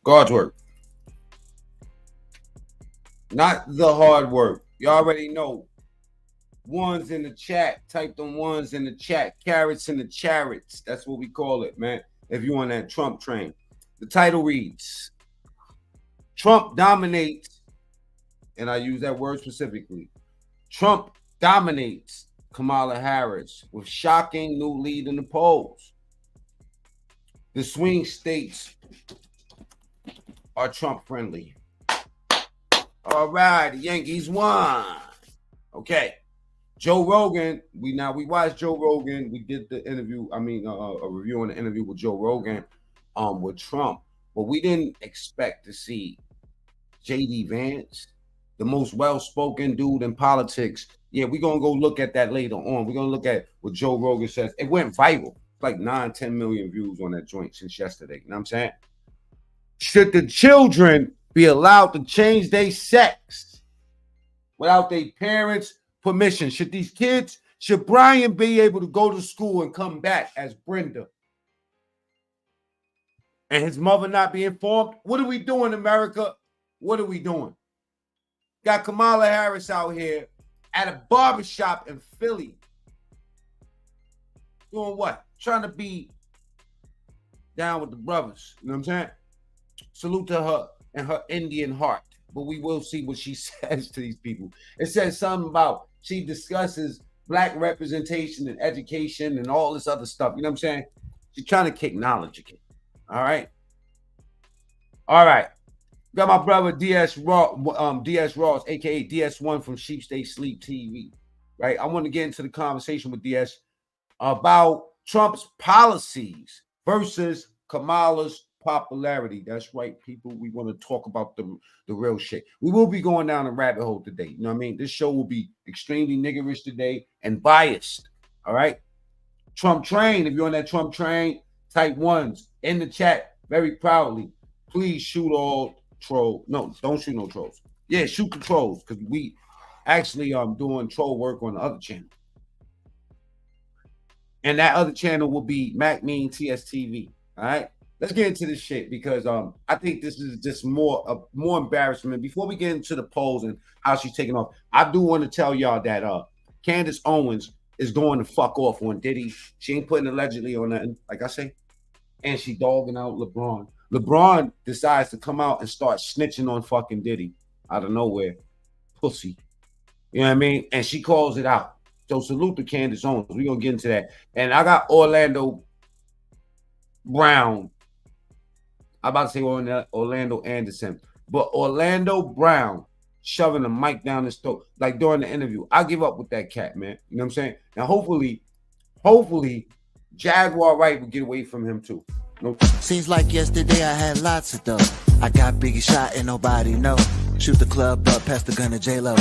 God's work. Not the hard work. You already know. Ones in the chat. Type them ones in the chat. Carrots in the chariots. That's what we call it, man. If you on that Trump train. The title reads, Trump dominates, and I use that word specifically. Trump dominates Kamala Harris with shocking new lead in the polls. The swing states are Trump friendly. All right, the Yankees won. Okay. Joe Rogan, we watched Joe Rogan. We did the interview, a review on the interview with Joe Rogan with Trump. But we didn't expect to see JD Vance, the most well-spoken dude in politics. Yeah, we're going to go look at that later on. We're going to look at what Joe Rogan says. It went viral. Like 9-10 million views on that joint since yesterday. You know what I'm saying? Should the children be allowed to change their sex without their parents' permission? Should Brian be able to go to school and come back as Brenda? And his mother not be informed? What are we doing, America? What are we doing? Got Kamala Harris out here at a barbershop in Philly. Doing what? Trying to be down with the brothers. You know what I'm saying? Salute to her and her Indian heart. But we will see what she says to these people. It says something about she discusses black representation and education and all this other stuff. You know what I'm saying? She's trying to kick knowledge again. All right. Got my brother DS Ross, aka DS1 from Sheep Stay Sleep TV. Right. I want to get into the conversation with DS about Trump's policies versus Kamala's popularity. That's right, people. We want to talk about the real shit. We will be going down a rabbit hole today. You know what I mean? This show will be extremely niggerish today and biased. All right. Trump train. If you're on that Trump train, type ones in the chat very proudly. Please shoot all trolls. No, don't shoot no trolls. Yeah, shoot the trolls because we actually doing troll work on the other channel. And that other channel will be Mac Mean TSTV. All right. Let's get into this shit because I think this is just more embarrassment. Before we get into the polls and how she's taking off, I do want to tell y'all that Candace Owens is going to fuck off on Diddy. She ain't putting allegedly on nothing, like I say. And she dogging out LeBron. LeBron decides to come out and start snitching on fucking Diddy out of nowhere. Pussy. You know what I mean? And she calls it out. So salute to Candace Owens. We're going to get into that. And I got Orlando Brown. I'm about to say Orlando Anderson. But Orlando Brown shoving the mic down his throat. Like during the interview. I give up with that cat, man. You know what I'm saying? Now, hopefully, Jaguar Wright will get away from him, too. Nope. Seems like yesterday I had lots of dough. I got Biggie shot and nobody know. Shoot the club up, pass the gun to J-Lo.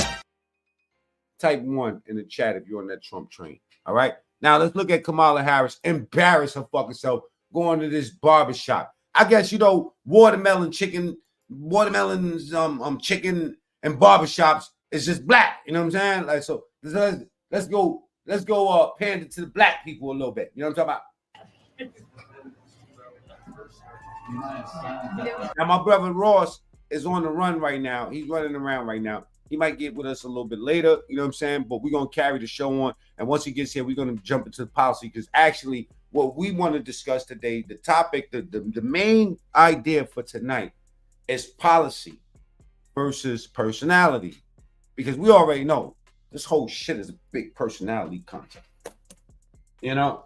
Type 1 in the chat if you're on that Trump train. All right? Now, let's look at Kamala Harris embarrass her fucking self going to this barbershop. I guess, watermelons, chicken, and barbershops is just black. You know what I'm saying? Like, so let's go pander to the black people a little bit. You know what I'm talking about? Now, my brother Ross is on the run right now. He's running around right now. He might get with us a little bit later, you know what I'm saying? But we're going to carry the show on. And once he gets here, we're going to jump into the policy because actually what we want to discuss today, the topic, the main idea for tonight is policy versus personality. Because we already know this whole shit is a big personality contest. You know?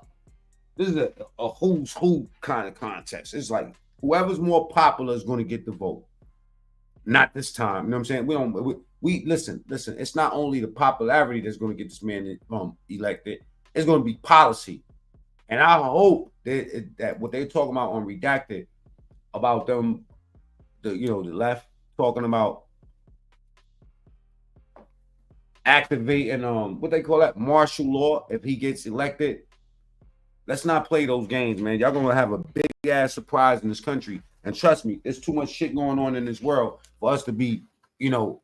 This is a who's who kind of contest. It's like whoever's more popular is going to get the vote. Not this time. You know what I'm saying? We listen. It's not only the popularity that's going to get this man elected. It's going to be policy. And I hope that what they're talking about on Redacted about them, the left talking about activating what they call that martial law if he gets elected. Let's not play those games, man. Y'all gonna have a big ass surprise in this country. And trust me, there's too much shit going on in this world for us to be,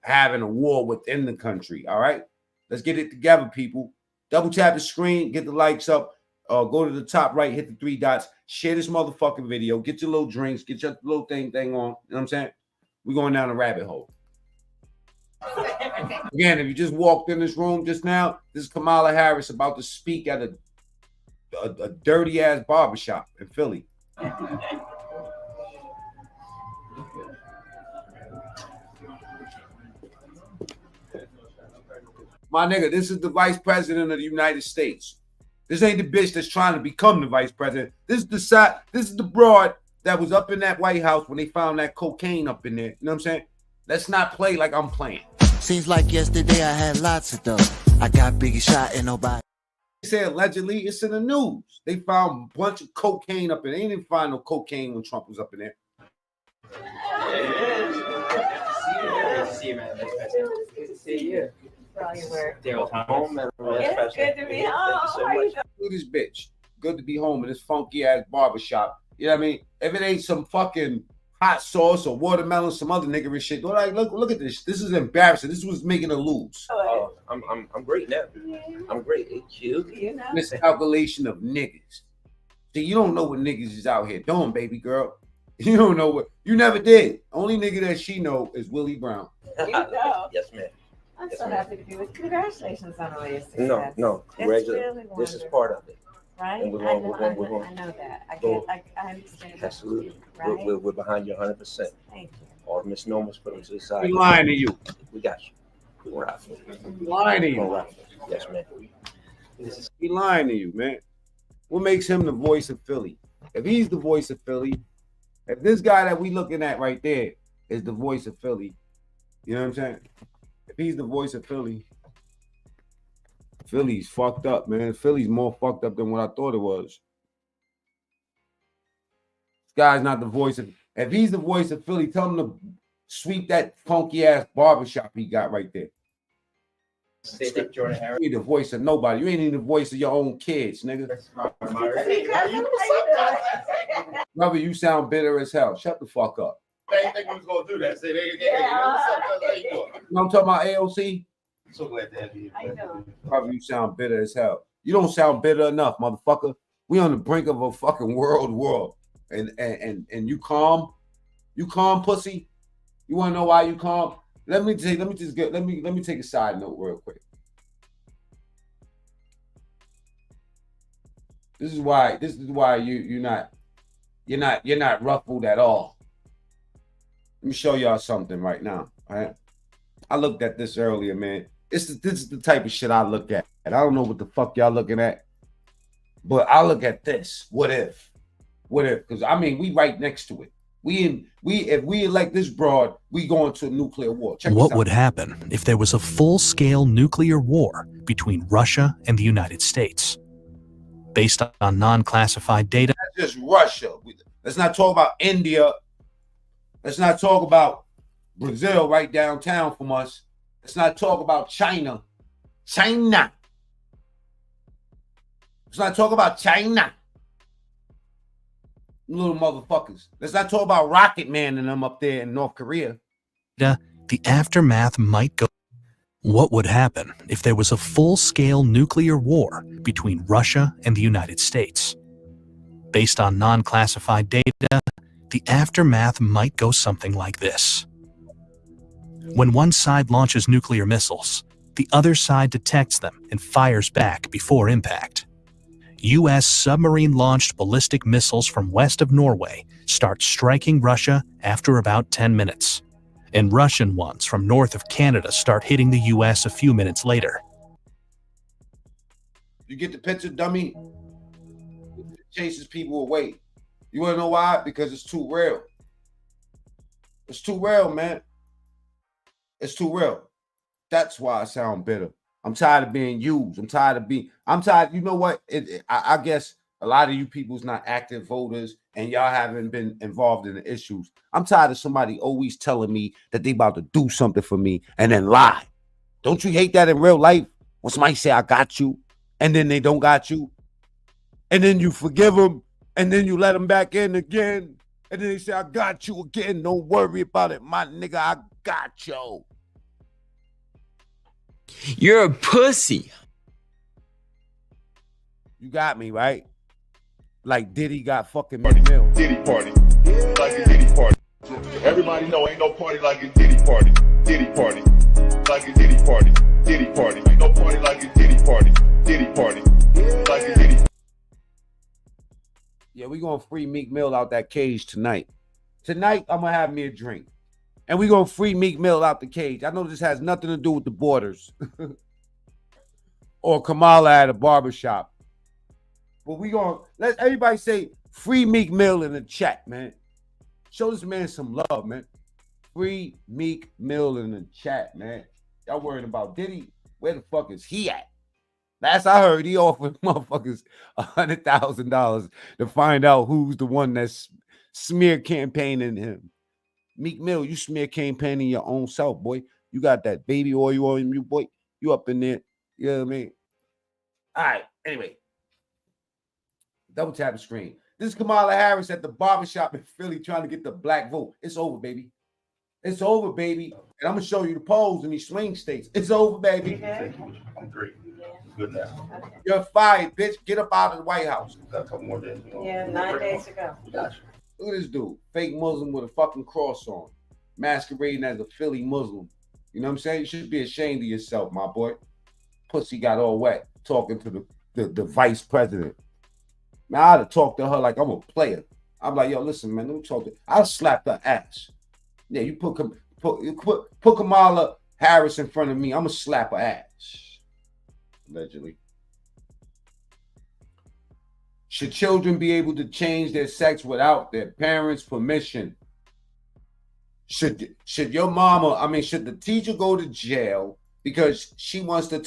having a war within the country. All right. Let's get it together, people. Double tap the screen, get the likes up. Go to the top right, hit the 3 dots, Share this motherfucking video. Get your little drinks. Get your little thing on. You know what I'm saying? We're going down a rabbit hole. Again, if you just walked in this room just now, this is Kamala Harris about to speak at a dirty ass barbershop in Philly. My nigga, this is the vice president of the United States. This ain't the bitch that's trying to become the vice president. This is the broad that was up in that White House when they found that cocaine up in there. You know what I'm saying? Let's not play like I'm playing. Seems like yesterday I had lots of dough. I got Biggie shot and nobody. They say allegedly it's in the news. They found a bunch of cocaine up in there. They didn't find no cocaine when Trump was up in there. See you, man. Good to see you. It's Good to be home. Look at this bitch. Good to be home in this funky ass barbershop. You know what I mean? If it ain't some fucking hot sauce or watermelon, some other niggerish shit. Like, look at this. This is embarrassing. This was making her lose. Oh, I'm great now. I'm great. It's you. You know. Miscalculation of niggas. See, you don't know what niggas is out here doing, baby girl. You don't know what. You never did. Only nigga that she know is Willie Brown. You know. Yes, ma'am. I'm so happy to be with you. Congratulations on all your success. No. Congratulations. Really this is part of it. Right? And we're I going. know that. I understand. Absolutely. Right? We're behind you 100%. Thank you. All the misnomers, put them to the side. We lying to you. We got you. We're out. We lying to We're you. out. Yes, man. He lying to you, man. What makes him the voice of Philly? If he's the voice of Philly, if this guy that we looking at right there is the voice of Philly, you know what I'm saying? If he's the voice of Philly, Philly's fucked up, man. Philly's more fucked up than what I thought it was. This guy's not the voice of. If he's the voice of Philly, tell him to sweep that funky ass barbershop he got right there. Say that, Jordan Harris. You ain't the voice of nobody. You ain't even the voice of your own kids, nigga. Brother, you sound bitter as hell. Shut the fuck up. They didn't think we was gonna do that. Say they You know what I'm talking about, AOC? So glad to have you. I know. Brother, you sound bitter as hell. You don't sound bitter enough, motherfucker. We on the brink of a fucking world war. And you calm? You calm, pussy? You wanna know why you calm? Let me take a side note real quick. This is why you're not ruffled at all. Let me show y'all something right now. All right. I looked at this earlier, man. This is the type of shit I look at. And I don't know what the fuck y'all looking at. But I look at this. What if? Because I mean, we right next to it. If we elect this broad, we go into a nuclear war. Check What would happen if there was a full-scale nuclear war between Russia and the United States? Based on non-classified data, That's just Russia. Let's not talk about India. Let's not talk about Brazil right downtown from us. Let's not talk about China. Let's not talk about China. Little motherfuckers. Let's not talk about Rocket Man and them up there in North Korea. the aftermath might go. What would happen if there was a full-scale nuclear war between Russia and the United States? Based on non-classified data, the aftermath might go something like this. When one side launches nuclear missiles, the other side detects them and fires back before impact. U.S. submarine-launched ballistic missiles from west of Norway start striking Russia after about 10 minutes, and Russian ones from north of Canada start hitting the U.S. a few minutes later. You get the picture, dummy? It chases people away. You want to know why? Because it's too real. It's too real, man. It's too real. That's why I sound bitter. I'm tired of being used. I'm tired. You know what? I guess a lot of you people's not active voters and y'all haven't been involved in the issues. I'm tired of somebody always telling me that they about to do something for me and then lie. Don't you hate that in real life? When somebody say, I got you, and then they don't got you, and then you forgive them, and then you let them back in again, and then they say, I got you again. Don't worry about it, my nigga. I got you. You're a pussy. You got me, right? like Diddy got fucking McMill. Diddy party, like a Diddy party. Everybody know ain't no party like a Diddy party. Diddy party, like a Diddy party. Diddy party, ain't no party like a Diddy party. Diddy party, like a Diddy. Yeah, we gonna free Meek Mill out that cage tonight. Tonight, I'm gonna have me a drink. And we gonna free Meek Mill out the cage. I know this has nothing to do with the borders. Or Kamala at a barbershop. But we gonna let everybody say free Meek Mill in the chat, man. Show this man some love, man. Free Meek Mill in the chat, man. Y'all worried about Diddy? Where the fuck is he at? Last I heard, he offered motherfuckers $100,000 to find out who's the one that's smear campaigning him. Meek Mill, you smear campaigning your own self, boy. You got that baby oil on you, boy. You up in there. You know what I mean? All right, anyway. Double tap the screen. This is Kamala Harris at the barbershop in Philly trying to get the black vote. It's over, baby. It's over, baby. And I'm going to show you the polls in these swing states. It's over, baby. I'm great. Good now. You're fired, bitch. Get up out of the White House. Got a couple more days. Yeah, 9 days to go. Gotcha. Look at this dude. Fake Muslim with a fucking cross on. Masquerading as a Philly Muslim. You know what I'm saying? You should be ashamed of yourself, my boy. Pussy got all wet talking to the vice president. Man, I'd have talked to her like I'm a player. I'm like, yo, listen, man, let me talk to her. I'll slap her ass. Yeah, you put Kamala Harris in front of me, I'm going to slap her ass. Allegedly. Should children be able to change their sex without their parents' permission? Should your mama, should the teacher go to jail because she wants to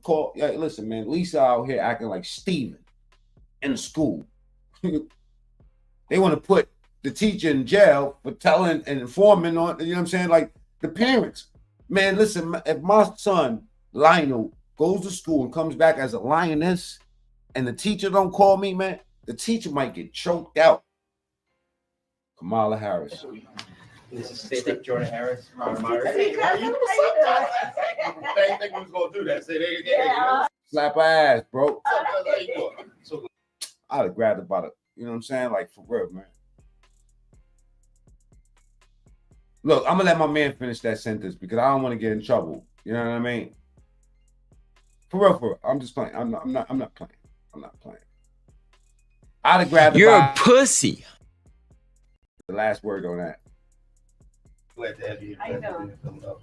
call, yeah, listen, man, Lisa out here acting like Steven in school. They want to put the teacher in jail for telling and informing on, you know what I'm saying? Like the parents. Man, listen, if my son, Lionel, goes to school and comes back as a lioness and the teacher don't call me, man, the teacher might get choked out. Kamala Harris. This is State Jordan Harris. I didn't think we was gonna do that. Say they Slap her ass, bro. So I'd have grabbed about it. You know what I'm saying? Like, for real, man. Look, I'm going to let my man finish that sentence because I don't want to get in trouble. You know what I mean? For real. I'm just playing. I'm not playing. I'm not playing. I'd have grabbed You're a pussy. The last word on that. glad to have you here. How you doing?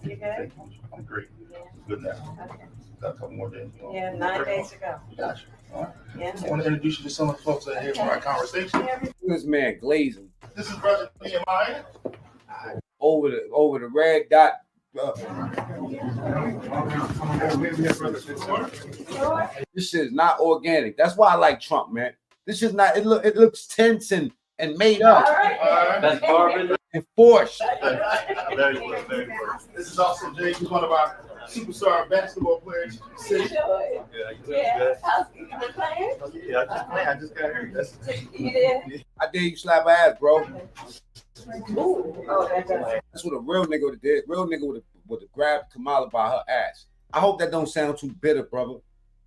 You good? I'm great. Yeah. Good now. Okay. Got a couple more days. Yeah, 9 days to go. Gotcha. All right. Yeah. I want to introduce you to some of the folks that are here for our conversation. Yeah. This man glazing This is Brother Nehemiah. over the red dot. This shit is not organic. That's why I like Trump, man. This is not. It looks tense and made up. All right. That's Marvin. And forced. Very good, very good. This is also James, who's one of our superstar basketball players. Yeah. How's you been playing? Yeah, I just got here. You did? I dare you slap her ass, bro. Ooh. Oh, that's That's what a real nigga would have did. Real nigga would have grabbed Kamala by her ass. I hope that don't sound too bitter, brother.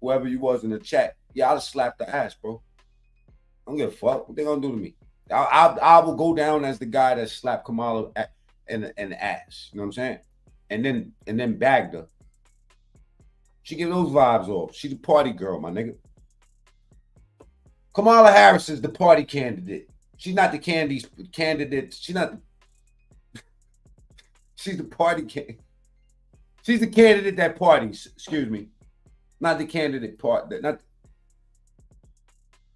Whoever you was in the chat. Yeah, I'd have slapped the ass, bro. I don't give a fuck. What they gonna do to me? I will go down as the guy that slapped Kamala in the ass. You know what I'm saying? And then bagged her. She give those vibes off. She the party girl, my nigga. Kamala Harris is the party candidate. She's not the candidate. She's the party candidate. She's the candidate that parties. Excuse me. Not the candidate part.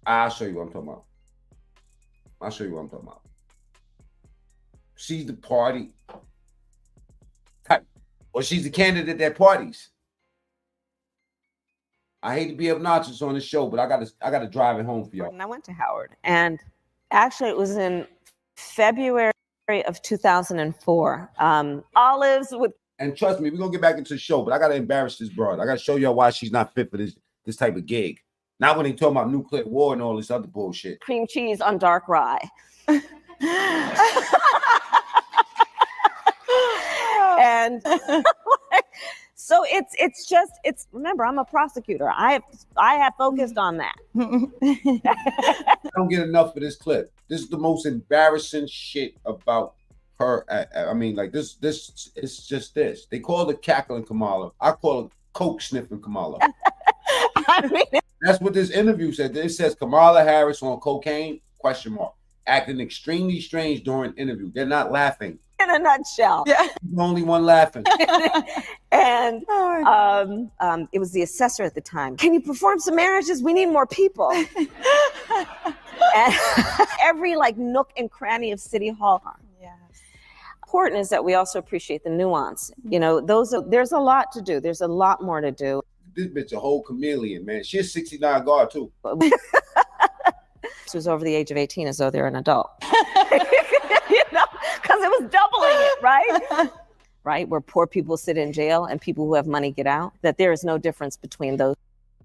I'll show you what I'm talking about. She's the party type. Or she's the candidate that parties. I hate to be obnoxious on this show, but I gotta drive it home for y'all. And I went to Howard, and actually it was in February of 2004. Olives with. And trust me, we're gonna get back into the show, but I gotta embarrass this broad. I gotta show y'all why she's not fit for this type of gig. Not when they talking about nuclear war and all this other bullshit. Cream cheese on dark rye. And So it's remember, I'm a prosecutor. I have focused on that. I don't get enough of this clip. This is the most embarrassing shit about her. I mean, like this it's just this. They call it cackling Kamala. I call it coke sniffing Kamala. I mean, that's what this interview said. It says Kamala Harris on cocaine, ? Acting extremely strange during interview. They're not laughing. In a nutshell. Yeah. The only one laughing. And it was the assessor at the time. Can you perform some marriages? We need more people. And every like nook and cranny of City Hall. Yes. Important is that we also appreciate the nuance. You know, there's a lot to do. There's a lot more to do. This bitch a whole chameleon, man. She's 69 guard too. Who's over the age of 18 as though they're an adult. You know, because it was doubling it, right? Right, where poor people sit in jail and people who have money get out, that there is no difference between those.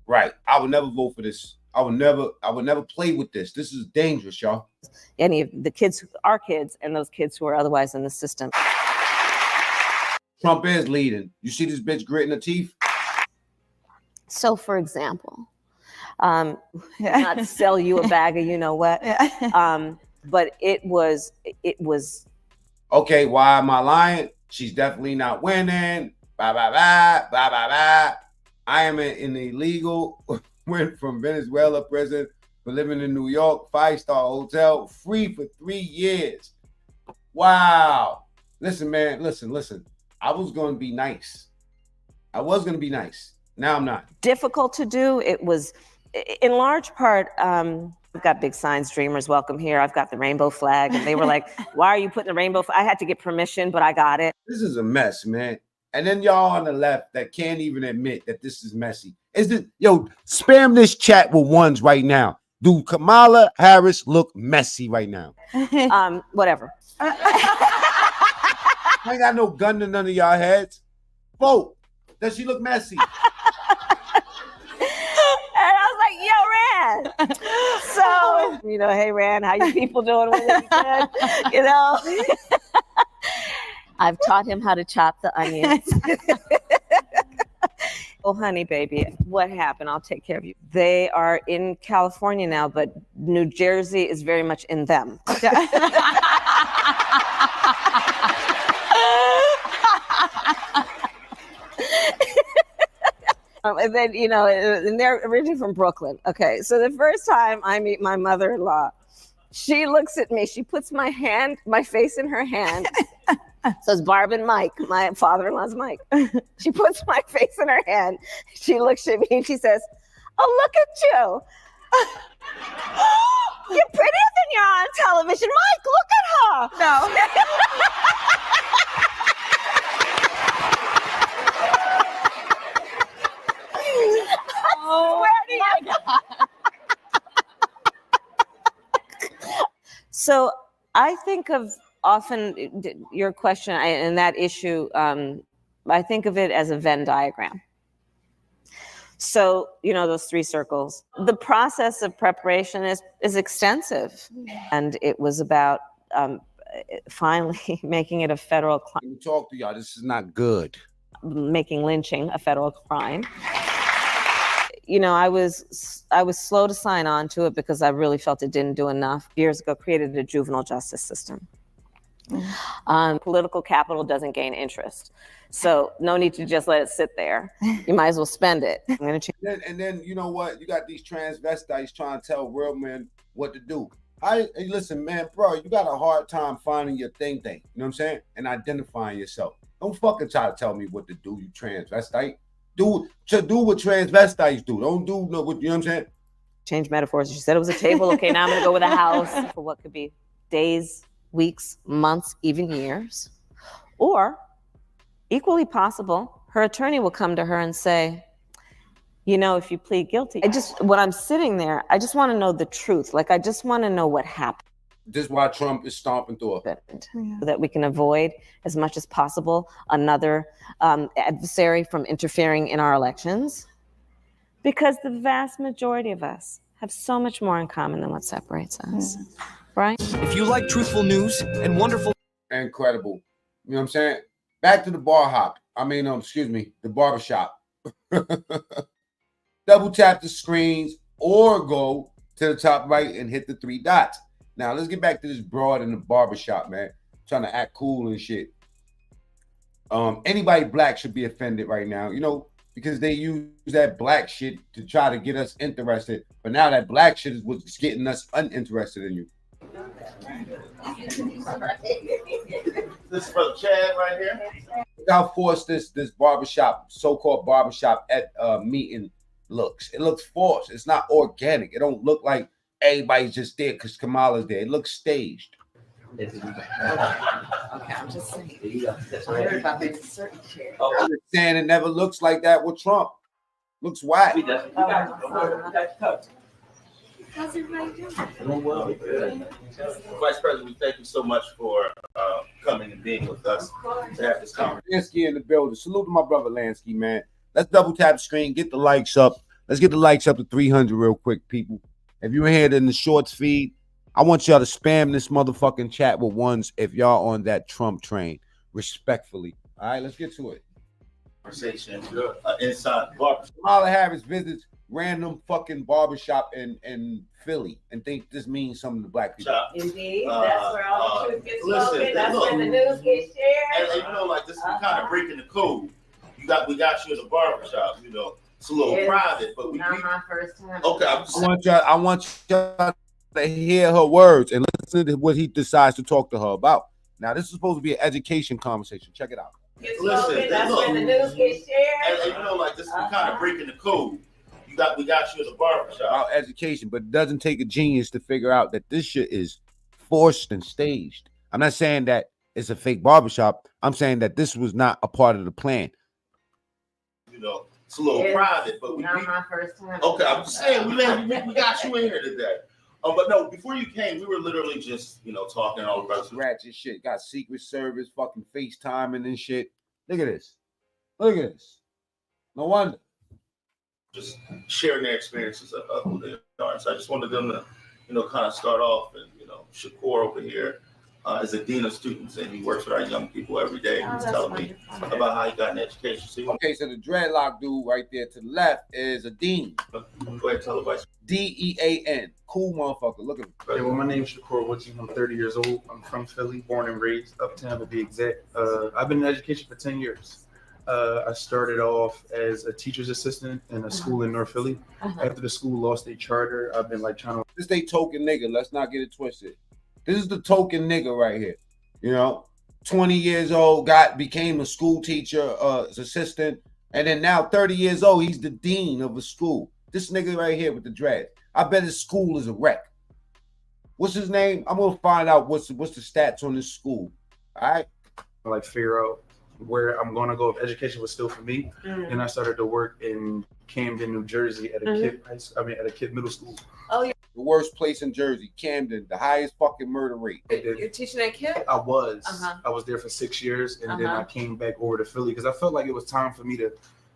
Right. I would never vote for this. I would never play with this. This is dangerous, y'all. Any of the kids, our kids, and those kids who are otherwise in the system. Trump is leading. You see this bitch gritting her teeth? So, for example, not to sell you a bag of you know what, but it was. Okay, why am I lying? She's definitely not winning. Blah, blah, blah, blah, blah, blah. I am an illegal, went from Venezuela prison for living in New York, 5-star hotel, free for 3 years. Wow. Listen, man, listen. I was going to be nice. Now I'm not. Difficult to do. It was, in large part, I've got big signs, Dreamers Welcome Here. I've got the rainbow flag. And they were like, why are you putting the rainbow flag? I had to get permission, but I got it. This is a mess, man. And then y'all on the left that can't even admit that this is messy. Spam this chat with ones right now. Do Kamala Harris look messy right now? Whatever. I ain't got no gun to none of y'all heads. Vote. Does she look messy? And I was like, yo, Rand. So, you know, hey, Rand, how you people doing with it? Good? You know? I've taught him how to chop the onions. Oh, honey, baby, what happened? I'll take care of you. They are in California now, but New Jersey is very much in them. And then, you know, and they're originally from Brooklyn. Okay, so the first time I meet my mother-in-law, she looks at me, she puts my face in her hand. So it's Barb and Mike, my father-in-law's Mike. She puts my face in her hand. She looks at me and she says, oh, look at you. You're prettier than you're on television. Mike, look at her. No. Oh, my God. So I think of often your question and that issue, I think of it as a Venn diagram. So, you know, those 3 circles. The process of preparation is extensive. And it was about finally making it a federal crime. Let me talk to y'all. This is not good. Making lynching a federal crime. You know, I was slow to sign on to it because I really felt it didn't do enough. Years ago, created a juvenile justice system. Political capital doesn't gain interest. So no need to just let it sit there. You might as well spend it. I'm gonna change. And then you know what? You got these transvestites trying to tell real men what to do. Hey, listen, man, bro, you got a hard time finding your thing. You know what I'm saying? And identifying yourself. Don't fucking try to tell me what to do, you transvestite. Do what transvestites do. Don't do no what, you know what I'm saying? Change metaphors. She said it was a table. Okay, now I'm gonna go with a house for what could be days, weeks, months, even years. Or equally possible, her attorney will come to her and say, you know, if you plead guilty, when I'm sitting there, I just want to know the truth. Like, I just want to know what happened. This is why Trump is stomping through it. So that we can avoid as much as possible another adversary from interfering in our elections. Because the vast majority of us have so much more in common than what separates us, right? If you like truthful news and wonderful... Incredible. You know what I'm saying? Back to the bar hop. Excuse me, the barbershop. Double tap the screens or go to the top right and hit the 3 dots. Now, let's get back to this broad in the barbershop, man. Trying to act cool and shit. Anybody black should be offended right now, you know, because they use that black shit to try to get us interested. But now that black shit is what's getting us uninterested in you. This is for Chad right here. Look how forced this barbershop, so-called barbershop at meeting looks. It looks forced. It's not organic. It don't look like everybody's just there because Kamala's there. It looks staged. Okay, I'm just saying. I heard about this certain chair. I'm just saying it never looks like that with Trump. Looks whack. How's everybody doing? Vice President, we thank you so much for coming and being with us to have this conversation. Lansky in the building. Salute to my brother Lansky, man. Let's double tap the screen, get the likes up. Let's get the likes up to 300 real quick, people. If you're here in the shorts feed, I want y'all to spam this motherfucking chat with ones if y'all on that Trump train, respectfully. All right, let's get to it. Conversation inside barbershop. Kamala Harris visits random fucking barbershop in Philly and think this means something to black people. Indeed, that's where all the truth gets spoken. Listen, That's look, where the news gets shared. and you know, like this is kind of breaking the code. We got you in the barbershop, you know. It's a little private, but Not my first time. okay. I want y'all to hear her words and listen to what he decides to talk to her about. Now, this is supposed to be an education conversation. Check it out. Listen, That's look, where the news gets shared. and you know, like this is kind of breaking the code. We got you in the barbershop. About education, but it doesn't take a genius to figure out that this shit is forced and staged. I'm not saying that it's a fake barbershop. I'm saying that this was not a part of the plan. You know, it's a little private, but Not my first time. okay. I'm just saying we got you in here today. But no, before you came, we were literally just talking all about Ratchet shit. Got Secret Service fucking FaceTiming and shit. Look at this. Look at this. No wonder. just sharing their experiences of who they are. So I just wanted them to, kind of start off. And, Shakur over here is a dean of students, and he works with our young people every day. He's telling me about how he got an education. So okay, so the dreadlock dude right there to the left is a dean. Go ahead, tell the vice. DEAN. Cool motherfucker. Look at him. Yeah, well, my name is Shakur Woodsy. I'm 30 years old. I'm from Philly, born and raised, uptown to be exact. I've been in education for 10 years. I started off as a teacher's assistant in a school in North Philly. After the school lost a charter, I've been trying to. This they token nigga. Let's not get it twisted. This is the token nigga right here. 20 years old, became a school teacher, assistant, and then now 30 years old, he's the dean of a school. This nigga right here with the dread. I bet his school is a wreck. What's his name? I'm gonna find out what's the stats on this school. All right. Figure out where I'm going to go if education was still for me. And I started to work in Camden, New Jersey at a kid middle school. Oh, yeah. The worst place in Jersey, Camden, the highest fucking murder rate. You're teaching that kid? I was. I was there for 6 years, and then I came back over to Philly because I felt like it was time for me to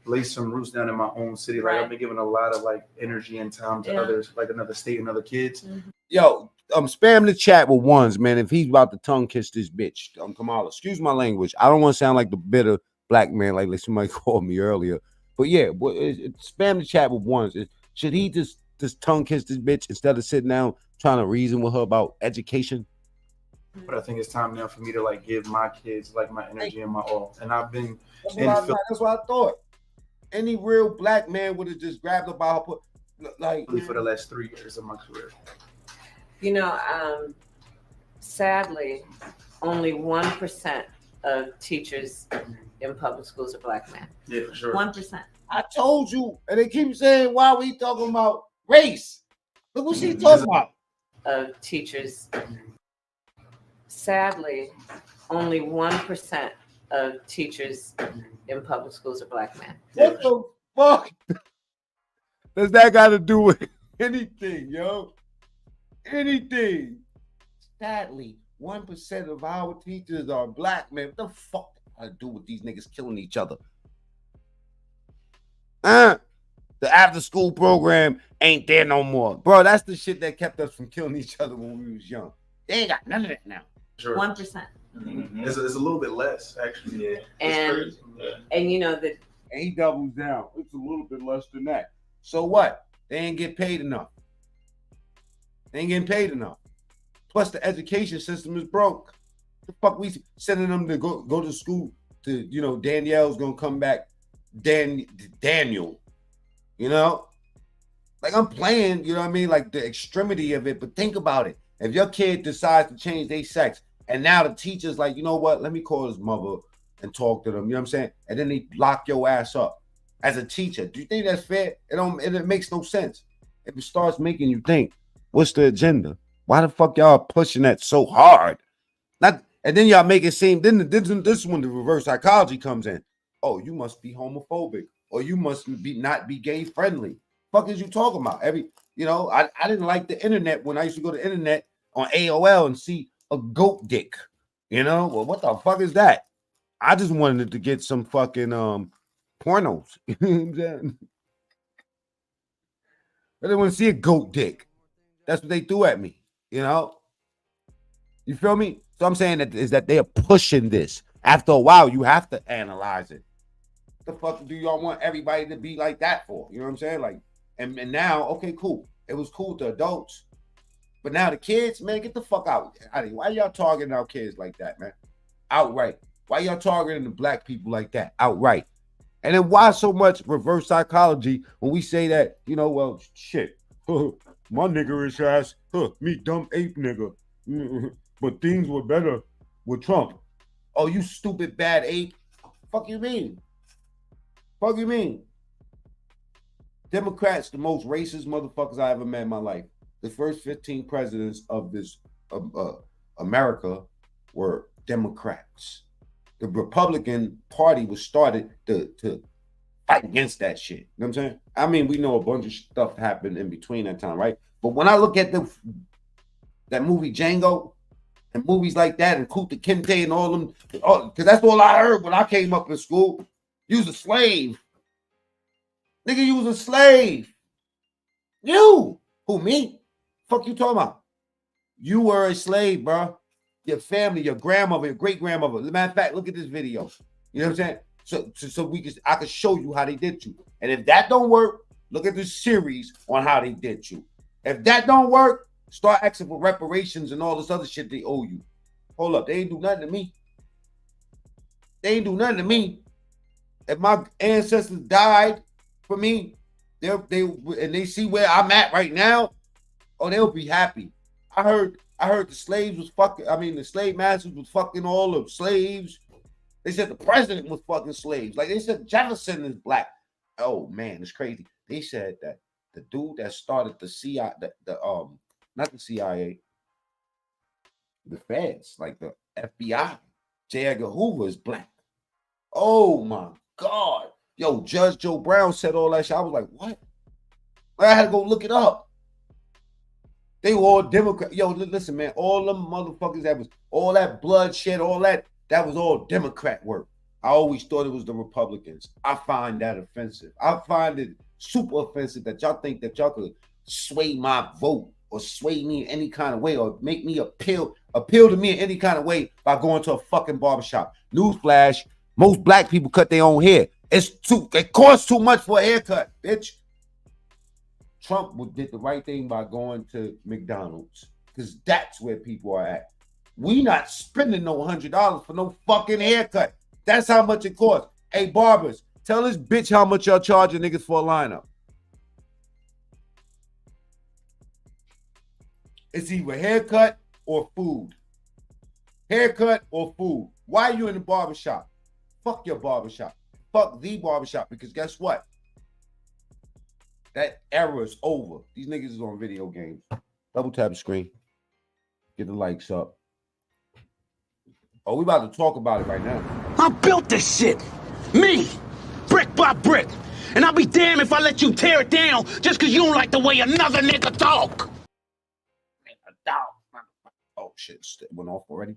lay some roots down in my own city. I've been giving a lot of energy and time to others, another state and other kids. Yo, spam the chat with ones, man. If he's about to tongue kiss this bitch, Kamala. Excuse my language. I don't want to sound like the bitter black man like somebody called me earlier. But yeah, spam the chat with ones. Should he just tongue kiss this bitch instead of sitting down trying to reason with her about education? But I think it's time now for me to give my kids my energy and my all. And I've been that's what I thought. Any real black man would have just grabbed her by her for the last 3 years of my career. Sadly, only 1% of teachers in public schools are black men. Yeah, for sure. 1%. I told you, and they keep saying, why we talking about race? Look what she's talking about. Of teachers. Sadly, only 1% of teachers in public schools are black men. What the fuck does that got to do with anything, yo? Anything. Sadly, 1% of our teachers are black men. What the fuck got to do with these niggas killing each other? The after school program ain't there no more. Bro, that's the shit that kept us from killing each other when we was young. They ain't got none of that now. Sure. 1%. It's a little bit less, actually. Yeah. And It's crazy. Yeah. and you know that And he doubles down. It's a little bit less than that. So what? They ain't get paid enough. They ain't getting paid enough. Plus the education system is broke. The fuck we sending them to go to school to, you know, Danielle's gonna come back. Daniel. You know? Like I'm playing, you know what I mean? Like the extremity of it, but think about it. If your kid decides to change their sex, and now the teacher's like, you know what? Let me call his mother and talk to them. You know what I'm saying? And then they lock your ass up as a teacher. Do you think that's fair? It makes no sense. It starts making you think, what's the agenda? Why the fuck y'all pushing that so hard? And then y'all make it seem, this is when the reverse psychology comes in. Oh, you must be homophobic, or you must not be gay friendly. Fuck is you talking about? I didn't like the internet when I used to go to the internet on AOL and see a goat dick. Well, what the fuck is that? I just wanted to get some fucking pornos. You know what I'm saying? I didn't want to see a goat dick. That's what they threw at me. You feel me? So I'm saying that they are pushing this. After a while, you have to analyze it. The fuck do y'all want everybody to be like that for? You know what I'm saying? Like, and now, okay, cool. It was cool to adults. But now the kids, man, get the fuck out. Why y'all targeting our kids like that, man? Outright. Why y'all targeting the black people like that? Outright. And then why so much reverse psychology when we say that, well, shit. My niggerish ass, me dumb ape nigga. But things were better with Trump. Oh, you stupid bad ape. Fuck you mean? Fuck you mean? Democrats, the most racist motherfuckers I ever met in my life. The first 15 presidents of this America were Democrats. The Republican Party was started to fight against that shit. You know what I'm saying? I mean, we know a bunch of stuff happened in between that time, right? But when I look at that movie Django and movies like that and Kunta Kinte and all them, because that's all I heard when I came up in school. You was a slave. Nigga, you was a slave. You. Who, me? Fuck you talking about? You were a slave, bro. Your family, your grandmother, your great-grandmother. As a matter of fact, look at this video. You know what I'm saying? So I can show you how they did you. And if that don't work, look at this series on how they did you. If that don't work, start asking for reparations and all this other shit they owe you. Hold up, they ain't do nothing to me. They ain't do nothing to me. If my ancestors died for me, they see where I'm at right now, oh, they'll be happy. I heard the slaves was fucking, the slave masters was fucking all the slaves. They said the president was fucking slaves. Like they said Jefferson is black. Oh man, it's crazy. They said that the dude that started the CIA, not the CIA, the feds, like the FBI, J. Edgar Hoover is black. Oh my God. Yo, Judge Joe Brown said all that shit. I was like, what? I had to go look it up. They were all Democrat. Yo, listen, man, all them motherfuckers that was all that bloodshed, all that was all Democrat work. I always thought it was the Republicans. I find that offensive. I find it super offensive that y'all think that y'all could sway my vote or sway me in any kind of way or make me appeal to me in any kind of way by going to a fucking barbershop. Newsflash, most black people cut their own hair. It costs too much for a haircut, bitch. Trump did the right thing by going to McDonald's because that's where people are at. We not spending no $100 for no fucking haircut. That's how much it costs. Hey, barbers, tell this bitch how much y'all charging niggas for a lineup. It's either haircut or food. Haircut or food. Why are you in the barbershop? Fuck your barbershop. Fuck the barbershop, because guess what? That era is over. These niggas is on video games. Double tap the screen. Get the likes up. Oh, we about to talk about it right now. I built this shit. Me. Brick by brick. And I'll be damned if I let you tear it down just because you don't like the way another nigga talk. Oh, shit. It went off already.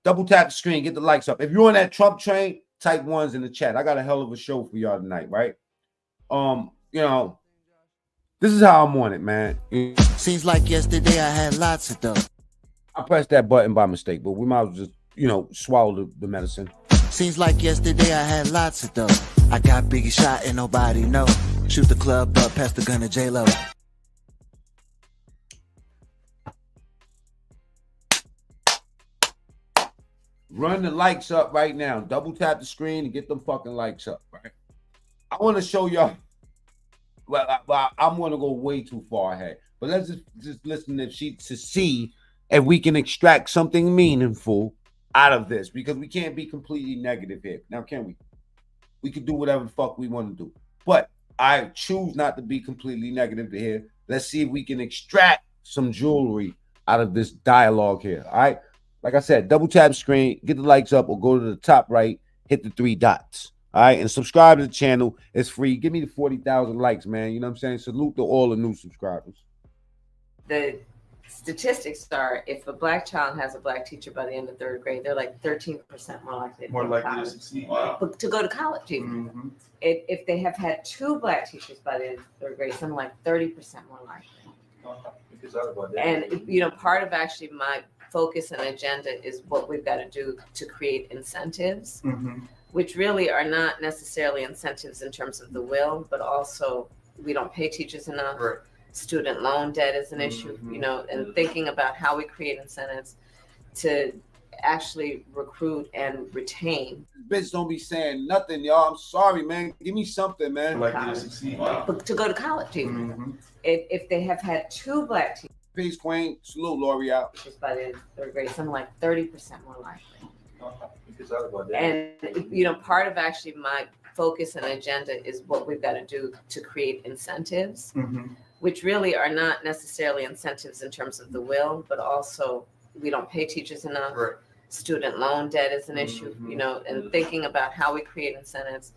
Double tap the screen. Get the likes up. If you're on that Trump train, type ones in the chat. I got a hell of a show for y'all tonight, right? This is how I'm on it, man. Seems like yesterday I had lots of dough. I pressed that button by mistake, but we might as well just swallow the medicine. Seems like yesterday I had lots of dough. I got Biggie shot and nobody know. Shoot the club up, pass the gun to J-Lo. Run the likes up right now. Double tap the screen and get them fucking likes up, right? I want to show y'all. Well, I'm going to go way too far ahead. But let's just listen to see if we can extract something meaningful out of this, because we can't be completely negative here. Now, can we? We can do whatever the fuck we want to do. But I choose not to be completely negative here. Let's see if we can extract some jewelry out of this dialogue here. All right. Like I said, double tap screen, get the likes up, or go to the top right, hit the 3 dots. All right. And subscribe to the channel. It's free. Give me the 40,000 likes, man. You know what I'm saying? Salute to all the new subscribers. The statistics are, if a black child has a black teacher by the end of 3rd grade, they're like 13% more likely to succeed. Wow. To go to college even. Mm-hmm. If they have had 2 black teachers by the end of 3rd grade, something like 30% more likely. And part of actually my focus and agenda is what we've got to do to create incentives, which really are not necessarily incentives in terms of the will, but also we don't pay teachers enough. Right. Student loan debt is an issue, and thinking about how we create incentives to actually recruit and retain. Bitch, don't be saying nothing, y'all. I'm sorry, man. Give me something, man. To go to college even. If they have had 2 black teachers. Peace, Queen. Salute, L'Oreal. By the end of 3rd grade, something like 30% more likely. And part of actually my focus and agenda is what we've got to do to create incentives, which really are not necessarily incentives in terms of the will, but also we don't pay teachers enough. Right. Student loan debt is an issue, and thinking about how we create incentives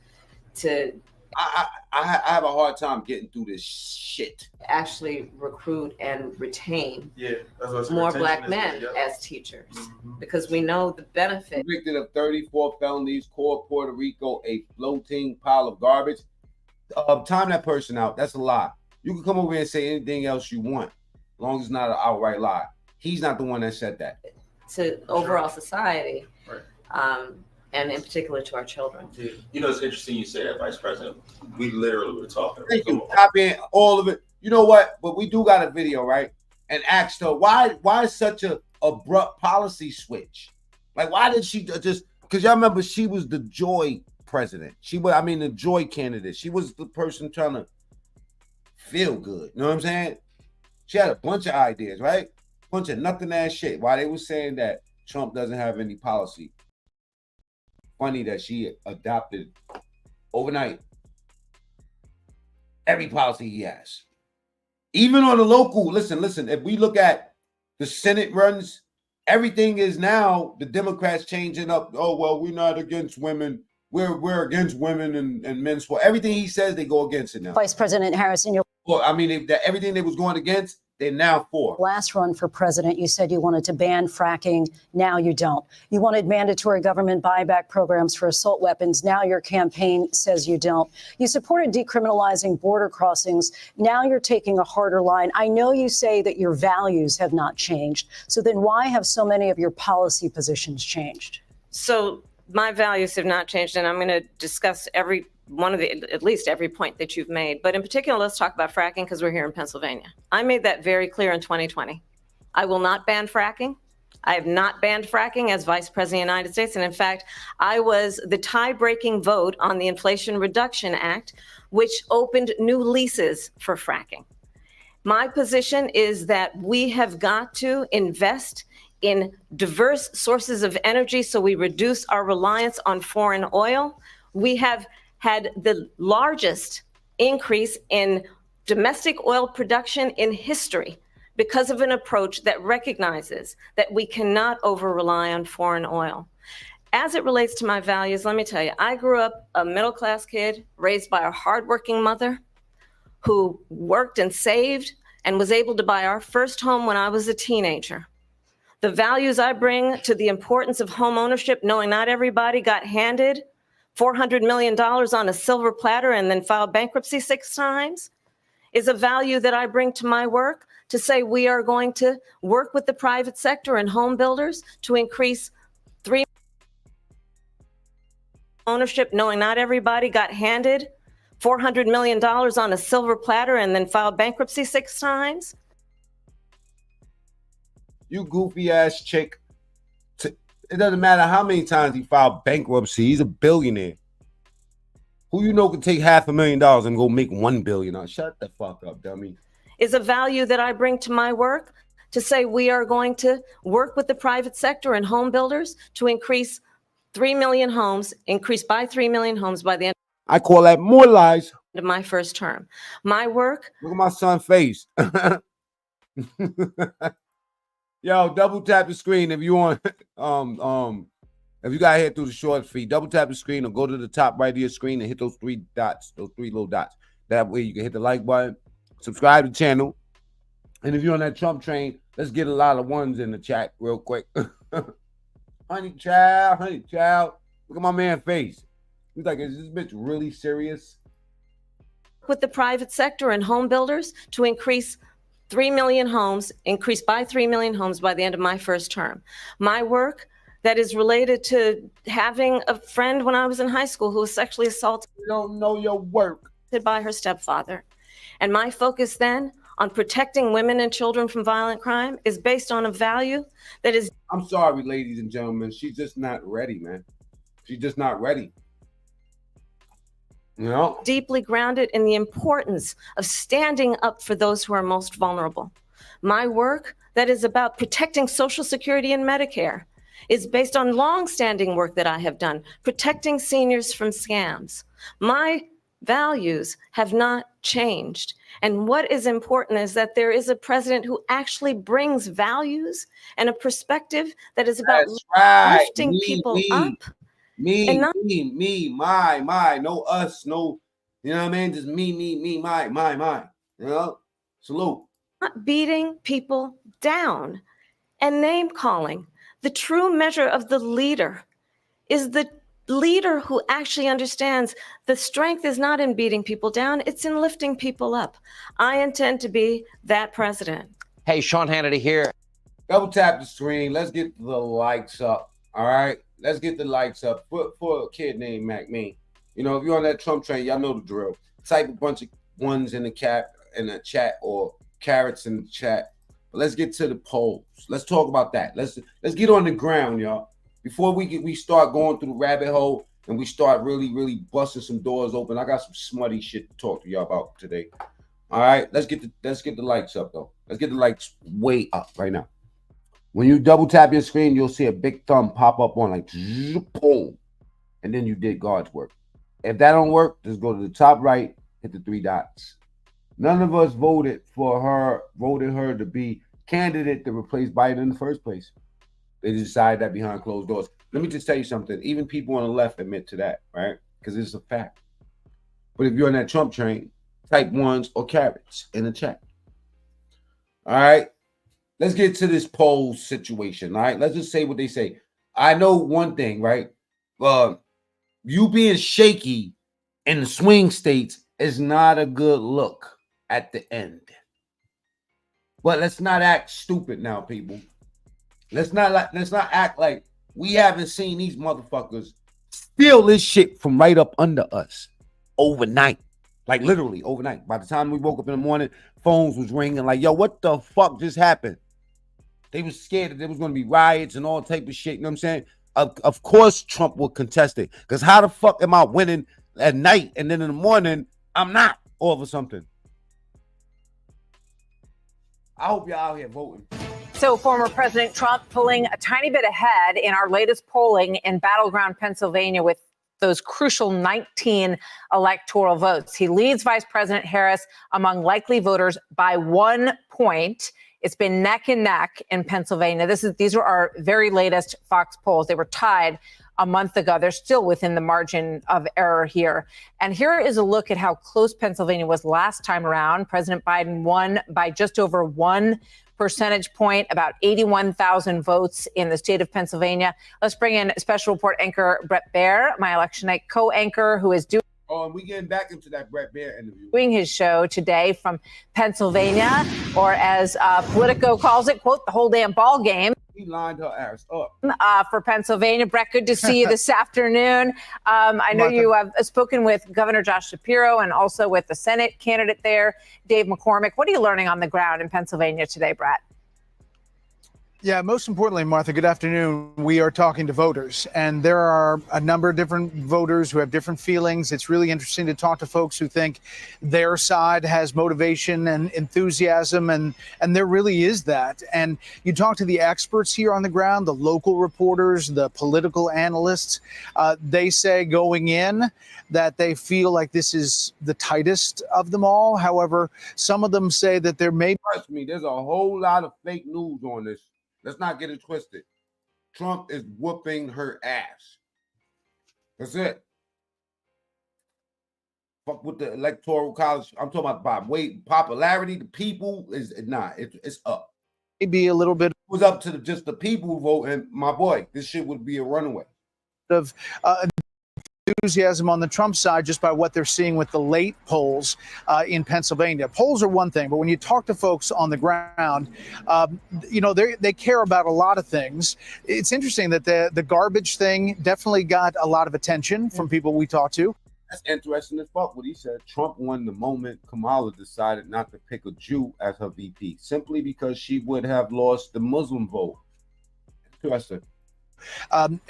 to I have a hard time getting through this shit. Actually recruit and retain more black men as teachers, because we know the benefit. Convicted of 34 felonies, called Puerto Rico a floating pile of garbage. Time that person out. That's a lie. You can come over here and say anything else you want, as long as it's not an outright lie. He's not the one that said that. To overall society, and in particular to our children. It's interesting you say that, Vice President. We literally were talking. Thank you. Copying all of it. You know what? But we do got a video, right? And asked her, why such a abrupt policy switch? Like, why did she just, because y'all remember she was the joy president. The joy candidate. She was the person trying to feel good. You know what I'm saying? She had a bunch of ideas, right? Bunch of nothing ass shit. Why they were saying that Trump doesn't have any policy. Funny that she adopted overnight every policy he has. Even on the local, listen, if we look at the Senate runs, everything is now the Democrats changing up. Oh, well, we're not against women. We're against women and men's sport. Everything he says, they go against it now. Vice President Harris, in your everything they was going against, they're now for. Last run for president, you said you wanted to ban fracking. Now you don't. You wanted mandatory government buyback programs for assault weapons. Now your campaign says you don't. You supported decriminalizing border crossings. Now you're taking a harder line. I know you say that your values have not changed. So then why have so many of your policy positions changed? So my values have not changed, and I'm going to discuss at least every point that you've made. But in particular, let's talk about fracking, because we're here in Pennsylvania. I made that very clear in 2020. I will not ban fracking. I have not banned fracking as Vice President of the United States. And in fact, I was the tie-breaking vote on the Inflation Reduction Act, which opened new leases for fracking. My position is that we have got to invest in diverse sources of energy so we reduce our reliance on foreign oil. We have had the largest increase in domestic oil production in history because of an approach that recognizes that we cannot over-rely on foreign oil. As it relates to my values, let me tell you, I grew up a middle-class kid raised by a hardworking mother who worked and saved and was able to buy our first home when I was a teenager. The values I bring to the importance of home ownership, knowing not everybody got handed $400 million on a silver platter and then filed bankruptcy 6 times, is a value that I bring to my work, to say we are going to work with the private sector and home builders to increase 3 ownership, knowing not everybody got handed $400 million on a silver platter and then filed bankruptcy 6 times? You goofy ass chick. It doesn't matter how many times he filed bankruptcy. He's a billionaire. Who you know could take $500,000 and go make $1 billion? Shut the fuck up, dummy. Is a value that I bring to my work to say we are going to work with the private sector and home builders to increase 3 million homes, increase by 3 million homes by the end I call that more lies. of my first term. My work. Look at my son's face. Yo, double tap the screen if you want. If you got to hit through the short feed, double tap the screen or go to the top right of your screen and hit those 3 dots, those 3 little dots. That way you can hit the like button, subscribe to the channel. And if you're on that Trump train, let's get a lot of ones in the chat real quick. Honey child. Look at my man's face. He's like, is this bitch really serious? With the private sector and home builders to increase 3 million homes, increase by 3 million homes by the end of my first term. My work that is related to having a friend when I was in high school who was sexually assaulted. You don't know your work. By her stepfather. And my focus then on protecting women and children from violent crime is based on a value that is. I'm sorry, ladies and gentlemen. She's just not ready, man. She's just not ready. You know? Deeply grounded in the importance of standing up for those who are most vulnerable. My work that is about protecting Social Security and Medicare is based on long-standing work that I have done, protecting seniors from scams. My values have not changed. And what is important is that there is a president who actually brings values and a perspective that is about lifting people up. Me, my, no us, no, you know what I mean? Just me, my. You know? Salute. Not beating people down and name calling. The true measure of the leader is the leader who actually understands the strength is not in beating people down, it's in lifting people up. I intend to be that president. Hey, Sean Hannity here. Double tap the screen. Let's get the likes up. All right. Let's get the likes up for a kid named Mac Me. You know, if you're on that Trump train, y'all know the drill. Type a bunch of ones in the chat or carrots in the chat. But let's get to the polls. Let's talk about that. Let's get on the ground, y'all. Before we start going through the rabbit hole and we start really busting some doors open. I got some smutty shit to talk to y'all about today. All right, let's get the likes up though. Let's get the likes way up right now. When you double tap your screen, you'll see a big thumb pop up on like boom, and then you did God's work. If that don't work, just go to the top right, hit the 3 dots. None of us voted her to be candidate to replace Biden in the first place. They decided that behind closed doors. Let me just tell you something. Even people on the left admit to that, right? Because it's a fact. But if you're on that Trump train, type ones or carrots in the chat. All right. Let's get to this poll situation. All right. Let's just say what they say. I know one thing, right? You being shaky in the swing states is not a good look at the end. But let's not act stupid now, people. Let's not act like we haven't seen these motherfuckers steal this shit from right up under us overnight. Like literally overnight. By the time we woke up in the morning, phones was ringing like, yo, what the fuck just happened? They was scared that there was going to be riots and all type of shit. You know what I'm saying? Of course Trump will contest it. Because how the fuck am I winning at night and then in the morning I'm not all of a something? I hope y'all out here voting. So former President Trump pulling a tiny bit ahead in our latest polling in battleground Pennsylvania with those crucial 19 electoral votes. He leads Vice President Harris among likely voters by 1 point. It's been neck and neck in Pennsylvania. These are our very latest Fox polls. They were tied a month ago. They're still within the margin of error here. And here is a look at how close Pennsylvania was last time around. President Biden won by just over 1 percentage point, about 81,000 votes in the state of Pennsylvania. Let's bring in special report anchor Brett Baer, my election night co-anchor, who is doing. Oh, and we getting back into that Brett Baer interview. Doing his show today from Pennsylvania, or as Politico calls it, quote, the whole damn ball game. He lined her ass up. For Pennsylvania. Brett, good to see you this afternoon. I know you have spoken with Governor Josh Shapiro and also with the Senate candidate there, Dave McCormick. What are you learning on the ground in Pennsylvania today, Brett? Yeah, most importantly, Martha, good afternoon. We are talking to voters, and there are a number of different voters who have different feelings. It's really interesting to talk to folks who think their side has motivation and enthusiasm, and there really is that. And you talk to the experts here on the ground, the local reporters, the political analysts. They say going in that they feel like this is the tightest of them all. However, some of them say that there may... Trust me, there's a whole lot of fake news on this. Let's not get it twisted. Trump is whooping her ass. That's it. Fuck with the electoral college. I'm talking about by weight, popularity. The people is not. It's up. Maybe a little bit. It was up to just the people who vote, and my boy, this shit would be a runaway. Of enthusiasm on the Trump side just by what they're seeing with the late polls in Pennsylvania. Polls are one thing, but when you talk to folks on the ground, you know, they care about a lot of things. It's interesting that the garbage thing definitely got a lot of attention from people we talked to. That's interesting as fuck what he said. Trump won the moment Kamala decided not to pick a Jew as her VP, simply because she would have lost the Muslim vote. Interesting.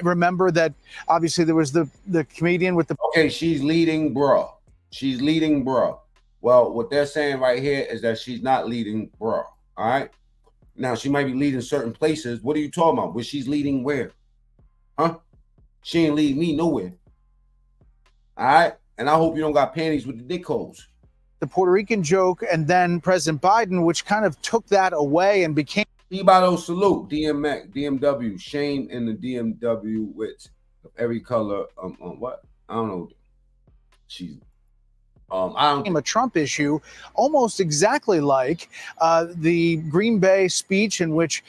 Remember that obviously there was the comedian with the... Okay, she's leading, bruh. She's leading, bruh. Well, what they're saying right here is that she's not leading, bruh. All right? Now, she might be leading certain places. What are you talking about? Where she's leading where? Huh? She ain't leading me nowhere. All right? And I hope you don't got panties with the dick holes. The Puerto Rican joke, and then President Biden, which kind of took that away and became... Ibado salute, DMW, shame in the DMW with every color. What? I don't know. She's I don't a Trump issue, almost exactly like the Green Bay speech in which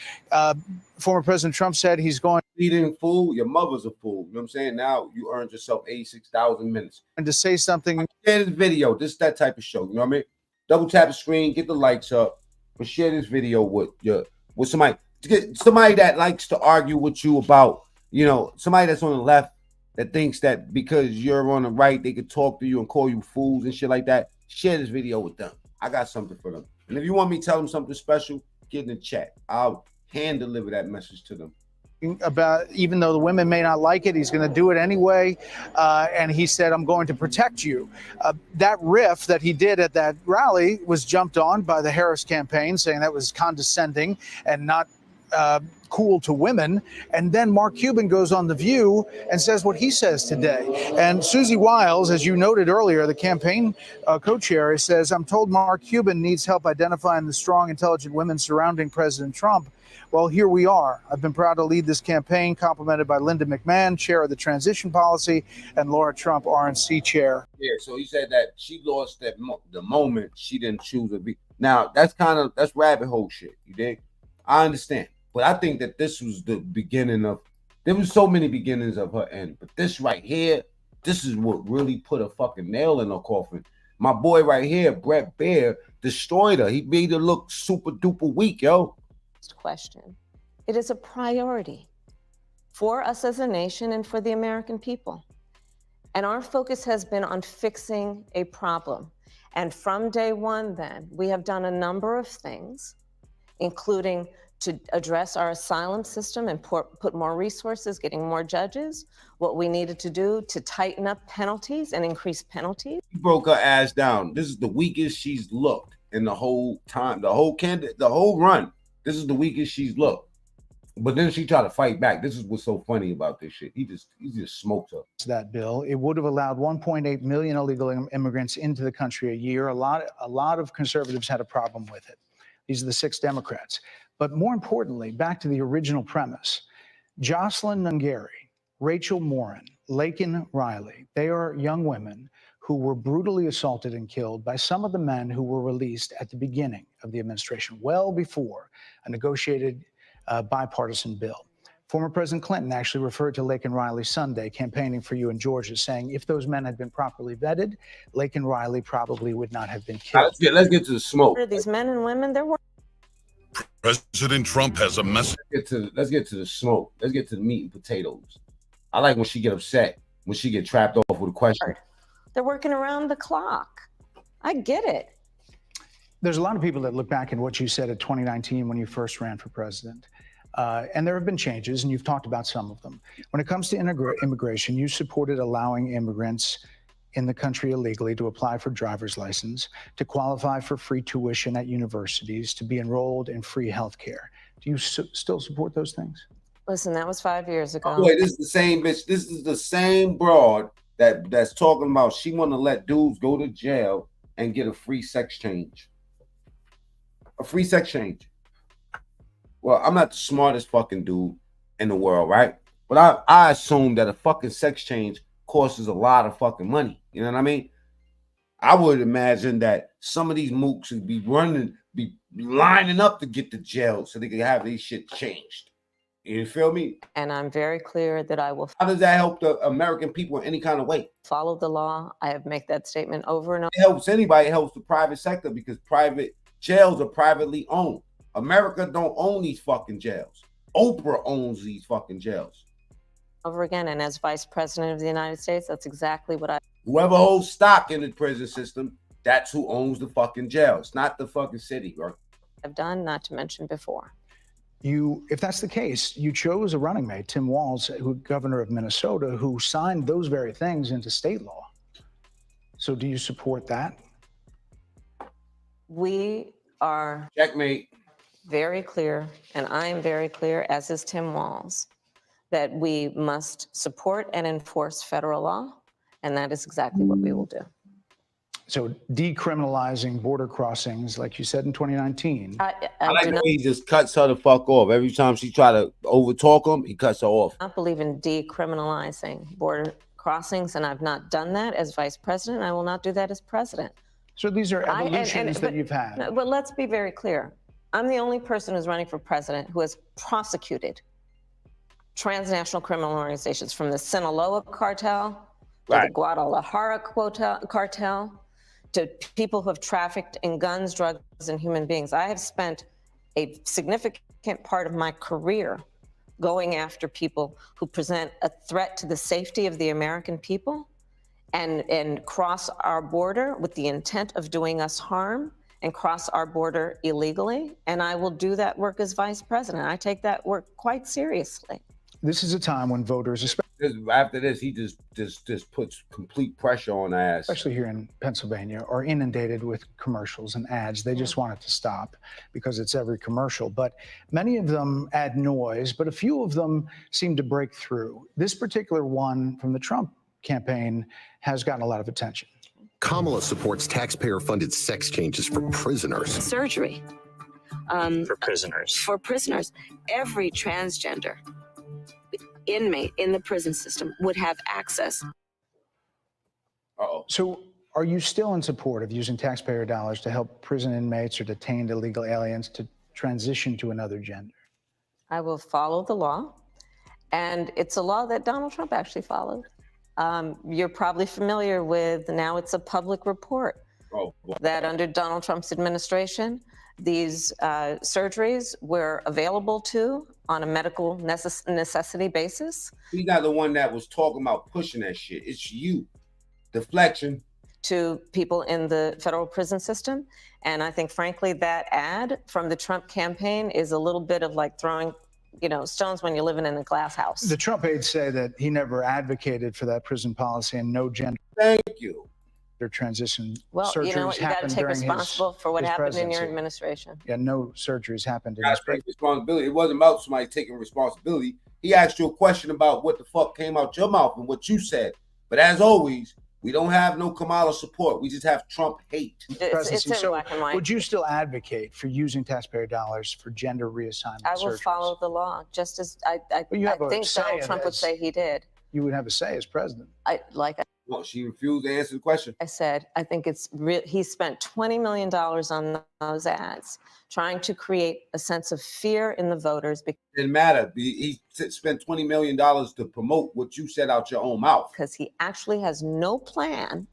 former President Trump said he's going... Leading fool, your mother's a fool. You know what I'm saying? Now you earned yourself 86,000 minutes. And to say something... Share this video. This is that type of show. You know what I mean? Double tap the screen, get the likes up, but share this video with somebody that likes to argue with you about, you know, somebody that's on the left that thinks that because you're on the right, they could talk to you and call you fools and shit like that. Share this video with them. I got something for them. And if you want me to tell them something special, get in the chat. I'll hand deliver that message to them. About, even though the women may not like it, he's going to do it anyway. And he said, I'm going to protect you. That riff that he did at that rally was jumped on by the Harris campaign, saying that was condescending and not cool to women. And then Mark Cuban goes on The View and says what he says today. And Susie Wiles, as you noted earlier, the campaign co-chair, says, I'm told Mark Cuban needs help identifying the strong, intelligent women surrounding President Trump. Well, here we are. I've been proud to lead this campaign, complemented by Linda McMahon, chair of the transition policy, and Laura Trump, RNC chair. Yeah, so he said that she lost that the moment she didn't choose to be. Now, that's rabbit hole shit, you dig? I understand. But I think that this was the beginning of, there was so many beginnings of her end. But this right here, this is what really put a fucking nail in her coffin. My boy right here, Brett Baer, destroyed her. He made her look super duper weak, yo. Question. It is a priority for us as a nation and for the American people. And our focus has been on fixing a problem. And from day one, then, we have done a number of things, including to address our asylum system and put more resources, getting more judges, what we needed to do to tighten up penalties and increase penalties. He broke her ass down. This is the weakest she's looked in the whole time, the whole run. This is the weakest she's looked. But then she tried to fight back. This is what's so funny about this shit. He just smoked her. That bill, it would have allowed 1.8 million illegal immigrants into the country a year. A lot of conservatives had a problem with it. These are the 6 Democrats. But more importantly, back to the original premise, Jocelyn Nungari, Rachel Morin, Laken Riley, they are young women who were brutally assaulted and killed by some of the men who were released at the beginning of the administration, well before a negotiated bipartisan bill. Former President Clinton actually referred to Laken Riley Sunday, campaigning for you in Georgia, saying if those men had been properly vetted, Laken Riley probably would not have been killed. Let's get to the smoke. These men and women, they're President Trump has a message. Let's get to the smoke. Let's get to the meat and potatoes. I like when she get upset, when she get trapped off with a question. They're working around the clock. I get it. There's a lot of people that look back at what you said at 2019 when you first ran for president. And there have been changes, and you've talked about some of them. When it comes to immigration, you supported allowing immigrants in the country illegally to apply for driver's license, to qualify for free tuition at universities, to be enrolled in free health care. Do you still support those things? Listen, that was 5 years ago. Wait, this is the same bitch. This is the same broad that's talking about she want to let dudes go to jail and get a free sex change. A free sex change. Well, I'm not the smartest fucking dude in the world, right? But I assume that a fucking sex change costs a lot of fucking money. You know what I mean? I would imagine that some of these mooks would be lining up to get to jail so they can have these shit changed. You feel me? And I'm very clear that I will. How does that help the American people in any kind of way? Follow the law. I have made that statement over and over. It helps anybody. It helps the private sector because private jails are privately owned. America don't own these fucking jails. Oprah owns these fucking jails. Over again, and as Vice President of the United States, that's exactly what I. Whoever holds stock in the prison system, that's who owns the fucking jail. It's not the fucking city, bro. I've done, not to mention before. If that's the case, you chose a running mate, Tim Walz, who governor of Minnesota, who signed those very things into state law. So do you support that? We are checkmate. Very clear, and I am very clear, as is Tim Walz, that we must support and enforce federal law, and that is exactly what we will do. So decriminalizing border crossings, like you said in 2019. I like the way he just cuts her the fuck off. Every time she try to overtalk him, he cuts her off. I believe in decriminalizing border crossings, and I've not done that as vice president. I will not do that as president. So these are evolutions that you've had. But let's be very clear. I'm the only person who's running for president who has prosecuted transnational criminal organizations, from the Sinaloa cartel to the Guadalajara cartel, to people who have trafficked in guns, drugs, and human beings. I have spent a significant part of my career going after people who present a threat to the safety of the American people and cross our border with the intent of doing us harm and cross our border illegally. And I will do that work as vice president. I take that work quite seriously. This is a time when voters, after this, he just puts complete pressure on our ass. especially here in Pennsylvania, are inundated with commercials and ads. They just want it to stop because it's every commercial. But many of them add noise, but a few of them seem to break through. This particular one from the Trump campaign has gotten a lot of attention. Kamala supports taxpayer-funded sex changes for prisoners. Surgery. For prisoners. For prisoners. Every transgender inmate in the prison system would have access. So are you still in support of using taxpayer dollars to help prison inmates or detained illegal aliens to transition to another gender? I will follow the law, and it's a law that Donald Trump actually followed. You're probably familiar with, now it's a public report, that under Donald Trump's administration, these surgeries were available on a medical necessity basis. He's not the one that was talking about pushing that shit. It's you. Deflection. To people in the federal prison system. And I think, frankly, that ad from the Trump campaign is a little bit of like throwing stones when you're living in a glass house. The Trump aides say that he never advocated for that prison policy and no gender. Thank you. You Transition surgeries know what? You got to happened take during responsible for what his happened in your presidency. administration. Yeah, no surgeries happened in Gotta his take responsibility. It wasn't about somebody taking responsibility. He asked you a question about what the fuck came out your mouth and what you said. But as always, we don't have no Kamala support. We just have Trump hate. It's in black and white. Would you still advocate for using taxpayer dollars for gender reassignment I will surgeries? follow the law, just as I think Donald Trump would say he did. You would have a say as president. Well, she refused to answer the question. I said, I think it's real. He spent $20 million on those ads, trying to create a sense of fear in the voters. Didn't matter. He spent $20 million to promote what you said out your own mouth. Because he actually has no plan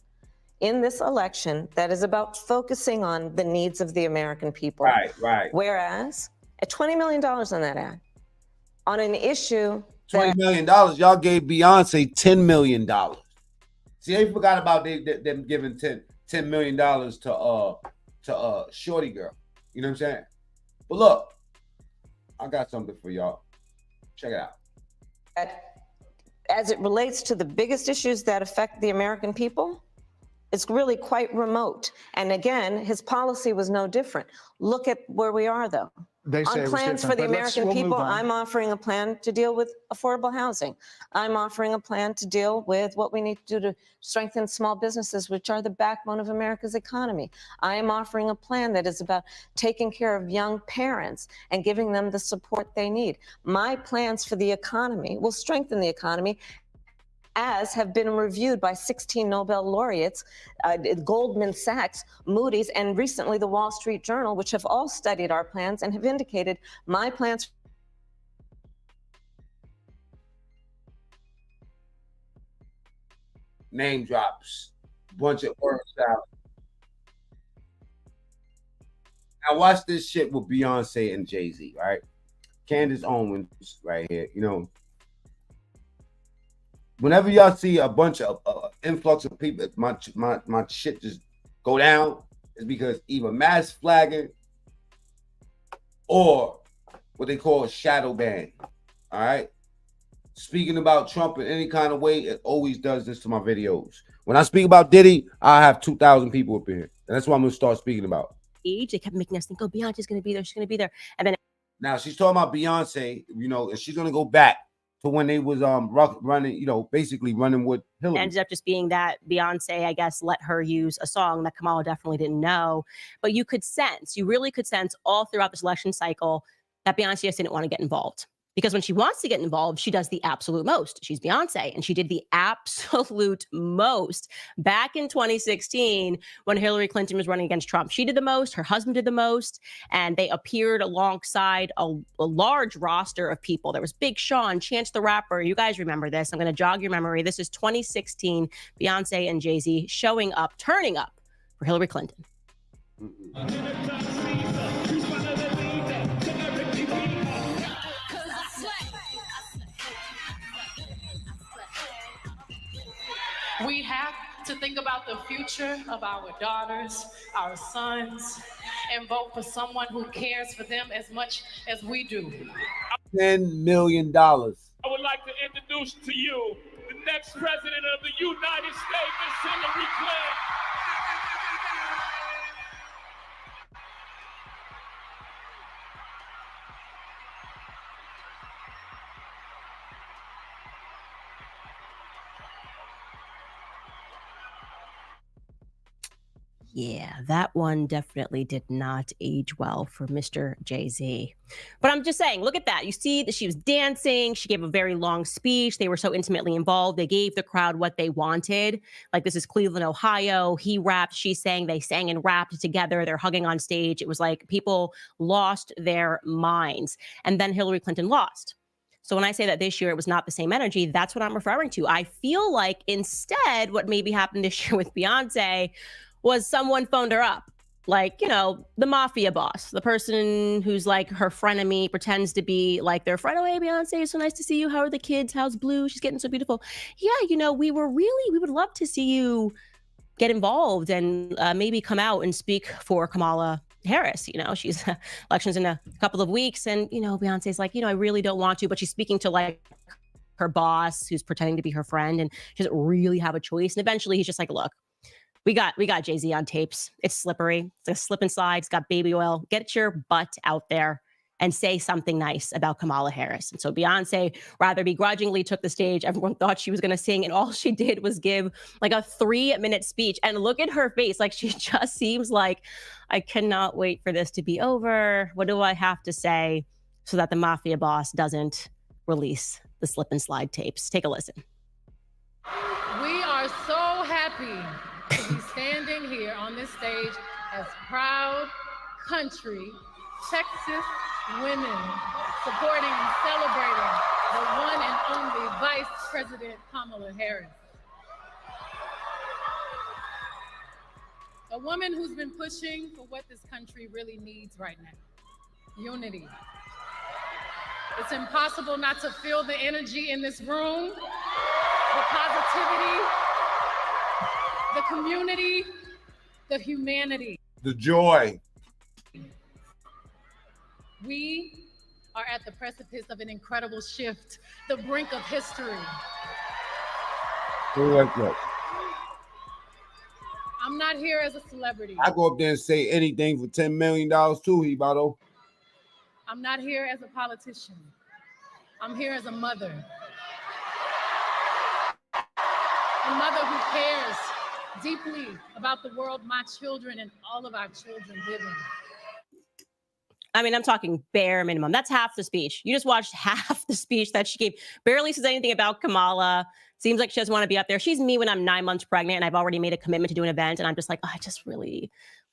in this election that is about focusing on the needs of the American people. Right. Whereas At $20 million on that ad. On an issue $20 million. Y'all gave Beyonce $10 million. See, they forgot about them giving $10 million to Shorty Girl. You know what I'm saying? But look, I got something for y'all. Check it out. As it relates to the biggest issues that affect the American people, it's really quite remote. And again, his policy was no different. Look at where we are, though. They say On plans for the American we'll people, move on. I'm offering a plan to deal with affordable housing. I'm offering a plan to deal with what we need to do to strengthen small businesses, which are the backbone of America's economy. I am offering a plan that is about taking care of young parents and giving them the support they need. My plans for the economy will strengthen the economy, as have been reviewed by 16 Nobel laureates, Goldman Sachs, Moody's, and recently the Wall Street Journal, which have all studied our plans and have indicated my plans. Name drops. Bunch of words out. Now watch this shit with Beyonce and Jay-Z, right? Candace Owens right here, you know. Whenever y'all see a bunch of influx of people, my shit just go down, is because either mass flagging or what they call shadow ban. All right. Speaking about Trump in any kind of way, it always does this to my videos. When I speak about Diddy, I have 2,000 people up here, and that's what I'm gonna start speaking about. They kept making us think, oh, Beyonce's gonna be there, she's gonna be there, and then now she's talking about Beyonce, you know, and she's gonna go back to when they was running, you know, basically running with Hillary. It ended up just being that Beyonce, I guess, let her use a song that Kamala definitely didn't know. But you really could sense all throughout this election cycle that Beyonce just didn't want to get involved. Because when she wants to get involved, she does the absolute most. She's Beyonce, and she did the absolute most back in 2016 when Hillary Clinton was running against Trump. She did the most, her husband did the most, and they appeared alongside a large roster of people. There was Big Sean, Chance the Rapper. You guys remember this. I'm going to jog your memory. This is 2016, Beyonce and Jay-Z showing up, turning up for Hillary Clinton. We have to think about the future of our daughters, our sons, and vote for someone who cares for them as much as we do. $10 million. I would like to introduce to you the next president of the United States, Miss Hillary Clinton. Yeah, that one definitely did not age well for Mr. Jay-Z. But I'm just saying, look at that. You see that she was dancing. She gave a very long speech. They were so intimately involved. They gave the crowd what they wanted. Like, this is Cleveland, Ohio. He rapped, she sang. They sang and rapped together. They're hugging on stage. It was like people lost their minds. And then Hillary Clinton lost. So when I say that this year it was not the same energy, that's what I'm referring to. I feel like instead what maybe happened this year with Beyonce was someone phoned her up, like, you know, the mafia boss, the person who's like her frenemy, pretends to be like their friend. Oh, hey, Beyonce, it's so nice to see you. How are the kids? How's Blue? She's getting so beautiful. Yeah, you know, we would love to see you get involved and maybe come out and speak for Kamala Harris. You know, she's elections in a couple of weeks. And, you know, Beyonce's like, you know, I really don't want to, but she's speaking to like her boss who's pretending to be her friend, and she doesn't really have a choice. And eventually he's just like, look, we got Jay-Z on tapes. It's slippery. It's a slip and slide. It's got baby oil. Get your butt out there and say something nice about Kamala Harris. And so Beyonce rather begrudgingly took the stage. Everyone thought she was going to sing, and all she did was give like a 3-minute speech. And look at her face. Like, she just seems like, I cannot wait for this to be over. What do I have to say so that the mafia boss doesn't release the slip and slide tapes? Take a listen. We are so happy to be standing here on this stage as proud country Texas women supporting and celebrating the one and only Vice President Kamala Harris. A woman who's been pushing for what this country really needs right now. unity. It's impossible not to feel the energy in this room, the positivity, the community, the humanity. The joy. We are at the precipice of an incredible shift, the brink of history. Look. I'm not here as a celebrity. I go up there and say anything for $10 million too, Hibato. I'm not here as a politician. I'm here as a mother. A mother who cares deeply about the world my children and all of our children live in. I mean, I'm talking bare minimum. That's half the speech. You just watched half the speech that she gave. Barely says anything about Kamala. Seems like she doesn't want to be up there. She's me when I'm 9 months pregnant and I've already made a commitment to do an event. And I'm just like, oh,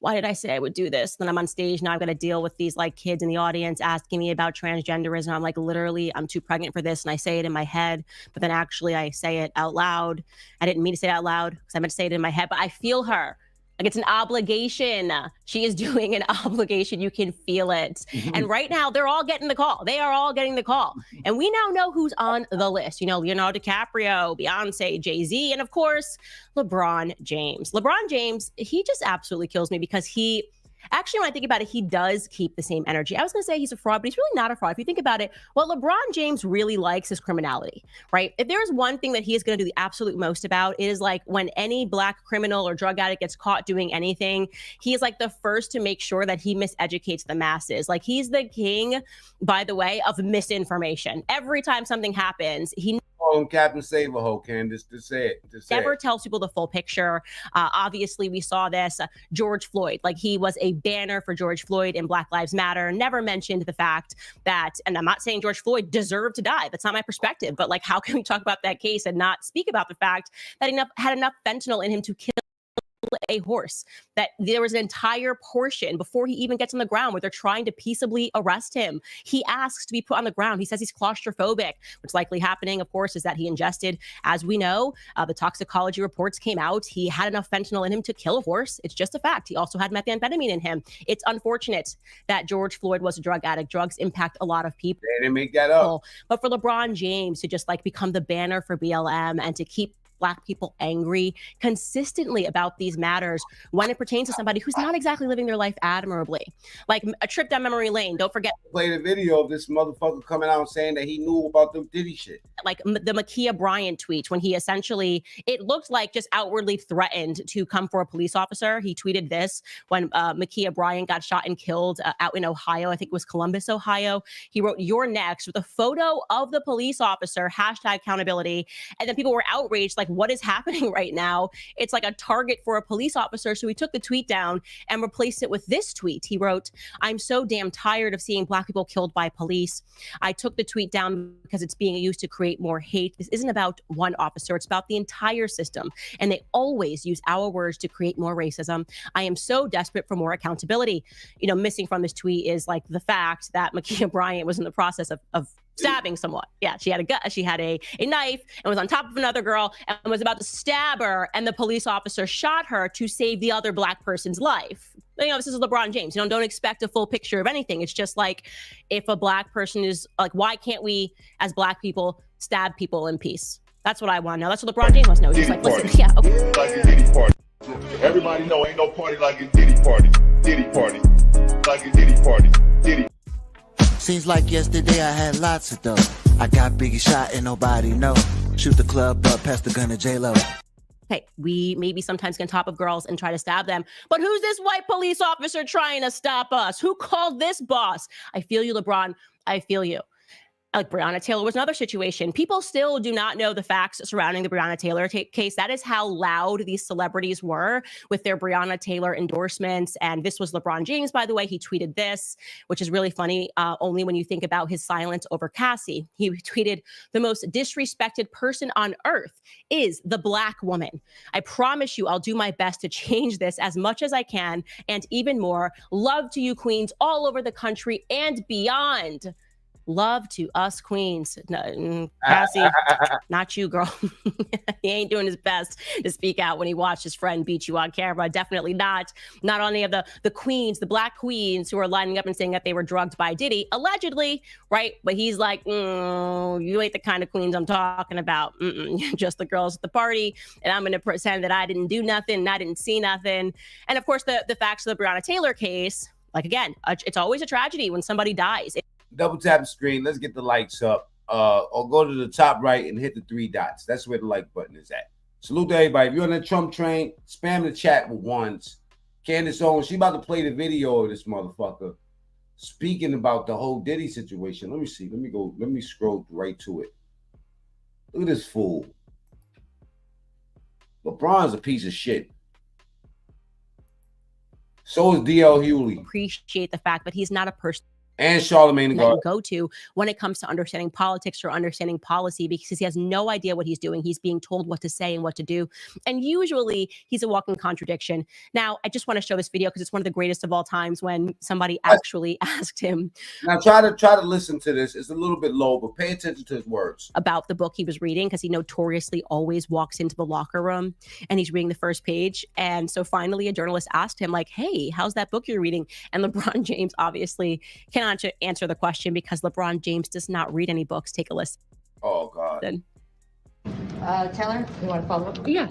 why did I say I would do this? Then I'm on stage. Now I've got to deal with these like kids in the audience asking me about transgenderism. I'm like, literally, I'm too pregnant for this. And I say it in my head, but then actually I say it out loud. I didn't mean to say it out loud because I meant to say it in my head, but I feel her. Like it's an obligation. She is doing an obligation. You can feel it. And right now, they're all getting the call. They are all getting the call. And we now know who's on the list. You know, Leonardo DiCaprio, Beyonce, Jay-Z, and of course, LeBron James. LeBron James, he just absolutely kills me because actually, when I think about it, he does keep the same energy. I was going to say he's a fraud, but he's really not a fraud. If you think about it, what LeBron James really likes is criminality, right? If there's one thing that he is going to do the absolute most about, it is like when any Black criminal or drug addict gets caught doing anything, he is like the first to make sure that he miseducates the masses. Like he's the king, by the way, of misinformation. Every time something happens, he Call him Captain Saberho, Candace, to say it. Never tells people the full picture. Obviously, we saw this. George Floyd, like he was a banner for George Floyd and Black Lives Matter, never mentioned the fact that, and I'm not saying George Floyd deserved to die. That's not my perspective. But like, how can we talk about that case and not speak about the fact that had enough fentanyl in him to kill a horse, that there was an entire portion before he even gets on the ground where they're trying to peaceably arrest him. He asks to be put on the ground. He says he's claustrophobic. What's likely happening, of course, is that he ingested, as we know, the toxicology reports came out. He had enough fentanyl in him to kill a horse. It's just a fact. He also had methamphetamine in him. It's unfortunate that George Floyd was a drug addict. Drugs impact a lot of people. They didn't make that up. But for LeBron James to just like become the banner for BLM and to keep Black people angry consistently about these matters when it pertains to somebody who's not exactly living their life admirably. Like a trip down memory lane. Don't forget. Played a video of this motherfucker coming out saying that he knew about the Diddy shit. Like the Makia Bryant tweet when he essentially, it looked like just outwardly threatened to come for a police officer. He tweeted this when Makia Bryant got shot and killed out in Ohio. I think it was Columbus, Ohio. He wrote, "You're next," with a photo of the police officer, #accountability. And then people were outraged, like, what is happening right now? It's like a target for a police officer. So he took the tweet down and replaced it with this tweet. He wrote, "I'm so damn tired of seeing Black people killed by police. I took the tweet down because it's being used to create more hate. This isn't about one officer. It's about the entire system. And they always use our words to create more racism. I am so desperate for more accountability." You know, missing from this tweet is like the fact that Makia Bryant was in the process of stabbing someone. Yeah, she had a knife and was on top of another girl and was about to stab her, and the police officer shot her to save the other Black person's life. You know, this is LeBron James. You know, don't expect a full picture of anything. It's just like, if a Black person is like, why can't we as Black people stab people in peace? That's what I want to know. That's what LeBron James wants to know. He's like, listen, yeah, okay. Like a Diddy party. Everybody know ain't no party like a Diddy party. Diddy party. Like a Diddy party. Diddy. Seems like yesterday I had lots of dough. I got Biggie shot and nobody know. Shoot the club up, pass the gun to J-Lo. Hey, we maybe sometimes can top of girls and try to stab them, but who's this white police officer trying to stop us? Who called this boss? I feel you, LeBron. I feel you. Like Breonna Taylor was another situation. People still do not know the facts surrounding the Breonna Taylor case. That is how loud these celebrities were with their Breonna Taylor endorsements. And this was LeBron James, by the way. He tweeted this, which is really funny, only when you think about his silence over Cassie. He tweeted, "The most disrespected person on earth is the Black woman. I promise you I'll do my best to change this as much as I can and even more. Love to you, queens all over the country and beyond." Love to us queens. Cassie, not you, girl. He ain't doing his best to speak out when he watched his friend beat you on camera. Definitely not on any of the queens, the black queens who are lining up and saying that they were drugged by Diddy, allegedly, right? But he's like, you ain't the kind of queens I'm talking about. You're just the girls at the party, and I'm going to pretend that I didn't do nothing and I didn't see nothing. And of course, the facts of the Breonna Taylor case, like, again, it's always a tragedy when somebody dies. Double tap the screen. Let's get the likes up. Or go to the top right and hit the 3 dots. That's where the like button is at. Salute to everybody. If you're on the Trump train, spam the chat with ones. Candace Owens, she about to play the video of this motherfucker speaking about the whole Diddy situation. Let me see. Let me scroll right to it. Look at this fool. LeBron's a piece of shit. So is DL Hewley. Appreciate the fact that he's not a person and Charlamagne the that God. you go to when it comes to understanding politics or understanding policy, because he has no idea what he's doing. He's being told what to say and what to do. And usually he's a walking contradiction. Now, I just want to show this video because it's one of the greatest of all times when somebody actually asked him. Now try to listen to this. It's a little bit low, but pay attention to his words. About the book he was reading, because he notoriously always walks into the locker room and he's reading the first page. And so finally a journalist asked him, like, hey, how's that book you're reading? And LeBron James obviously cannot answer the question because LeBron James does not read any books. Take a listen. Oh, God. Taylor, you want to follow up? Yeah.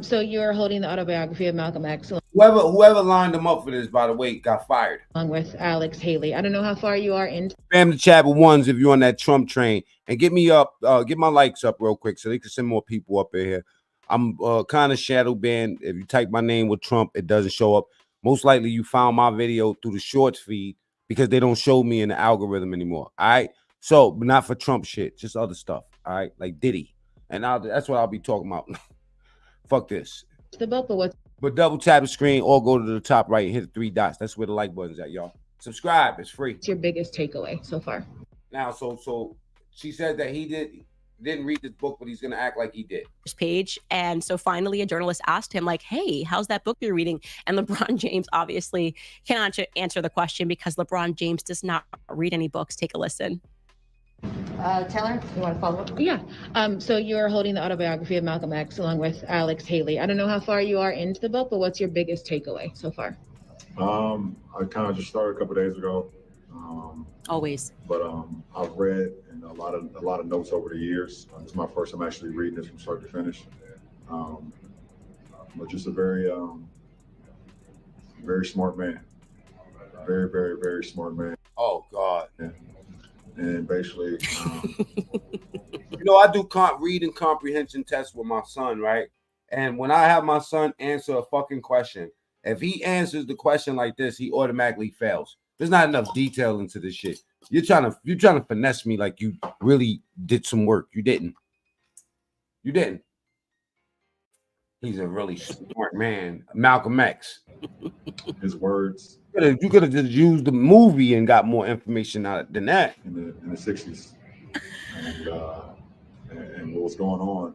So you're holding the autobiography of Malcolm X Whoever lined him up for this, by the way, got fired. along with Alex Haley. I don't know how far you are into. Spam the chat with ones if you're on that Trump train. And get me up, get my likes up real quick so they can send more people up in here. I'm kind of shadow banned. If you type my name with Trump, it doesn't show up. Most likely you found my video through the shorts feed, because they don't show me in the algorithm anymore. All right. So, but not for Trump shit, just other stuff. All right. Like Diddy. And that's what I'll be talking about. Fuck this. But double tap the screen or go to the top right and hit the 3 dots. That's where the like button's at, y'all. Subscribe. It's free. What's your biggest takeaway so far? Now, so she said that he didn't read this book, but he's gonna act like he did. Page. And so finally a journalist asked him, like, hey, how's that book you're reading? And LeBron James obviously cannot answer the question because LeBron James does not read any books. Take a listen. Taylor, you want to follow up? Yeah. So you're holding the autobiography of Malcolm X along with Alex Haley. I don't know how far you are into the book, but what's your biggest takeaway so far? I kind of just started a couple days ago. Always. But I've read and a lot of notes over the years. It's my first time actually reading this from start to finish. But just a very smart man. Very, very, very smart man. Oh God. And basically, I do reading comprehension tests with my son, right? And when I have my son answer a fucking question, if he answers the question like this, he automatically fails. There's not enough detail into this shit. You're trying to finesse me like you really did some work. You didn't. He's a really smart man. Malcolm X. His words. You could have just used the movie and got more information out of it than that. In the 60s. And what was going on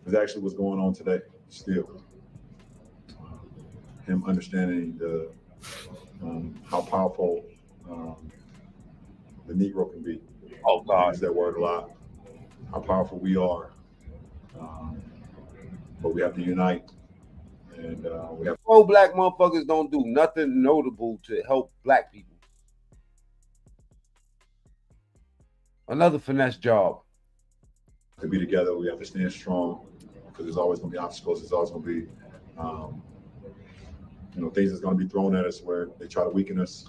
is actually what's going on today still. Him understanding how powerful the Negro can be. Oh God. I use that word a lot. How powerful we are. But we have to unite. And we have black motherfuckers don't do nothing notable to help black people. Another finesse job. To be together, we have to stand strong because there's always going to be obstacles. There's always going to be, things that's going to be thrown at us where they try to weaken us.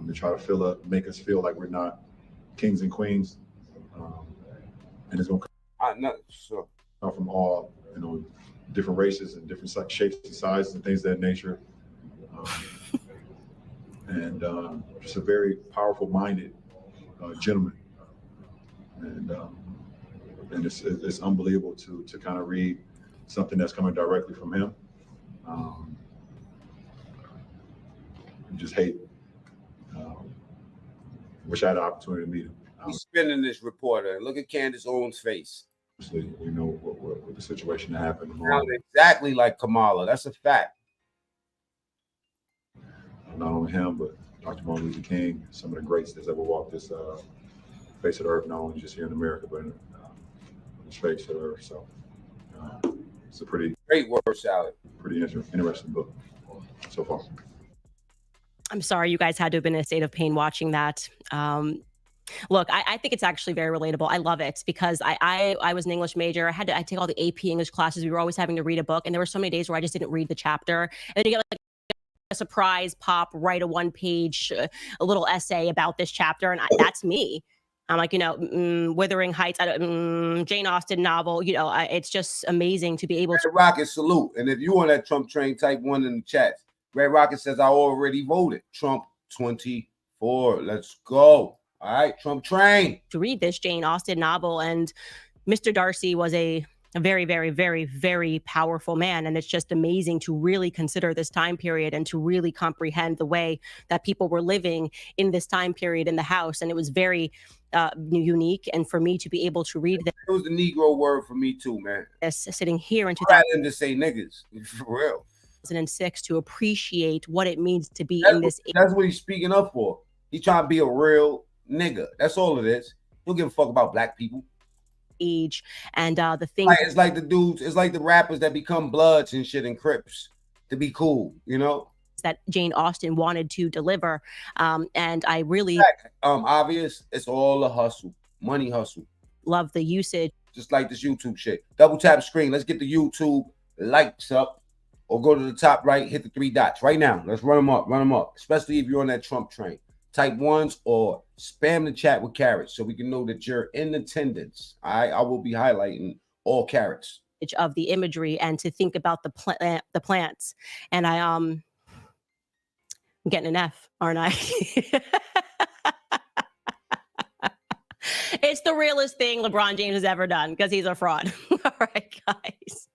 They try to make us feel like we're not kings and queens. And it's going to come from all, different races and different shapes and sizes and things of that nature. And just a very powerful minded gentleman. And it's unbelievable to kind of read something that's coming directly from him. Just hate. Wish I had the opportunity to meet him. He's spinning this reporter. Look at Candace Owens' face. We know what the situation that happened. Exactly like Kamala. That's a fact. Not only him, but Dr. Martin Luther King, some of the greats that's ever walked this face of the earth, not only just here in America, but in the face of the earth. So it's a pretty great word salad. Pretty interesting book so far. I'm sorry you guys had to have been in a state of pain watching that. Look, I think it's actually very relatable. I love it because I was an English major. I take all the AP English classes. We were always having to read a book, and there were so many days where I just didn't read the chapter. And then you get like a surprise pop, write a 1-page, a little essay about this chapter, and that's me. I'm like, Wuthering Heights, Jane Austen novel. It's just amazing to be able to. Red Rocket salute, and if you on that Trump train, type 1 in the chat. Red Rocket says I already voted Trump 24. Let's go. All right, Trump train. To read this Jane Austen novel, and Mr. Darcy was a very, very, very, very powerful man. And it's just amazing to really consider this time period and to really comprehend the way that people were living in this time period in the House. And it was very unique. And for me to be able to read this. It was the Negro word for me too, man. Sitting here in 2000 to say niggas, for real. 2006 to appreciate what it means to be in this. That's what he's speaking up for. He's trying to be a real nigga. That's all it is. He don't give a fuck about black people. Age and the thing. It's like the dudes. It's like the rappers that become Bloods and shit and Crips to be cool. That Jane Austen wanted to deliver, and I really obvious. It's all a hustle, money hustle. Love the usage. Just like this YouTube shit. Double tap screen. Let's get the YouTube likes up. Or go to the top right, hit the 3 dots right now. Let's run them up, especially if you're on that Trump train. Type 1s or spam the chat with carrots so we can know that you're in attendance. I will be highlighting all carrots. Of the imagery and to think about the plants. And I'm getting an F, aren't I? It's the realest thing LeBron James has ever done because he's a fraud. All right, guys.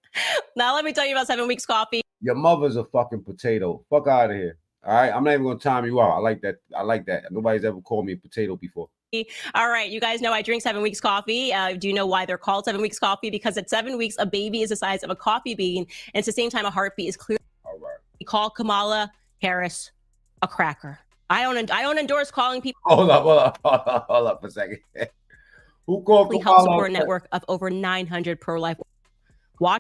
Now let me tell you about 7 Weeks Coffee. Your mother's a fucking potato. Fuck out of here. All right, I'm not even gonna time you out. I like that. Nobody's ever called me a potato before. All right, you guys know I drink 7 Weeks Coffee. Do you know why they're called 7 Weeks Coffee? Because at 7 weeks, a baby is the size of a coffee bean, and at the same time, a heartbeat is clear. All right. We call Kamala Harris a cracker. I don't endorse calling people. Hold up for a second. Who called Kamala? Help support a network of over 900 pro-life.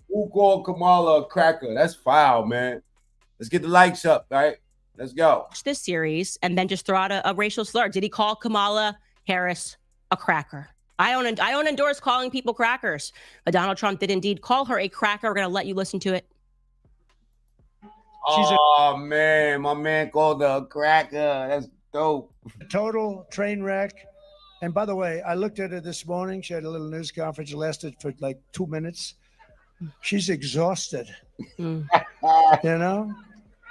Who called Kamala a cracker? That's foul, man. Let's get the likes up, all right? Let's go. Watch this series and then just throw out a racial slur. Did he call Kamala Harris a cracker? I don't endorse calling people crackers, but Donald Trump did indeed call her a cracker. We're gonna let you listen to it. Man, my man called her a cracker. That's dope. Total train wreck. And by the way, I looked at her this morning. She had a little news conference. It lasted for like 2 minutes. She's exhausted.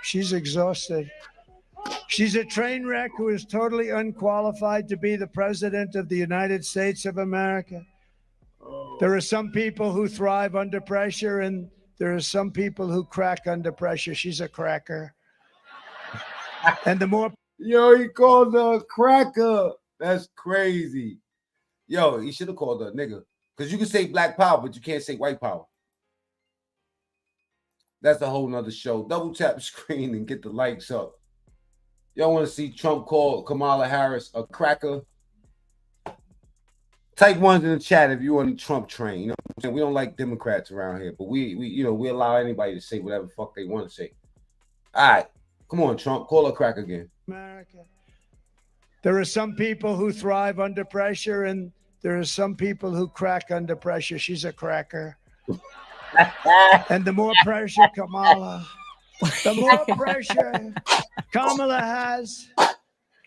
She's exhausted. She's a train wreck who is totally unqualified to be the president of the United States of America. There are some people who thrive under pressure, and there are some people who crack under pressure. She's a cracker. And the more... Yo, he called her a cracker. That's crazy. Yo, he should have called her a nigga. Because you can say black power, but you can't say white power. That's a whole nother show. Double tap the screen and get the likes up. Y'all want to see Trump call Kamala Harris a cracker? Type 1s in the chat if you're on the Trump train. You know what I'm saying? We don't like Democrats around here, but we allow anybody to say whatever the fuck they want to say. All right. Come on, Trump. Call her cracker again. America. There are some people who thrive under pressure, and there are some people who crack under pressure. She's a cracker. And the more pressure Kamala has,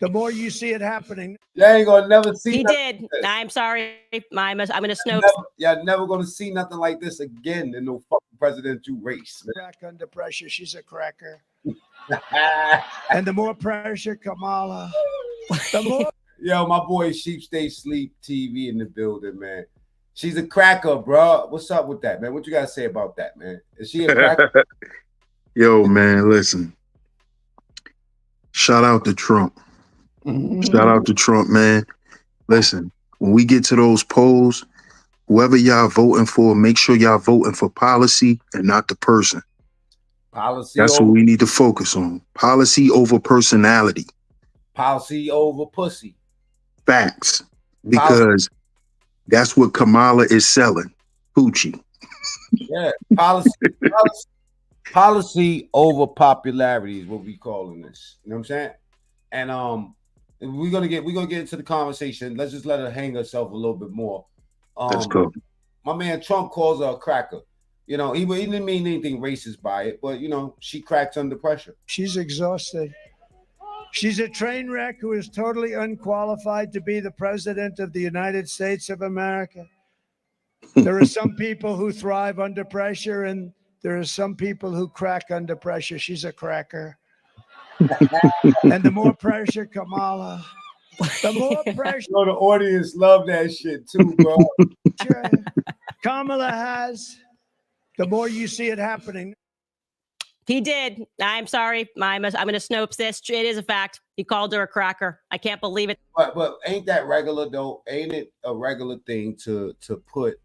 the more you see it happening. You ain't gonna never see. He did. I'm sorry. I'm gonna snow. You're never gonna see nothing like this again in no fucking presidential race. Crack under pressure. She's a cracker. And the more pressure Kamala, the more. Yo, my boy Sheep Stay Sleep TV in the building, man. She's a cracker, bro. What's up with that, man? What you gotta say about that, man? Is she a cracker? Yo, man, listen. Shout out to Trump. Shout out to Trump, man. Listen, when we get to those polls, whoever y'all voting for, make sure y'all voting for policy and not the person. Policy. That's what we need to focus on. Policy over personality. Policy over pussy. Facts. because that's what Kamala is selling. Poochie. Yeah, policy over popularity is what we calling this. You know what I'm saying? And we're gonna get into the conversation. Let's just let her hang herself a little bit more. Let's go. My man Trump calls her a cracker. You know, he didn't mean anything racist by it, but you know, she cracks under pressure. She's exhausted. She's a train wreck who is totally unqualified to be the president of the United States of America. There are some people who thrive under pressure, and there are some people who crack under pressure. She's a cracker. And the more pressure, Kamala, the more pressure. So the audience love that shit too, bro. Kamala has, the more you see it happening. He did. I'm sorry. I'm going to Snopes this. It is a fact. He called her a cracker. I can't believe it. But ain't that regular though? Ain't it a regular thing to put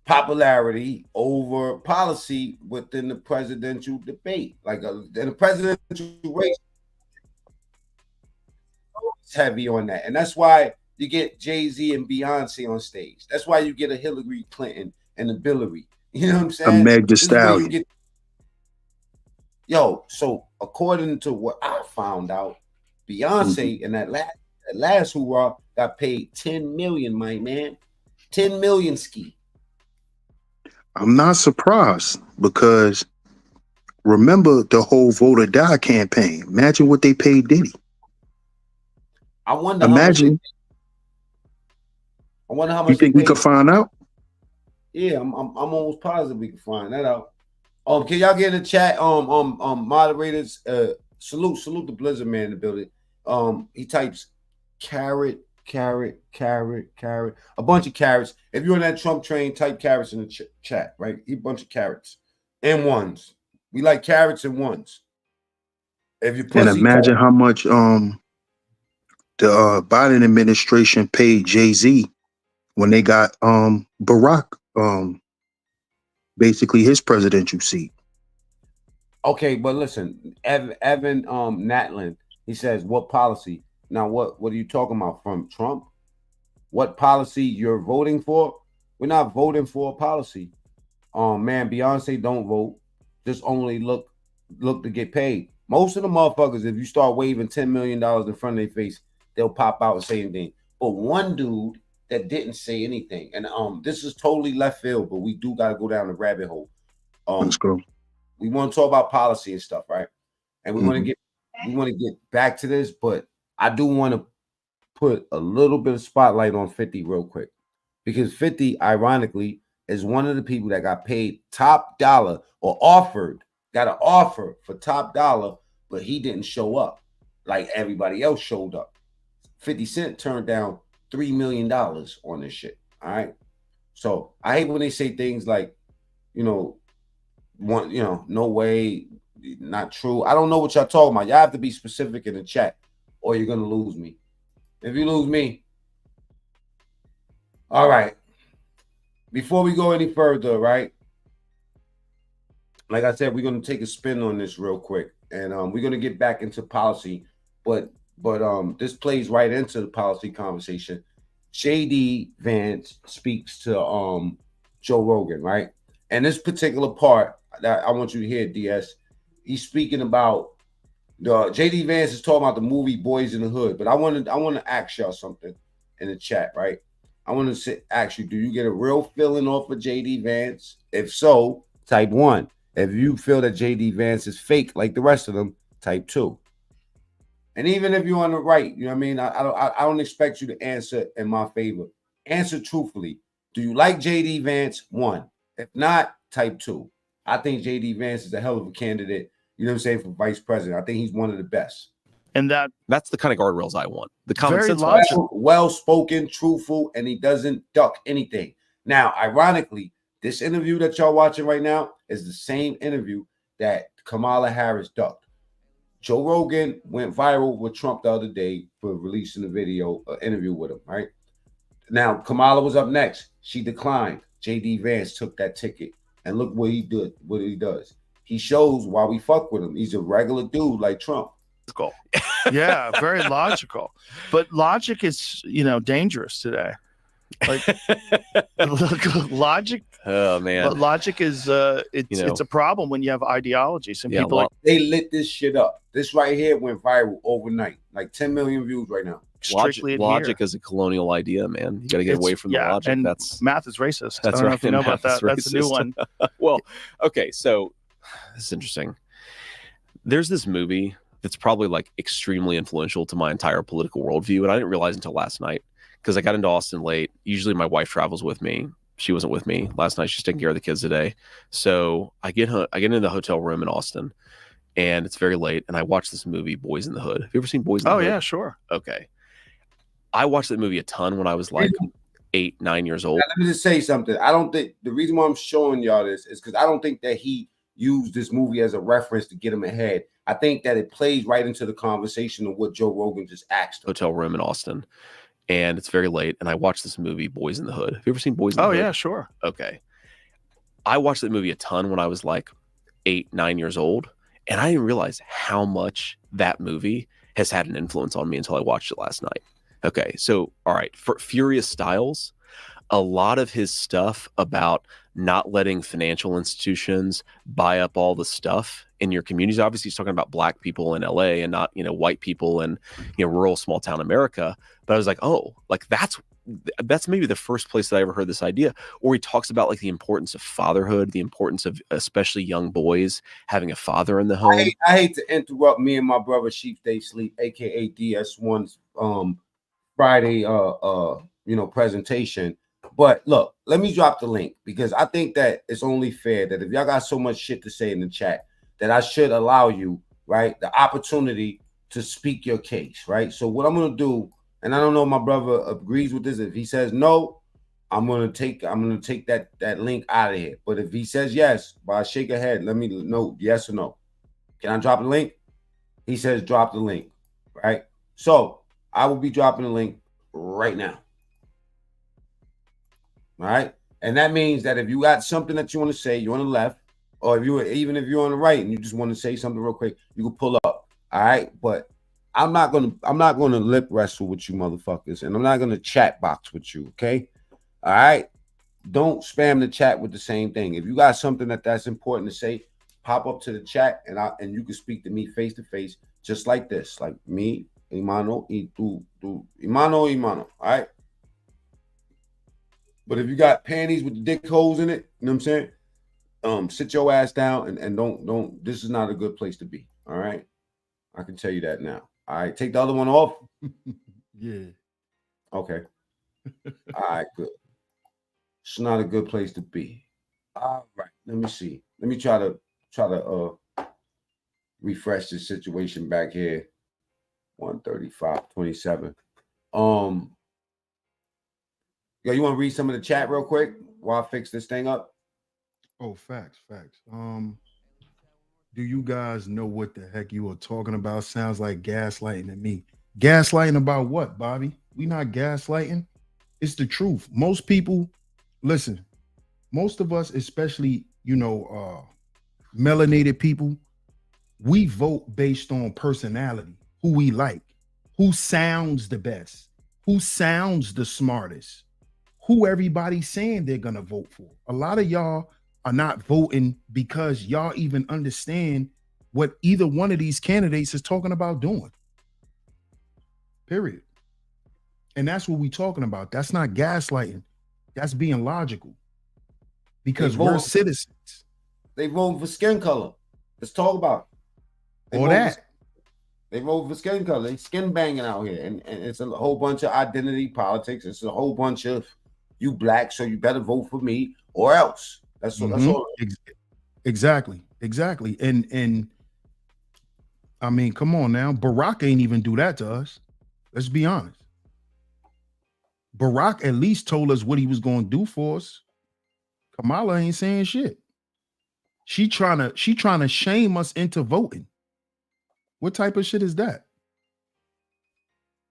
popularity over policy within the presidential debate? Like in the presidential race, it's heavy on that, and that's why you get Jay-Z and Beyonce on stage. That's why you get a Hillary Clinton and a Hillary. You know what I'm saying? A Meg Thee Stallion. So according to what I found out, Beyonce and that last hoorah got paid $10 million, my man. $10 million ski. I'm not surprised because remember the whole Vote or Die campaign. Imagine what they paid Diddy. I wonder Imagine. How much You think we could find out? Yeah, I'm almost positive we can find that out. Can y'all get in the chat? Moderators, salute the Blizzard man in the building. He types carrot, a bunch of carrots. If you're on that Trump train, type carrots in the chat, right? A bunch of carrots and ones. We like carrots and ones. If you and imagine how much the Biden administration paid Jay-Z when they got Barack basically his presidential seat. Okay, but listen, Evan Natlin, he says, what policy? Now, what are you talking about from Trump? What policy you're voting for? We're not voting for a policy. Man, Beyonce don't vote. Just only look to get paid. Most of the motherfuckers, if you start waving $10 million in front of their face, they'll pop out and say anything. But one dude that didn't say anything, and this is totally left field, but we do got to go down the rabbit hole. Let's go. We want to talk about policy and stuff, right? And we want to get back to this, but I do want to put a little bit of spotlight on 50 real quick, because 50, ironically, is one of the people that got paid top dollar or got an offer for top dollar, but he didn't show up like everybody else showed up. 50 Cent turned down $3 million on this shit. All right. So I hate when they say things like, no way, not true. I don't know what y'all talking about. Y'all have to be specific in the chat or you're gonna lose me. If you lose me, all right. Before we go any further, right? Like I said, we're gonna take a spin on this real quick, and we're gonna get back into policy, but this plays right into the policy conversation. JD Vance speaks to Joe Rogan, right? And this particular part that I want you to hear, DS, he's speaking about JD Vance is talking about the movie Boys in the Hood, but I want to ask y'all something in the chat, right? I want to ask you, do you get a real feeling off of JD Vance? If so, type 1. If you feel that JD Vance is fake like the rest of them, type 2. And even if you're on the right, you know what I mean? I don't expect you to answer in my favor. Answer truthfully. Do you like JD Vance? 1. If not, type 2. I think JD Vance is a hell of a candidate, you know what I'm saying, for vice president. I think he's one of the best. And that's the kind of guardrails I want. The common sense well-spoken, truthful, and he doesn't duck anything. Now, ironically, this interview that y'all watching right now is the same interview that Kamala Harris ducked. Joe Rogan went viral with Trump the other day for releasing a video, interview with him, right? Now, Kamala was up next. She declined. JD Vance took that ticket. And look what he did, what he does. He shows why we fuck with him. He's a regular dude like Trump. Let's go. Yeah, very logical. But logic is, dangerous today. Like logic. Oh man, but logic is it's a problem when you have ideologies and people they lit this shit up. This right here went viral overnight, like 10 million views right now. Logic is a colonial idea, man. You got to get away from the logic. And that's math is racist. That's I don't know right. if you know about Math is that. That's a new racist. one. Well, okay, so this is interesting. There's this movie that's probably like extremely influential to my entire political worldview, and I didn't realize until last night because I got into Austin late. Usually my wife travels with me. She wasn't with me last night. She's taking care of the kids today. So I get into the hotel room in Austin, and it's very late, and I watch this movie, Boys in the Hood. Have you ever seen Boys in the Hood? Oh yeah, sure. Okay. I watched that movie a ton when I was like 8, 9 years old. Now, let me just say something. I don't think the reason why I'm showing y'all this is because I don't think that he used this movie as a reference to get him ahead. I think that it plays right into the conversation of what Joe Rogan just asked him. Hotel room in Austin, and it's very late, and I watched this movie, Boys in the Hood. Have you ever seen Boys in the Hood? Oh yeah, sure. Okay. I watched that movie a ton when I was like 8, 9 years old, and I didn't realize how much that movie has had an influence on me until I watched it last night. Okay, so all right, for Furious Styles, a lot of his stuff about not letting financial institutions buy up all the stuff in your communities. Obviously, he's talking about black people in LA and not, white people in, rural small town America. But I was like, oh, like that's maybe the first place that I ever heard this idea. Or he talks about like the importance of fatherhood, the importance of especially young boys having a father in the home. I hate to interrupt me and my brother Sheep Day Sleep, aka DS1's Friday presentation. But look, let me drop the link because I think that it's only fair that if y'all got so much shit to say in the chat that I should allow you, right, the opportunity to speak your case, right? So what I'm gonna do, and I don't know if my brother agrees with this. If he says no, I'm gonna take that link out of here. But if he says yes, by a shake of head, let me know yes or no. Can I drop the link? He says drop the link, right? So I will be dropping the link right now. All right. And that means that if you got something that you want to say, you're on the left, or even if you're on the right and you just want to say something real quick, you can pull up. All right. But I'm not gonna lip wrestle with you motherfuckers, and I'm not gonna chat box with you. Okay. All right. Don't spam the chat with the same thing. If you got something that's important to say, pop up to the chat and you can speak to me face to face, just like this, like me, Imano, y tu, Imano. All right. But if you got panties with the dick holes in it, you know what I'm saying? Sit your ass down and don't. This is not a good place to be. All right, I can tell you that now. All right, take the other one off. Yeah. Okay. All right, good. It's not a good place to be. All right, let me see. Let me try to refresh this situation back here. 135.27. Yo, you want to read some of the chat real quick while I fix this thing up? Oh, facts. Do you guys know what the heck you are talking about? Sounds like gaslighting to me. Gaslighting about what, Bobby? We not gaslighting. It's the truth. Most people, listen, most of us, especially, melanated people, we vote based on personality, who we like, who sounds the best, who sounds the smartest, who everybody's saying they're gonna vote for. A lot of y'all are not voting because y'all even understand what either one of these candidates is talking about doing. Period. And that's what we're talking about. That's not gaslighting. That's being logical. Because we're citizens. They vote for skin color. Let's talk about it. They vote for skin color. They skin banging out here. And it's a whole bunch of identity politics. It's a whole bunch of you black, so you better vote for me or else. That's all. Exactly. And I mean, come on now. Barack ain't even do that to us. Let's be honest. Barack at least told us what he was going to do for us. Kamala ain't saying shit. She trying to shame us into voting. What type of shit is that?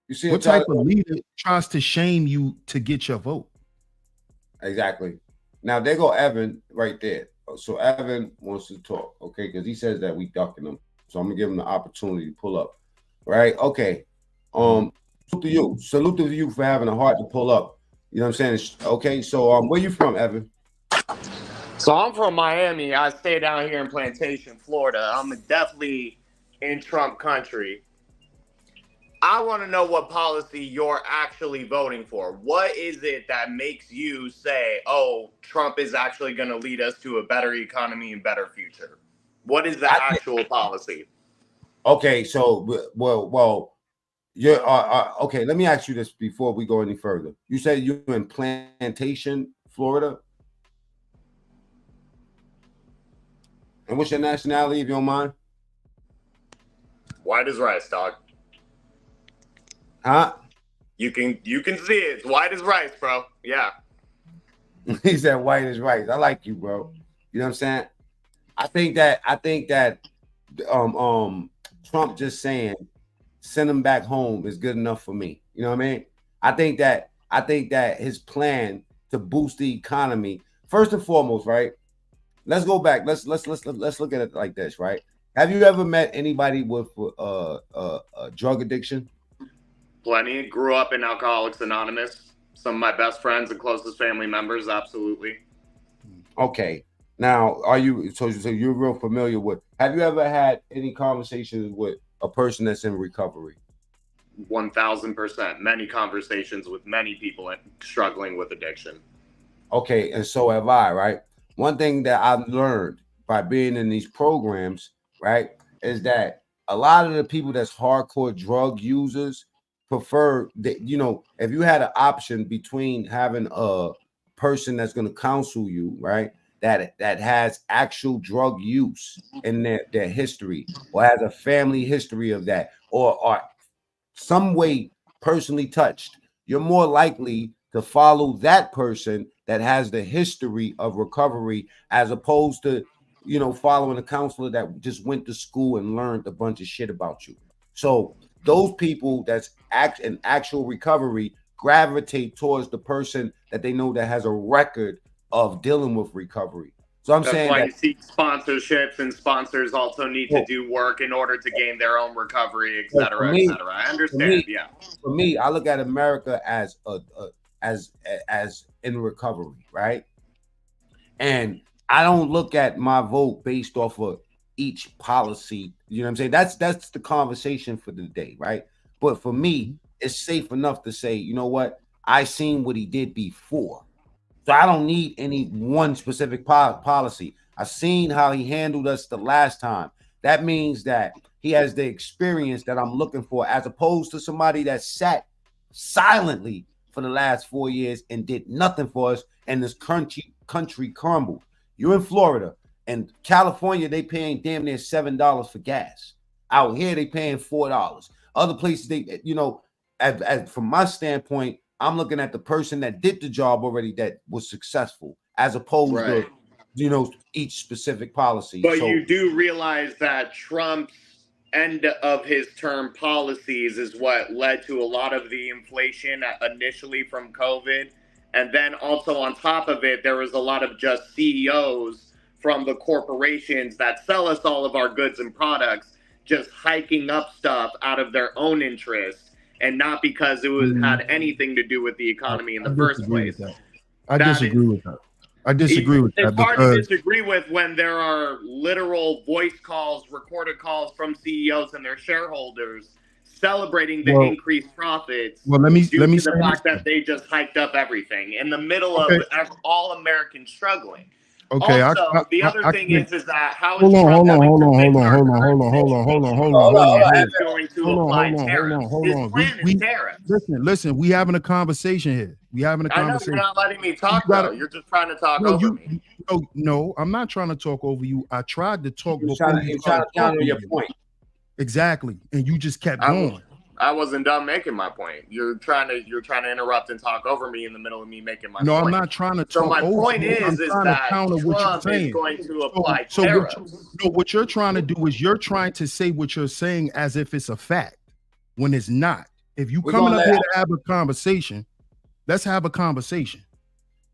You see what type of leader tries to shame you to get your vote? Exactly. Now there go Evan right there. So Evan wants to talk, okay? Because he says that we ducking him. So I'm gonna give him the opportunity to pull up. right? Okay. Salute to you for having a heart to pull up. You know what I'm saying? Okay, so where you from, Evan? So I'm from Miami. I stay down here in Plantation, Florida. I'm definitely in Trump country. I want to know what policy you're actually voting for. What is it that makes you say, oh, Trump is actually going to lead us to a better economy and better future? What is the actual policy? Okay, so, well, you're, okay, let me ask you this before we go any further. You said you're in Plantation, Florida? And what's your nationality, if you don't mind? White as rice, dog. Huh? You can see it. It's white as rice, bro. Yeah. He said white as rice. I like you, bro. You know what I'm saying? I think that Trump just saying send him back home is good enough for me. You know what I mean? I think that his plan to boost the economy, first and foremost, right? Let's go back. Let's look at it like this, right? Have you ever met anybody with drug addiction? Plenty. Grew up in Alcoholics Anonymous. Some of my best friends and closest family members, absolutely. Okay. Now, so you're real familiar with, have you ever had any conversations with a person that's in recovery? 1000%. Many conversations with many people struggling with addiction. Okay, and so have I, right? One thing that I've learned by being in these programs, right, is that a lot of the people that's hardcore drug users prefer that, you know, if you had an option between having a person that's going to counsel you, right, that has actual drug use in their history, or has a family history of that, or are some way personally touched, you're more likely to follow that person that has the history of recovery, as opposed to, you know, following a counselor that just went to school and learned a bunch of shit about you. So those people that's in actual recovery gravitate towards the person that they know that has a record of dealing with recovery. So I'm saying that's why you seek sponsorships, and sponsors also need to do work in order to gain their own recovery, et cetera, et cetera. I understand. For me, I look at America as in recovery, right? And I don't look at my vote based off of each policy. You know what I'm saying? That's the conversation for the day, right? But for me, it's safe enough to say, you know what? I seen what he did before. So I don't need any one specific policy. I've seen how he handled us the last time. That means that he has the experience that I'm looking for, as opposed to somebody that sat silently for the last 4 years and did nothing for us, and this country crumbled. You're in Florida, and California, they paying damn near $7 for gas. Out here, they paying $4. Other places, they, you know, from my standpoint, I'm looking at the person that did the job already that was successful, as opposed to, you know, each specific policy. But you do realize that Trump's end of his term policies is what led to a lot of the inflation initially from COVID. And then also on top of it, there was a lot of just CEOs from the corporations that sell us all of our goods and products just hiking up stuff out of their own interest, and not because it had anything to do with the economy in the first place. I disagree with that. I disagree with that. It's hard to disagree with when there are literal voice calls, recorded calls from CEOs and their shareholders celebrating the increased profits. Well, let me to the fact that they just hiked up everything in the middle of all Americans struggling. Okay. Also, the other thing is that how is hold on. Listen, we having a conversation here. I know you're not letting me talk, though. You're just trying to talk over me. No, I'm not trying to talk over you. I tried to talk before you started counter your point. Exactly, and you just kept going. I wasn't done making my point. You're trying to interrupt and talk over me in the middle of me making my point. No, I'm not trying to talk over you. So my point is that Trump is going to apply tariffs. What you're trying to do is you're trying to say what you're saying as if it's a fact, when it's not. If you coming up here to have a conversation, let's have a conversation.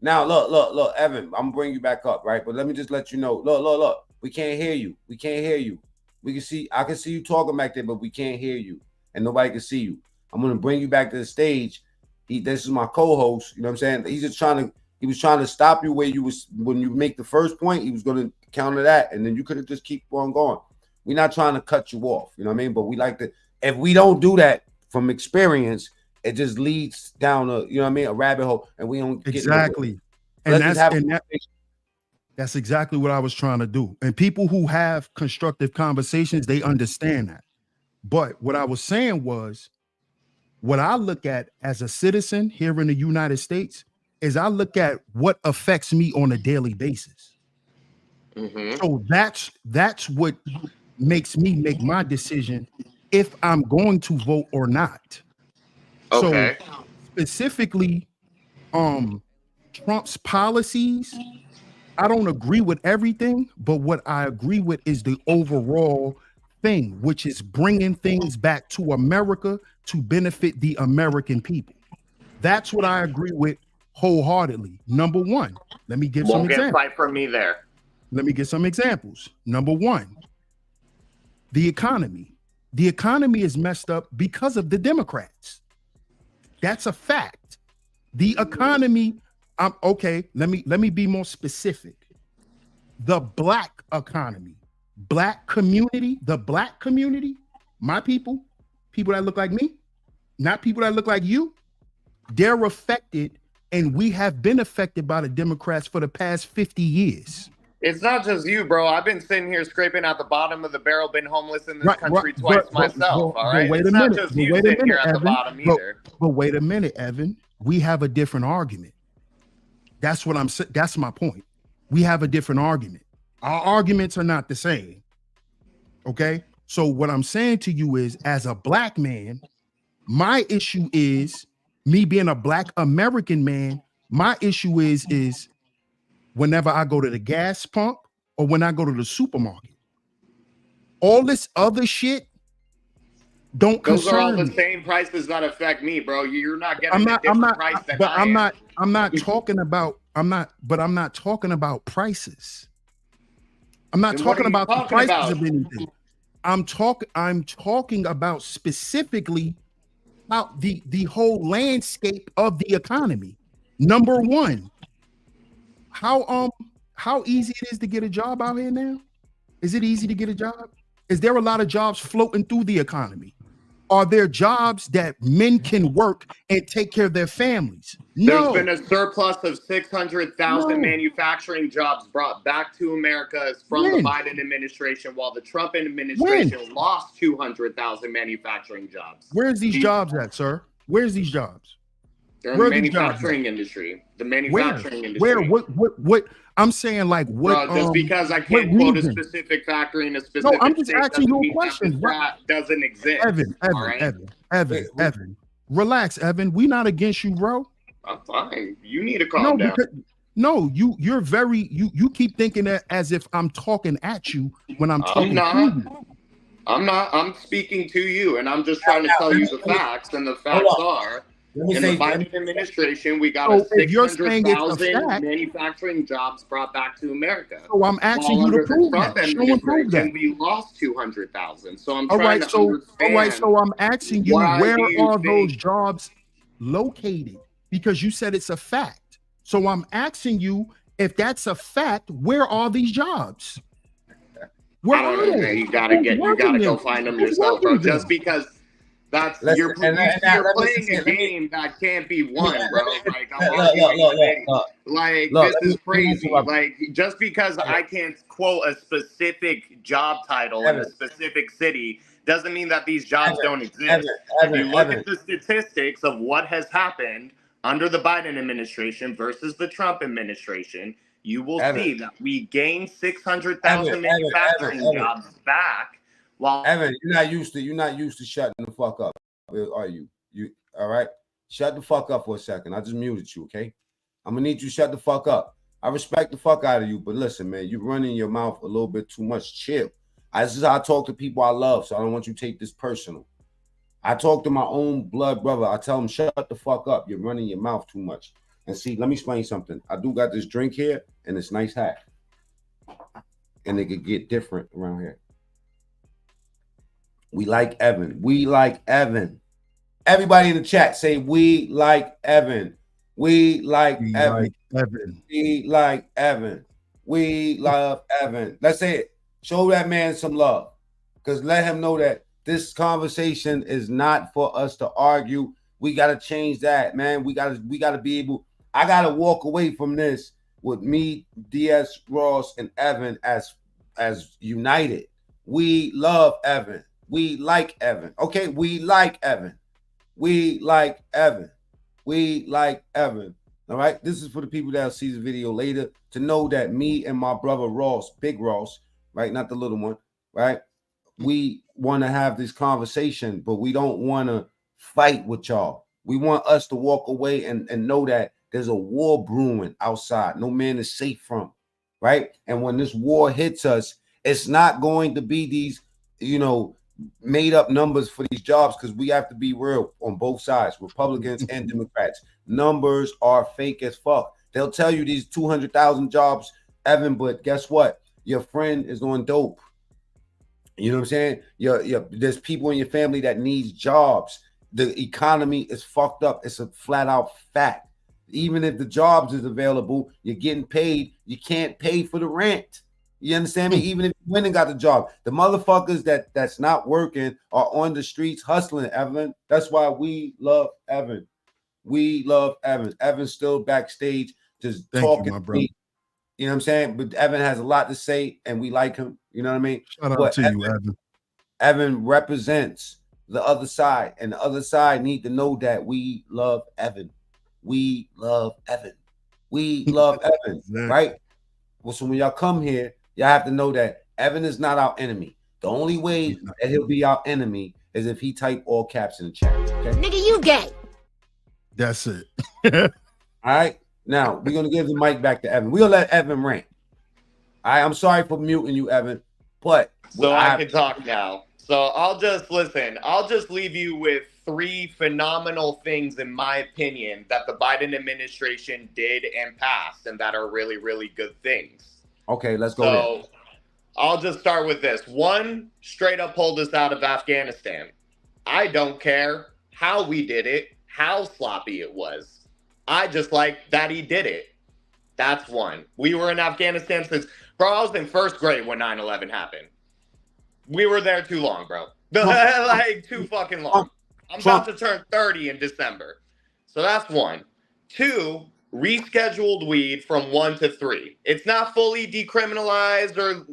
Now, look, Evan, I'm gonna bring you back up, right? But let me just let you know. Look. We can't hear you. We can see you talking back there, but we can't hear you. and nobody can see you. I'm gonna bring you back to the stage. This is my co-host. You know what I'm saying? He was trying to stop you where you was when you make the first point. He was gonna counter that, and then you could have just keep on going. We're not trying to cut you off. You know what I mean? But we like to. If we don't do that from experience, it just leads down a, you know what I mean, a rabbit hole, and we don't get exactly. That's exactly what I was trying to do. And people who have constructive conversations, they understand that. But what I was saying was, what I look at as a citizen here in the United States is I look at what affects me on a daily basis. So that's what makes me make my decision if I'm going to vote or not. Okay. So specifically, Trump's policies, I don't agree with everything, but what I agree with is the overall thing, which is bringing things back to America to benefit the American people. That's what I agree with wholeheartedly. Number one, let me give some examples. Fight for me there. Let me get some examples. Number one, the economy. The economy is messed up because of the Democrats. That's a fact. The economy, okay, let me be more specific. The black economy, black community, the black community, my people that look like me, not people that look like you, they're affected, and we have been affected by the Democrats for the past 50 years. It's not just you, bro. I've been sitting here scraping out the bottom of the barrel, been homeless in this country twice myself, all right? Wait It's a not minute, just you sitting here at the bottom either. But wait a minute, Evan. We have a different argument. That's what that's my point. We have a different argument. Our arguments are not the same. Okay? So what I'm saying to you is, as a black man, my issue is me being a black American man. My issue is whenever I go to the gas pump or when I go to the supermarket, all this other shit don't concern me. Those are all the same prices that affect me, bro. You're not getting a different price than I am. I'm not talking about prices. I'm not talking about the prices of anything. I'm talking about specifically about the whole landscape of the economy. Number one, how easy it is to get a job out here now? Is it easy to get a job? Is there a lot of jobs floating through the economy? Are there jobs that men can work and take care of their families? No. There's been a surplus of 600,000 manufacturing jobs brought back to America from the Biden administration, while the Trump administration lost 200,000 manufacturing jobs. Where's these jobs at, sir? Where's these jobs? They're in the manufacturing industry. The manufacturing industry. Where? What? I'm saying, like, what? Bro, just because I can't quote a specific factory in a specific I'm just asking you a question. That doesn't exist. Evan, relax, Evan. We not against you, bro. I'm fine. You need to calm down. You're very you keep thinking that as if I'm talking at you when I'm talking to you. I'm not. I'm speaking to you, and I'm just trying to tell you the facts, and the facts are. In the Biden administration, we got 600,000 manufacturing jobs brought back to America. So I'm asking you to prove that. Show and prove that. We lost 200,000. So I'm trying to understand. All right. So I'm asking you, where are those jobs located? Because you said it's a fact. So I'm asking you, if that's a fact, where are these jobs? Where are they? You gotta go find them yourself, bro. Just because. You're playing a game that can't be won, bro. Like, this is crazy. Like, just because I can't quote a specific job title in a specific city doesn't mean that these jobs don't exist. If you look at the statistics of what has happened under the Biden administration versus the Trump administration, you will see that we gained 600,000 manufacturing jobs back. Well, Evan, you're not used to shutting the fuck up, are you? You all right? Shut the fuck up for a second. I just muted you, okay? I'm gonna need you to shut the fuck up. I respect the fuck out of you, but listen, man, you're running your mouth a little bit too much. Chill. This is how I talk to people I love, so I don't want you to take this personal. I talk to my own blood brother. I tell him, shut the fuck up. You're running your mouth too much. And see, let me explain something. I do got this drink here and this nice hat, and it could get different around here. We like Evan. We like Evan. Everybody in the chat say we like Evan. We like Evan. We like Evan. We love Evan. Let's say it. Show that man some love. Because let him know that this conversation is not for us to argue. We got to change that, man. We got to be able. I got to walk away from this with me, DS, Ross, and Evan as united. We love Evan. We like Evan. Okay, we like Evan. We like Evan. We like Evan. All right. This is for the people that'll see the video later to know that me and my brother Ross, Big Ross, right? Not the little one, right? We want to have this conversation, but we don't want to fight with y'all. We want us to walk away and know that there's a war brewing outside. No man is safe from, right? And when this war hits us, it's not going to be these, made up numbers for these jobs, because we have to be real on both sides, Republicans and Democrats. Numbers are fake as fuck. They'll tell you these 200,000 jobs, Evan, but guess what? Your friend is on dope. You know what I'm saying? There's people in your family that needs jobs. The economy is fucked up. It's a flat out fact. Even if the jobs is available, you're getting paid. You can't pay for the rent. You understand me? Even if you went and got the job, the motherfuckers that's not working are on the streets hustling, Evan. That's why we love Evan. We love Evan. Evan's still backstage just talking to me. You know what I'm saying? But Evan has a lot to say, and we like him. You know what I mean? Shout out to you, Evan. Evan represents the other side, and the other side need to know that we love Evan. We love Evan. We love Evan, right? Well, so when y'all come here, y'all have to know that Evan is not our enemy. The only way that he'll be our enemy is if he type all caps in the chat. Okay? Nigga, you gay. That's it. All right. Now we're gonna give the mic back to Evan. We're gonna let Evan rant. All right. I'm sorry for muting you, Evan, but so I can talk now. So I'll just leave you with 3 phenomenal things, in my opinion, that the Biden administration did and passed, and that are really, really good things. Okay, let's go. So I'll just start with this. 1, straight up pulled us out of Afghanistan. I don't care how we did it, how sloppy it was. I just like that he did it. That's 1. We were in Afghanistan since, bro, I was in 1st grade when 9/11 happened. We were there too long, bro. Like, too fucking long. I'm about to turn 30 in December. So that's 1. 2, rescheduled weed from 1 to 3. It's not fully decriminalized or,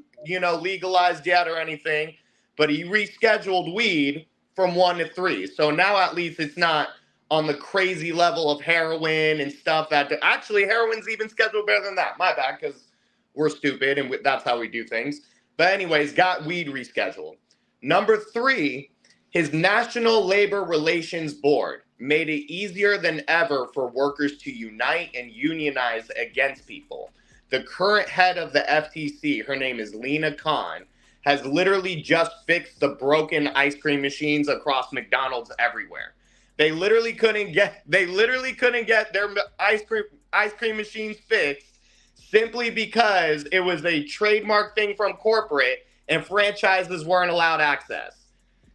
legalized yet or anything, but he rescheduled weed from 1 to 3. So now at least it's not on the crazy level of heroin and stuff. Actually, heroin's even scheduled better than that. My bad, because we're stupid and that's how we do things. But anyways, got weed rescheduled. Number 3, his National Labor Relations Board made it easier than ever for workers to unite and unionize against people. The current head of the FTC, her name is Lena Khan, has literally just fixed the broken ice cream machines across McDonald's everywhere. They literally couldn't get their ice cream machines fixed simply because it was a trademark thing from corporate and franchises weren't allowed access.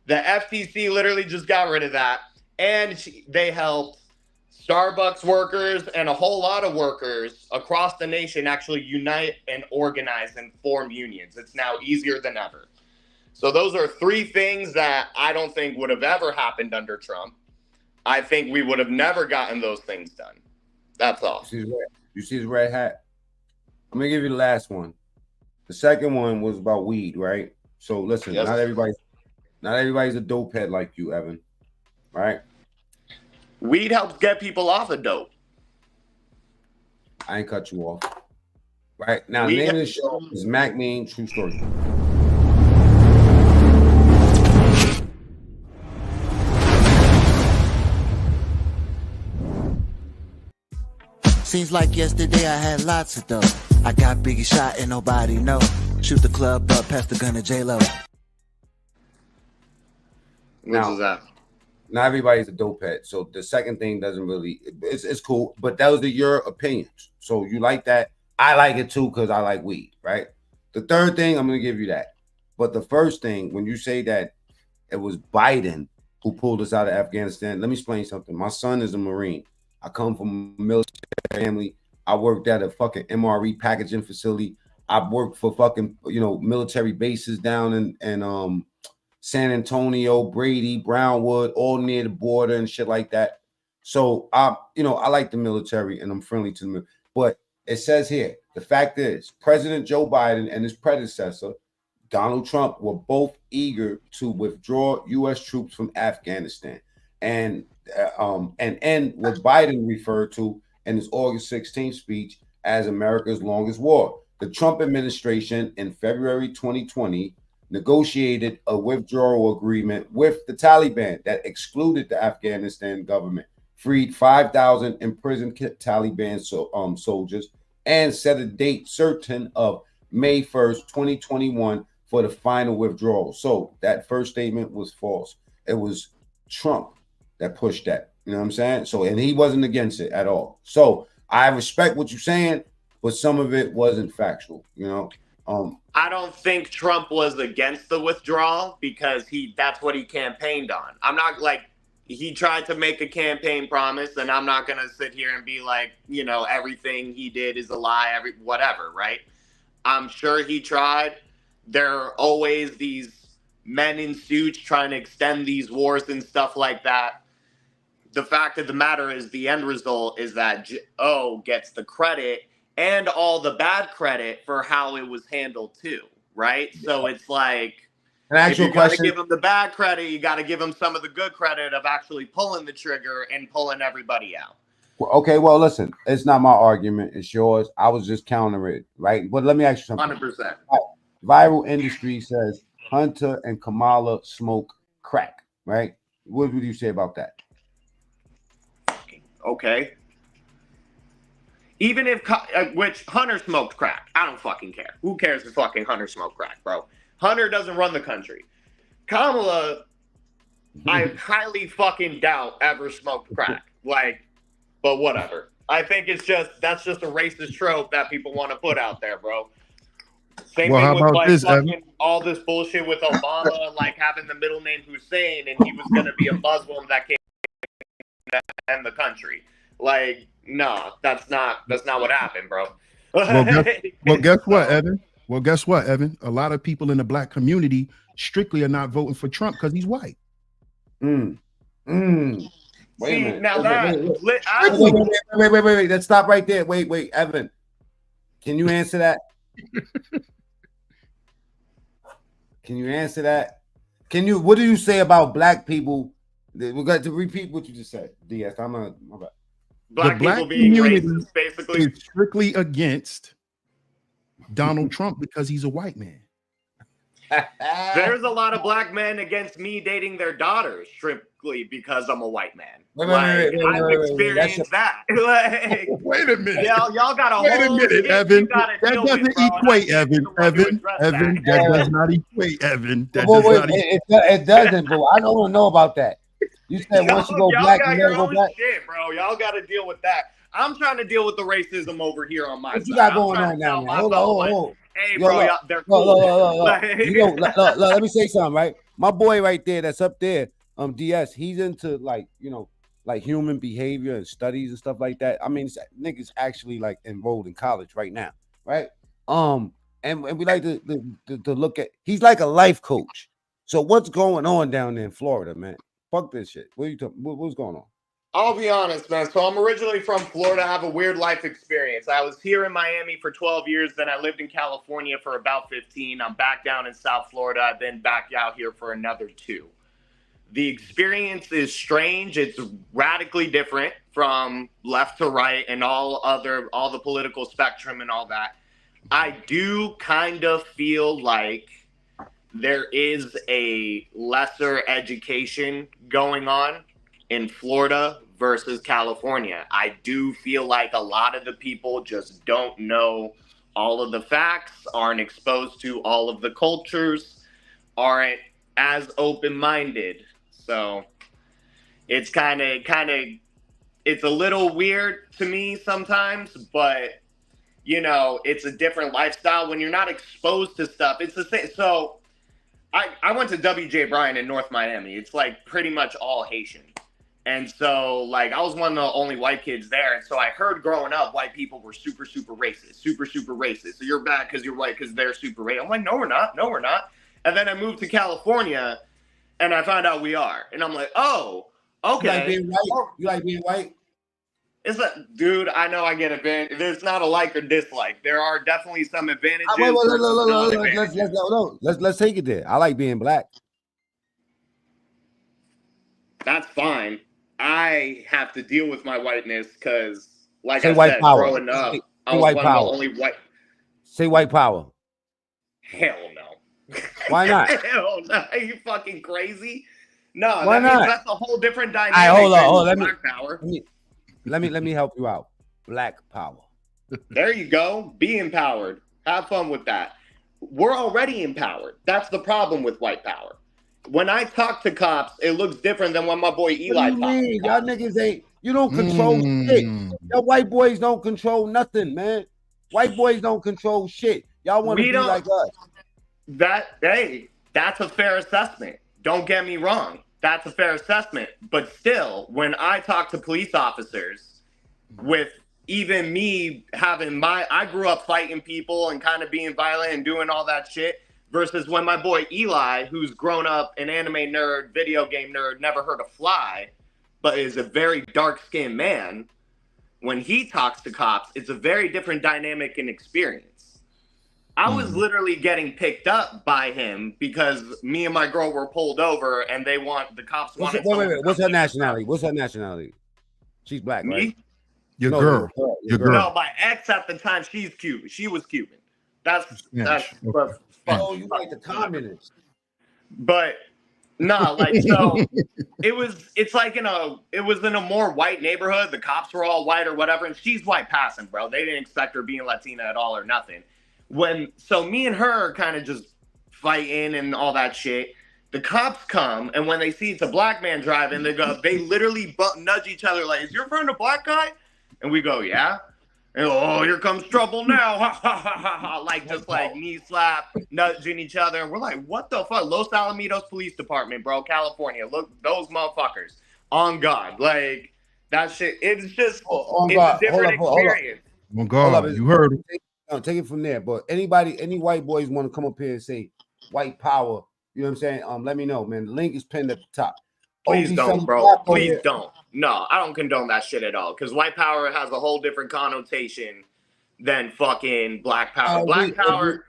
The FTC literally just got rid of that, and they helped Starbucks workers and a whole lot of workers across the nation actually unite and organize and form unions. It's now easier than ever. So those are 3 things that I don't think would have ever happened under Trump. I think we would have never gotten those things done. That's all. You see his red hat? I'm going to give you the last one. The second one was about weed, right? So listen, Yes. Not everybody's a dope head like you, Evan. Right? Weed helps get people off of dope. I ain't cut you off. Right? Now, the name of the show is Mac Mean True Story. Seems like yesterday I had lots of dough. I got Biggie shot and nobody know. Shoot the club up, pass the gun to J-Lo. Now, not everybody's a dope head. So the second thing doesn't really, it's cool, but those are your opinions. So you like that. I like it too because I like weed, right? The third thing, I'm going to give you that. But the first thing, when you say that It was Biden who pulled us out of Afghanistan. Let me explain something. My son is a Marine. I come from a military family. I worked at a fucking MRE packaging facility. I worked for fucking, military bases down in San Antonio, Brady, Brownwood, all near the border and shit like that. So I like the military and I'm friendly to them. But it says here, the fact is, President Joe Biden and his predecessor, Donald Trump, were both eager to withdraw U.S. troops from Afghanistan and end what Biden referred to in his August 16th speech as America's longest war. The Trump administration in February 2020 negotiated a withdrawal agreement with the Taliban that excluded the Afghanistan government, freed 5,000 imprisoned Taliban soldiers, and set a date certain of May 1st, 2021 for the final withdrawal. So that first statement was false. It was Trump that pushed that. You know what I'm saying? So, and he wasn't against it at all. So I respect what you're saying, but some of it wasn't factual, I don't think Trump was against the withdrawal because that's what he campaigned on. I'm not he tried to make a campaign promise, and I'm not going to sit here and be like, everything he did is a lie, whatever, right? I'm sure he tried. There are always these men in suits trying to extend these wars and stuff like that. The fact of the matter is the end result is that Joe gets the credit and all the bad credit for how it was handled too, right? So it's like, if you got to give him the bad credit, you got to give him some of the good credit of actually pulling the trigger and pulling everybody out. Okay, well, listen, it's not my argument. It's yours. I was just countering it, right? But let me ask you something. 100%. Viral Industry says Hunter and Kamala smoke crack, right? What would you say about that? Okay. Even if, which Hunter smoked crack. I don't fucking care. Who cares if fucking Hunter smoked crack, bro? Hunter doesn't run the country. Kamala, I highly fucking doubt ever smoked crack. But whatever. I think that's just a racist trope that people want to put out there, bro. Same thing with fucking all this bullshit with Obama, having the middle name Hussein, and he was gonna be a Muslim that came to end the country. No, that's not what happened, bro. Well, guess what, Evan? A lot of people in the black community strictly are not voting for Trump because he's white. Wait a minute. Now wait. Let's stop right there. Wait, Evan. Can you answer that? Can you answer that? What do you say about black people? We got to repeat what you just said. DS, my bad. Black people being racist, basically, is strictly against Donald Trump because he's a white man. There's a lot of black men against me dating their daughters strictly because I'm a white man. I've experienced that. Wait a minute. Y'all got a Wait a minute, Evan. That doesn't equate, Evan. Evan, that does not equate, Evan. It doesn't, but I don't know about that. You said once you go black, you never go black. Shit, bro. Y'all got to deal with that. I'm trying to deal with the racism over here on my side. What you got going on now, man? Hold on. Hey, bro, they're cool. Let me say something, right? My boy right there, that's up there, DS. He's into human behavior and studies and stuff like that. I mean, niggas actually enrolled in college right now, right? And we like to look at. He's like a life coach. So what's going on down there in Florida, man? Fuck this shit. What are you talking? What's going on? I'll be honest, man. So I'm originally from Florida. I have a weird life experience. I was here in Miami for 12 years. Then I lived in California for about 15. I'm back down in South Florida. I've been back out here for another 2. The experience is strange. It's radically different from left to right and all the political spectrum and all that. I do kind of feel like there is a lesser education going on in Florida versus California. I do feel like a lot of the people just don't know all of the facts, aren't exposed to all of the cultures, aren't as open-minded. So it's kind of it's a little weird to me sometimes, but it's a different lifestyle when you're not exposed to stuff. It's the same. So I went to W.J. Bryan in North Miami. It's like pretty much all Haitian. And so, like, I was one of the only white kids there. And so I heard growing up, white people were super, super racist, super, super racist. So you're bad because you're white because they're super racist. I'm like, no, we're not. No, we're not. And then I moved to California and I found out we are. And I'm like, oh, okay. You like being white? You like being white? It's like, dude, I know I get advantage. There's not a like or dislike. There are definitely some advantages. Let's take it there. I like being black. That's fine. I have to deal with my whiteness because, like Say I white said, power. growing up, I Say was white one power. of the only white. Say white power. Hell no. Why not? Hell no. Are you fucking crazy? No, Why that means not? that's a whole different dynamic. All right, hold on. than Let me, black power. let me help you out. Black power. There you go. Be empowered. Have fun with that. We're already empowered. That's the problem with white power. When I talk to cops, it looks different than when my boy Eli talks to Y'all niggas ain't. You don't control shit. Y'all white boys don't control nothing, man. White boys don't control shit. Y'all want to be like us. That's a fair assessment. Don't get me wrong. That's a fair assessment. But still, when I talk to police officers, with even me having I grew up fighting people and kind of being violent and doing all that shit, versus when my boy Eli, who's grown up an anime nerd, video game nerd, never heard a fly, but is a very dark-skinned man, when he talks to cops, it's a very different dynamic and experience. I was literally getting picked up by him because me and my girl were pulled over and the cops wanted. Wait. What's her nationality? What's her nationality? She's black, right? Your girl. No, my ex at the time, she's Cuban. She was Cuban. That's Oh, you like the communists. But no, like, so it was in a more white neighborhood. The cops were all white or whatever, and she's white passing, bro. They didn't expect her being Latina at all or nothing. So me and her kind of just fighting and all that shit. The cops come, and when they see it's a black man driving, they literally nudge each other like, "Is your friend a black guy?" And we go, "Yeah." And, "Oh, here comes trouble now." Ha ha ha ha ha. Like, just like knee slap, nudging each other. And we're like, what the fuck? Los Alamitos Police Department, bro, California. Look, those motherfuckers. On God. Like, that shit, it's just, a different experience. On God, you heard it. Take it from there. But any white boys want to come up here and say white power, you know what I'm saying? Let me know, man. The link is pinned at the top. Please don't, bro. Please don't. No, I don't condone that shit at all. Because white power has a whole different connotation than fucking black power. Black power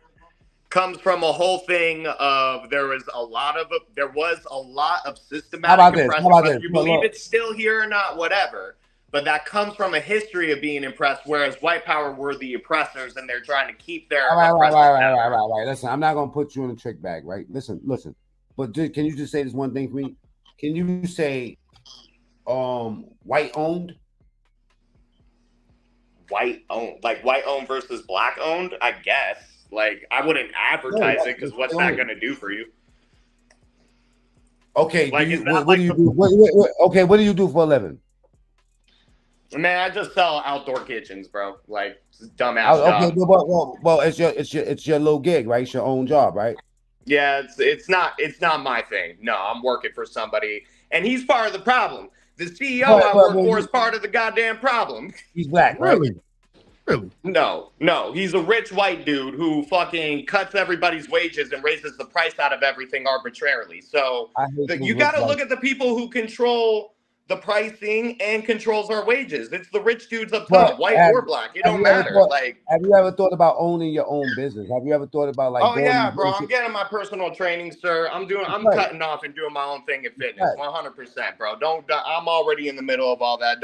comes from a whole thing of there was a lot of systematic oppression. Whether you believe it's still here or not, whatever. But that comes from a history of being oppressed, whereas white power were the oppressors, and they're trying to keep their right. Listen, I'm not gonna put you in a trick bag, right? Listen. But can you just say this one thing for me? Can you say white owned? White owned, like white owned versus black owned, I guess. Like, I wouldn't advertise it because what's that gonna do for you? Okay, what do you do? What do you do for a living? Man, I just sell outdoor kitchens, bro. Like, dumbass job. Okay, well, it's your little gig, right? It's your own job, right? Yeah, it's not my thing. No, I'm working for somebody, and he's part of the problem. The CEO I work for is part of the goddamn problem. He's black, right? Really? No, he's a rich white dude who fucking cuts everybody's wages and raises the price out of everything arbitrarily. So you got to look at the people who control the pricing and controls our wages. It's the rich dudes up top, white or black. It don't matter. Have you ever thought about owning your own business? Have you ever thought about like? Oh yeah, bro. I'm getting my personal training, sir. I'm cutting off and doing my own thing in fitness. 100%, bro. I'm already in the middle of all that.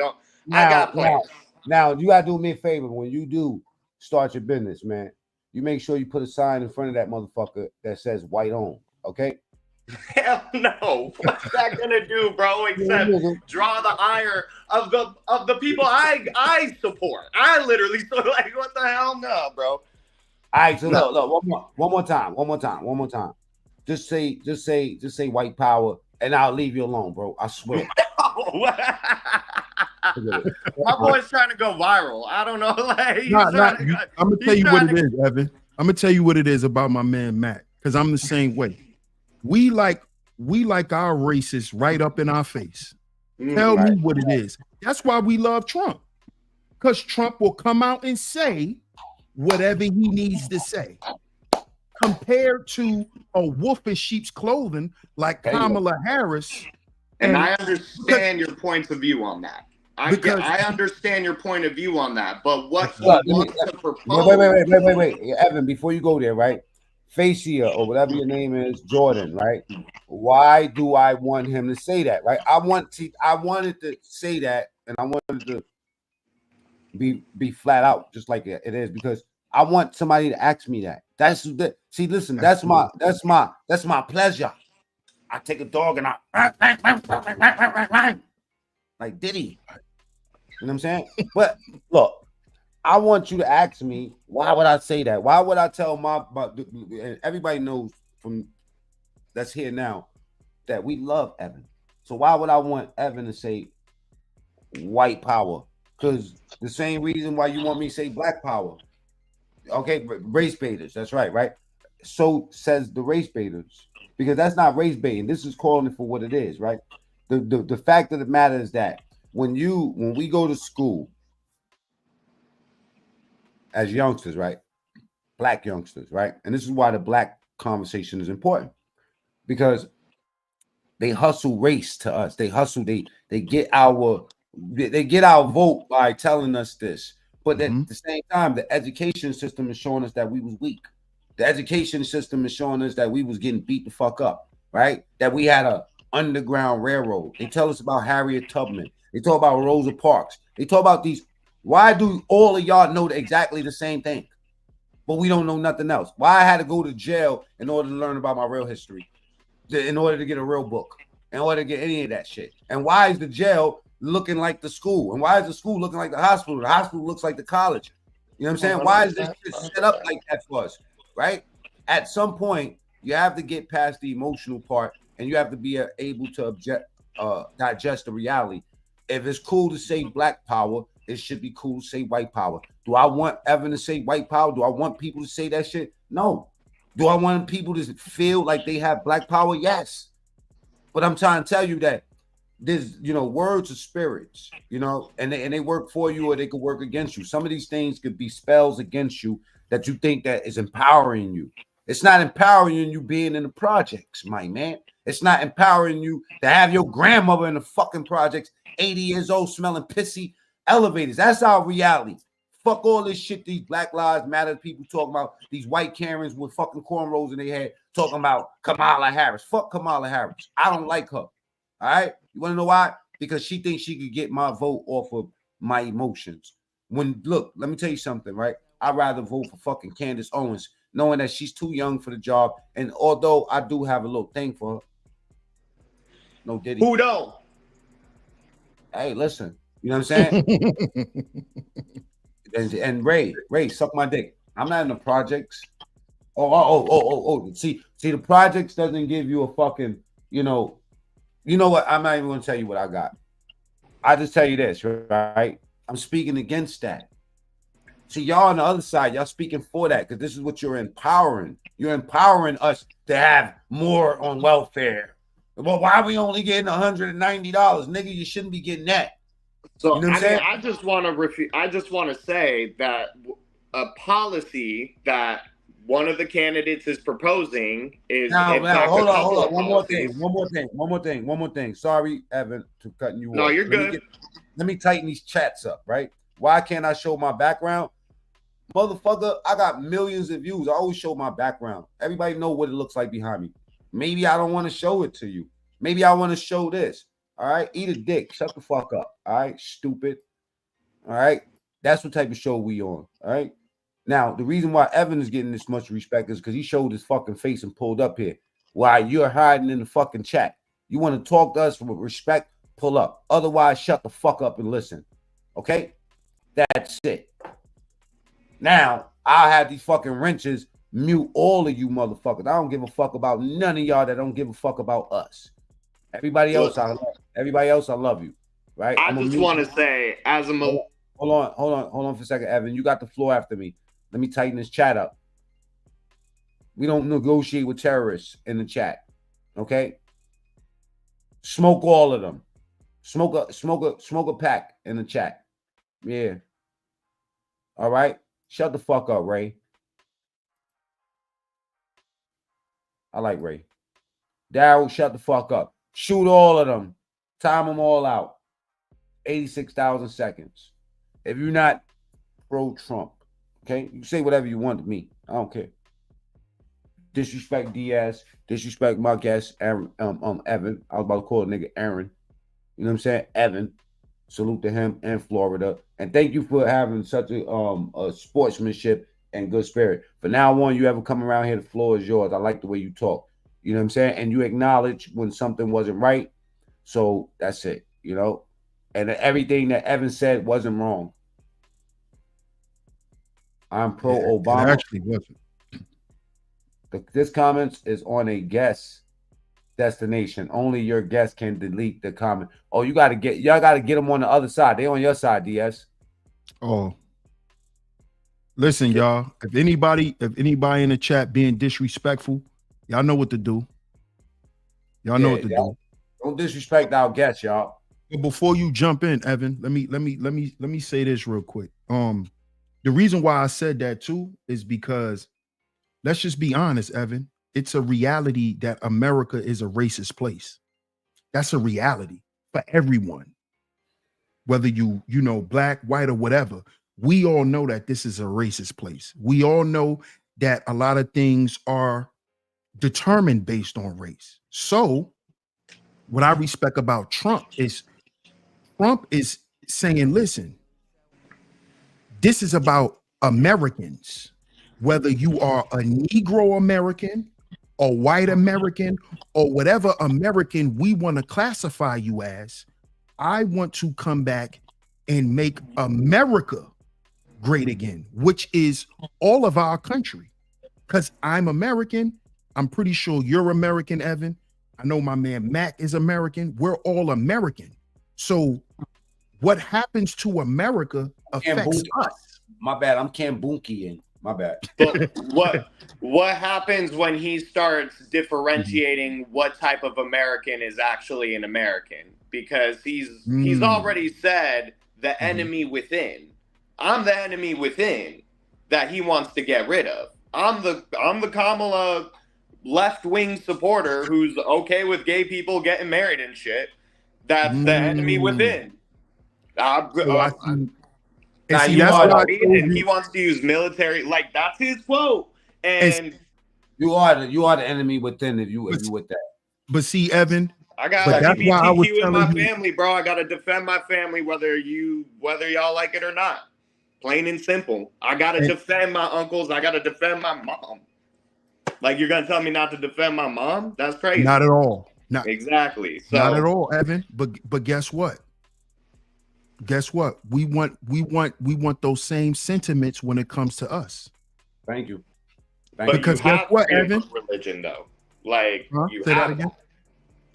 I got plans. Now you gotta do me a favor when you do start your business, man. You make sure you put a sign in front of that motherfucker that says white owned. Okay. Hell no. What's that gonna do, bro? Except draw the ire of the people I support. I literally like, what the hell? No, bro. All right, so look, one more time. Just say white power, and I'll leave you alone, bro. I swear. My boy's trying to go viral. I don't know. Like, I'm gonna tell you what it is, Evan. I'm gonna tell you what it is about my man Matt, because I'm the same way. We like our racists right up in our face. Tell me what it is. That's why we love Trump. Because Trump will come out and say whatever he needs to say. Compared to a wolf in sheep's clothing like Kamala Harris. And I understand your points of view on that. I understand your point of view on that. But what he wants to propose... Wait. Evan, before you go there, right? Facia, or whatever your name is, Jordan, right? Why do I want him to say that, right? I wanted to say that, and I wanted to be flat out, just like it is, because I want somebody to ask me that. See, listen, that's my pleasure. I take a dog and I like Diddy. You know what I'm saying? But look, I want you to ask me, why would I say that? Why would I tell and everybody knows from that's here now that we love Evan. So why would I want Evan to say white power? Because the same reason why you want me to say black power. Okay, race baiters. That's right? So says the race baiters. Because that's not race baiting. This is calling it for what it is, right? The fact of the matter is that when we go to school as youngsters, right? Black youngsters, right? And this is why the black conversation is important. Because they hustle race to us. They hustle, they get our vote by telling us this. But at the same time, the education system is showing us that we was weak. The education system is showing us that we was getting beat the fuck up, right? That we had a underground railroad. They tell us about Harriet Tubman. They talk about Rosa Parks. They talk about these. Why do all of y'all know exactly the same thing, but we don't know nothing else? Why I had to go to jail in order to learn about my real history, in order to get a real book, in order to get any of that shit? And why is the jail looking like the school? And why is the school looking like the hospital? The hospital looks like the college. You know what I'm saying? Why is this shit set up like that for us? Right? At some point, you have to get past the emotional part, and you have to be able to digest the reality. If it's cool to say black power, it should be cool to say white power. Do I want Evan to say white power? Do I want people to say that shit? No. Do I want people to feel like they have black power? Yes. But I'm trying to tell you that there's, words are spirits, and they work for you or they could work against you. Some of these things could be spells against you that you think that is empowering you. It's not empowering you being in the projects, my man. It's not empowering you to have your grandmother in the fucking projects, 80 years old, smelling pissy elevators. That's our reality. Fuck all this shit these Black Lives Matter people talking about, these white Karens with fucking cornrows in their head talking about Kamala Harris. Fuck Kamala Harris. I don't like her. All right? You want to know why? Because she thinks she could get my vote off of my emotions. Look, let me tell you something, right? I'd rather vote for fucking Candace Owens, knowing that she's too young for the job. And although I do have a little thing for her. No Diddy. Who don't? Hey, listen. You know what I'm saying? and Ray, suck my dick. I'm not in the projects. Oh. See, the projects doesn't give you a fucking, you know what? I'm not even going to tell you what I got. I just tell you this, right? I'm speaking against that. See, y'all on the other side, y'all speaking for that because this is what you're empowering. You're empowering us to have more on welfare. Well, why are we only getting $190? Nigga, you shouldn't be getting that. So you know what I'm saying? I just want to say that a policy that one of the candidates is proposing is now hold on. One more thing. Sorry, Evan, to cutting you off. No, you're good. Let me tighten these chats up, right? Why can't I show my background? Motherfucker, I got millions of views. I always show my background. Everybody know what it looks like behind me. Maybe I don't want to show it to you. Maybe I want to show this. All right, eat a dick. Shut the fuck up. All right, stupid. All right, that's what type of show we on. All right. Now, the reason why Evan is getting this much respect is because he showed his fucking face and pulled up here. While you're hiding in the fucking chat. You want to talk to us with respect? Pull up. Otherwise, shut the fuck up and listen. Okay? That's it. Now, I'll have these fucking wrenches mute all of you motherfuckers. I don't give a fuck about none of y'all that don't give a fuck about us. Everybody else, I love you. Right? I just want to say, as a hold on for a second, Evan. You got the floor after me. Let me tighten this chat up. We don't negotiate with terrorists in the chat. Okay? Smoke all of them. Smoke a pack in the chat. Yeah. All right? Shut the fuck up, Ray. I like Ray. Daryl, shut the fuck up. Shoot all of them. Time them all out. 86,000 seconds. If you're not pro-Trump, okay? You say whatever you want to me. I don't care. Disrespect Diaz. Disrespect my guest, Aaron, Evan. I was about to call a nigga Aaron. You know what I'm saying? Evan. Salute to him in Florida. And thank you for having such a sportsmanship and good spirit. From now on, you ever come around here, the floor is yours. I like the way you talk. You know what I'm saying? And you acknowledge when something wasn't right. So that's it, you know? And everything that Evan said wasn't wrong. I'm pro-Obama. It actually wasn't. This comments is on a guest destination. Only your guest can delete the comment. Oh, y'all got to get them on the other side. They on your side, DS. Oh, listen, y'all. If anybody in the chat being disrespectful, y'all know what to do. Y'all know what to do. Don't disrespect our guests, y'all. But before you jump in, Evan, let me say this real quick. The reason why I said that too is because let's just be honest, Evan. It's a reality that America is a racist place. That's a reality for everyone. Whether you know, black, white, or whatever, we all know that this is a racist place. We all know that a lot of things are determined based on race. So what I respect about Trump is saying, listen, this is about Americans, whether you are a Negro American, or white American, or whatever American we want to classify you as. I want to come back and make America great again, which is all of our country. Because I'm American. I'm pretty sure you're American, Evan. I know my man Mac is American. We're all American. So what happens to America affects us. My bad. I'm Kambunkian. My bad. But what happens when he starts differentiating what type of American is actually an American? Because he's already said the enemy within. I'm the enemy within that he wants to get rid of. I'm the Kamala left-wing supporter who's okay with gay people getting married and shit. That's the enemy within. And he wants to use military, like that's his quote. And you are the enemy within if you with that. But see, Evan, I got LGBTQ in my family, bro. I gotta defend my family whether y'all like it or not. Plain and simple. I gotta defend my uncles. I gotta defend my mom. Like you're gonna tell me not to defend my mom? That's crazy. Not at all. Not exactly. So, not at all, Evan. But guess what? Guess what? We want those same sentiments when it comes to us. Thank you. Because guess what, Evan? Religion, though, like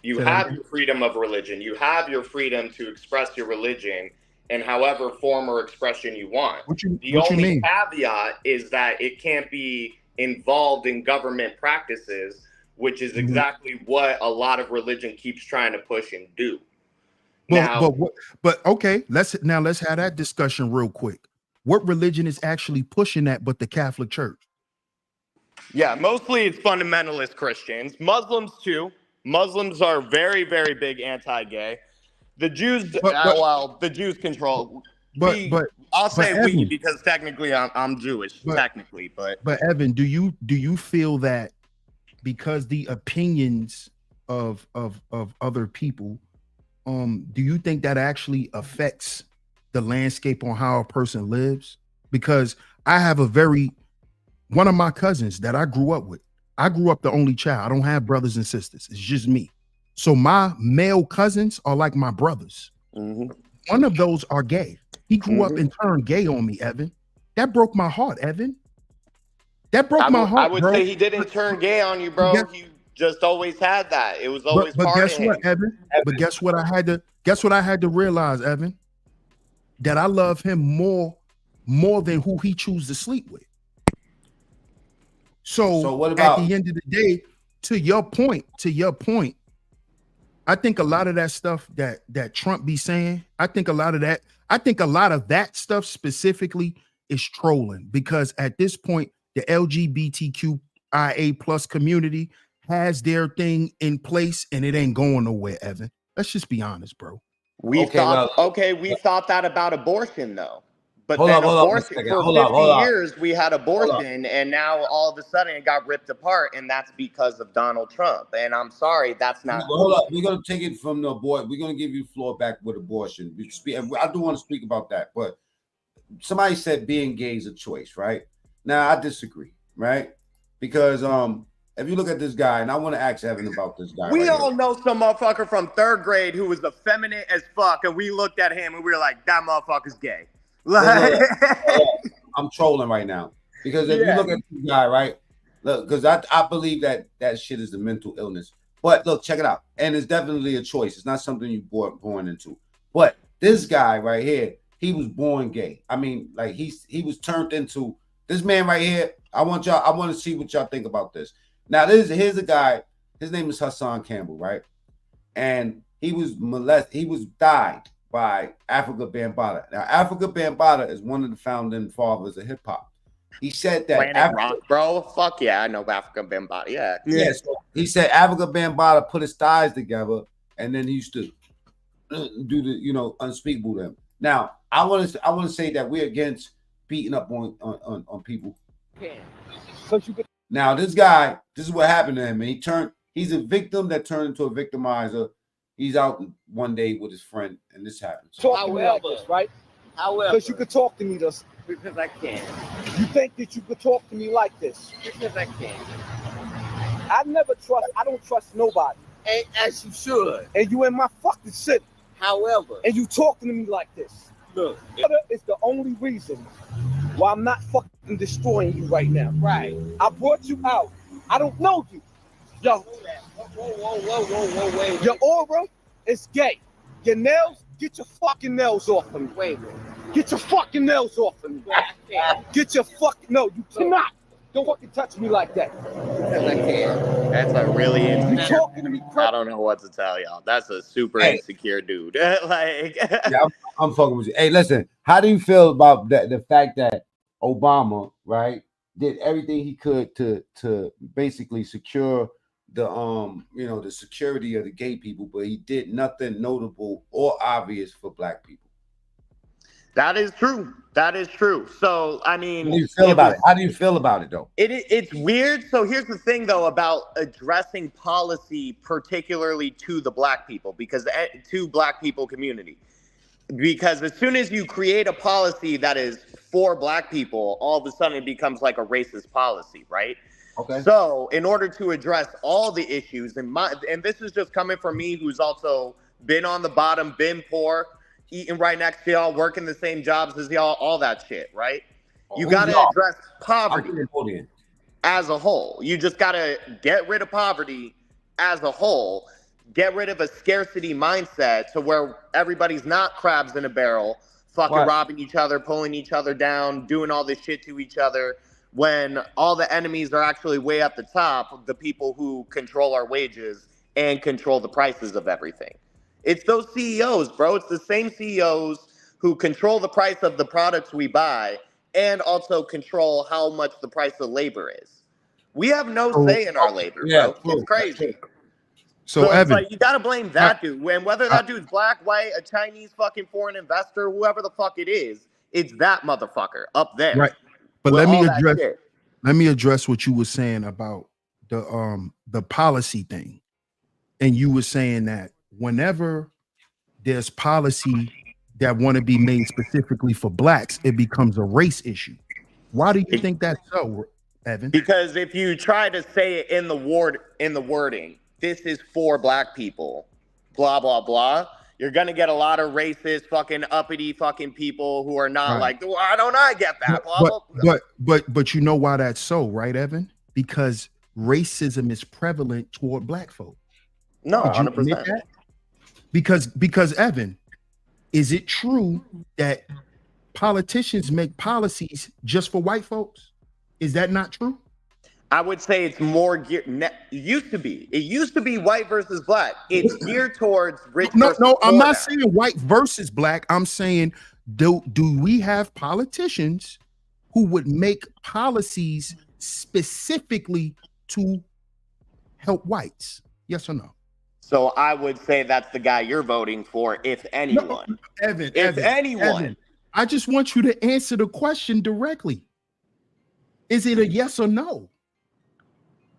you have your freedom of religion. You have your freedom to express your religion in however form or expression you want. The only caveat is that it can't be involved in government practices, which is exactly what a lot of religion keeps trying to push and do. But okay, let's have that discussion real quick. What religion is actually pushing that but the Catholic Church? Yeah, mostly it's fundamentalist Christians. Muslims too. Muslims are very, very big anti-gay. The Jews, the Jews control. But I'll say Evan, we because technically I'm Jewish, technically. But Evan, do you feel that because the opinions of other people, do you think that actually affects the landscape on how a person lives? Because I have one of my cousins that I grew up with. I grew up the only child. I don't have brothers and sisters. It's just me. So my male cousins are like my brothers. One of those are gay. He grew up and turned gay on me, Evan. That broke my heart, Evan. That broke my heart. I would say he didn't turn gay on you, bro. He just always had that. It was always part guess of him. What, Evan? But guess what I had to realize, Evan? That I love him more than who he chooses to sleep with. So what about, at the end of the day, to your point, I think a lot of that stuff that Trump be saying, I think a lot of that stuff specifically is trolling, because at this point, the LGBTQIA plus community has their thing in place and it ain't going nowhere, Evan. Let's just be honest, bro. We thought that about abortion though. But Hold then up, abortion, for 50 years, we had abortion, and now all of a sudden it got ripped apart, and that's because of Donald Trump. And I'm sorry, that's not Hold up. We're going to take it from the abortion. We're going to give you floor back with abortion. I do want to speak about that, but somebody said being gay is a choice, right? Now, I disagree, right? Because if you look at this guy, and I want to ask Evan about this guy. We all know some motherfucker from 3rd grade who was effeminate as fuck, and we looked at him and we were like, that motherfucker's gay. I'm trolling right now, because if you look at this guy, right? Look, because I believe that shit is a mental illness. But look, check it out, and it's definitely a choice. It's not something you born into. But this guy right here, he was born gay. I mean, like he was turned into this man right here. I want to see what y'all think about this. Now, here's a guy. His name is Hassan Campbell, right? And he was molested. He was died by Africa Bambaataa. Now, Africa Bambaataa is one of the founding fathers of hip hop. He said that Planet Rock, bro. Fuck yeah, I know Africa Bambaataa. Yeah. So he said Africa Bambaataa put his thighs together, and then he used to do the unspeakable to him. Now, I want to say that we're against beating up on people. Now, this guy, this is what happened to him. And he's a victim that turned into a victimizer. He's out one day with his friend, and this happens. Talk to me like this, right? Because you could talk to me this. Because I can. You think that you could talk to me like this? Because I can. I don't trust nobody. And as you should. And you in my fucking city. However. And you talking to me like this. Look. It's the only reason why I'm not fucking destroying you right now. Right. I brought you out. I don't know you. Yo. Whoa. Your aura is gay. Your nails, get your fucking nails off of me. Wait a minute. Get your fucking nails off of me. Get your fucking, no, you cannot. Don't fucking touch me like that. Because I can. That's a really insecure. Talking to me, I don't know what to tell y'all. That's a super insecure dude. I'm fucking with you. Hey, listen, how do you feel about the fact that Obama, right, did everything he could to basically secure the security of the gay people, but he did nothing notable or obvious for black people? That is true. So, I mean, how do you feel about it? How do you feel about it, though? It's weird. So here's the thing, though, about addressing policy, particularly to the black people, to black people community. Because as soon as you create a policy that is for black people, all of a sudden it becomes like a racist policy, right? Okay. So in order to address all the issues, and this is just coming from me, who's also been on the bottom, been poor, eating right next to y'all, working the same jobs as y'all, all that shit, right? You got to address poverty as a whole. You just got to get rid of poverty as a whole, get rid of a scarcity mindset to where everybody's not crabs in a barrel, fucking robbing each other, pulling each other down, doing all this shit to each other, when all the enemies are actually way at the top, the people who control our wages and control the prices of everything. It's those CEOs, bro. It's the same CEOs who control the price of the products we buy and also control how much the price of labor is. We have no say in our labor, bro. It's crazy. So Evan, it's like, you got to blame that dude. And whether that dude's black, white, a Chinese fucking foreign investor, whoever the fuck it is, it's that motherfucker up there. Right. But let me address what you were saying about the policy thing. And you were saying that whenever there's policy that want to be made specifically for blacks, it becomes a race issue. Why do you think that's so, Evan? Because if you try to say it in the wording, this is for black people, blah, blah, blah, you're going to get a lot of racist, fucking uppity fucking people who are not like, why don't I get that? Blah, blah, blah. But you know why that's so, right, Evan? Because racism is prevalent toward black folk. No, Would you 100%. admit that? Because Evan, is it true that politicians make policies just for white folks? Is that not true? I would say it's more geared. Used to be. It used to be white versus black. It's geared towards rich. No, I'm not saying white versus black. I'm saying do we have politicians who would make policies specifically to help whites? Yes or no? So I would say that's the guy you're voting for, if anyone. No, Evan, I just want you to answer the question directly. Is it a yes or no?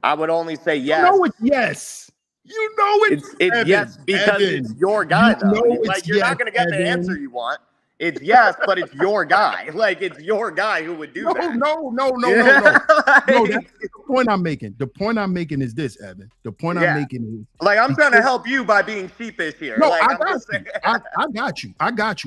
I would only say yes. You know it's yes. You know it's Evan, yes because it's your guy, though. Like, you're not going to get the answer you want. It's yes, but it's your guy. Like, it's your guy who would do that. No. No, that's the point I'm making. The point I'm making is this, Evan. The point I'm making is... Like, I'm trying to help you by being sheepish here. No, like, I got you.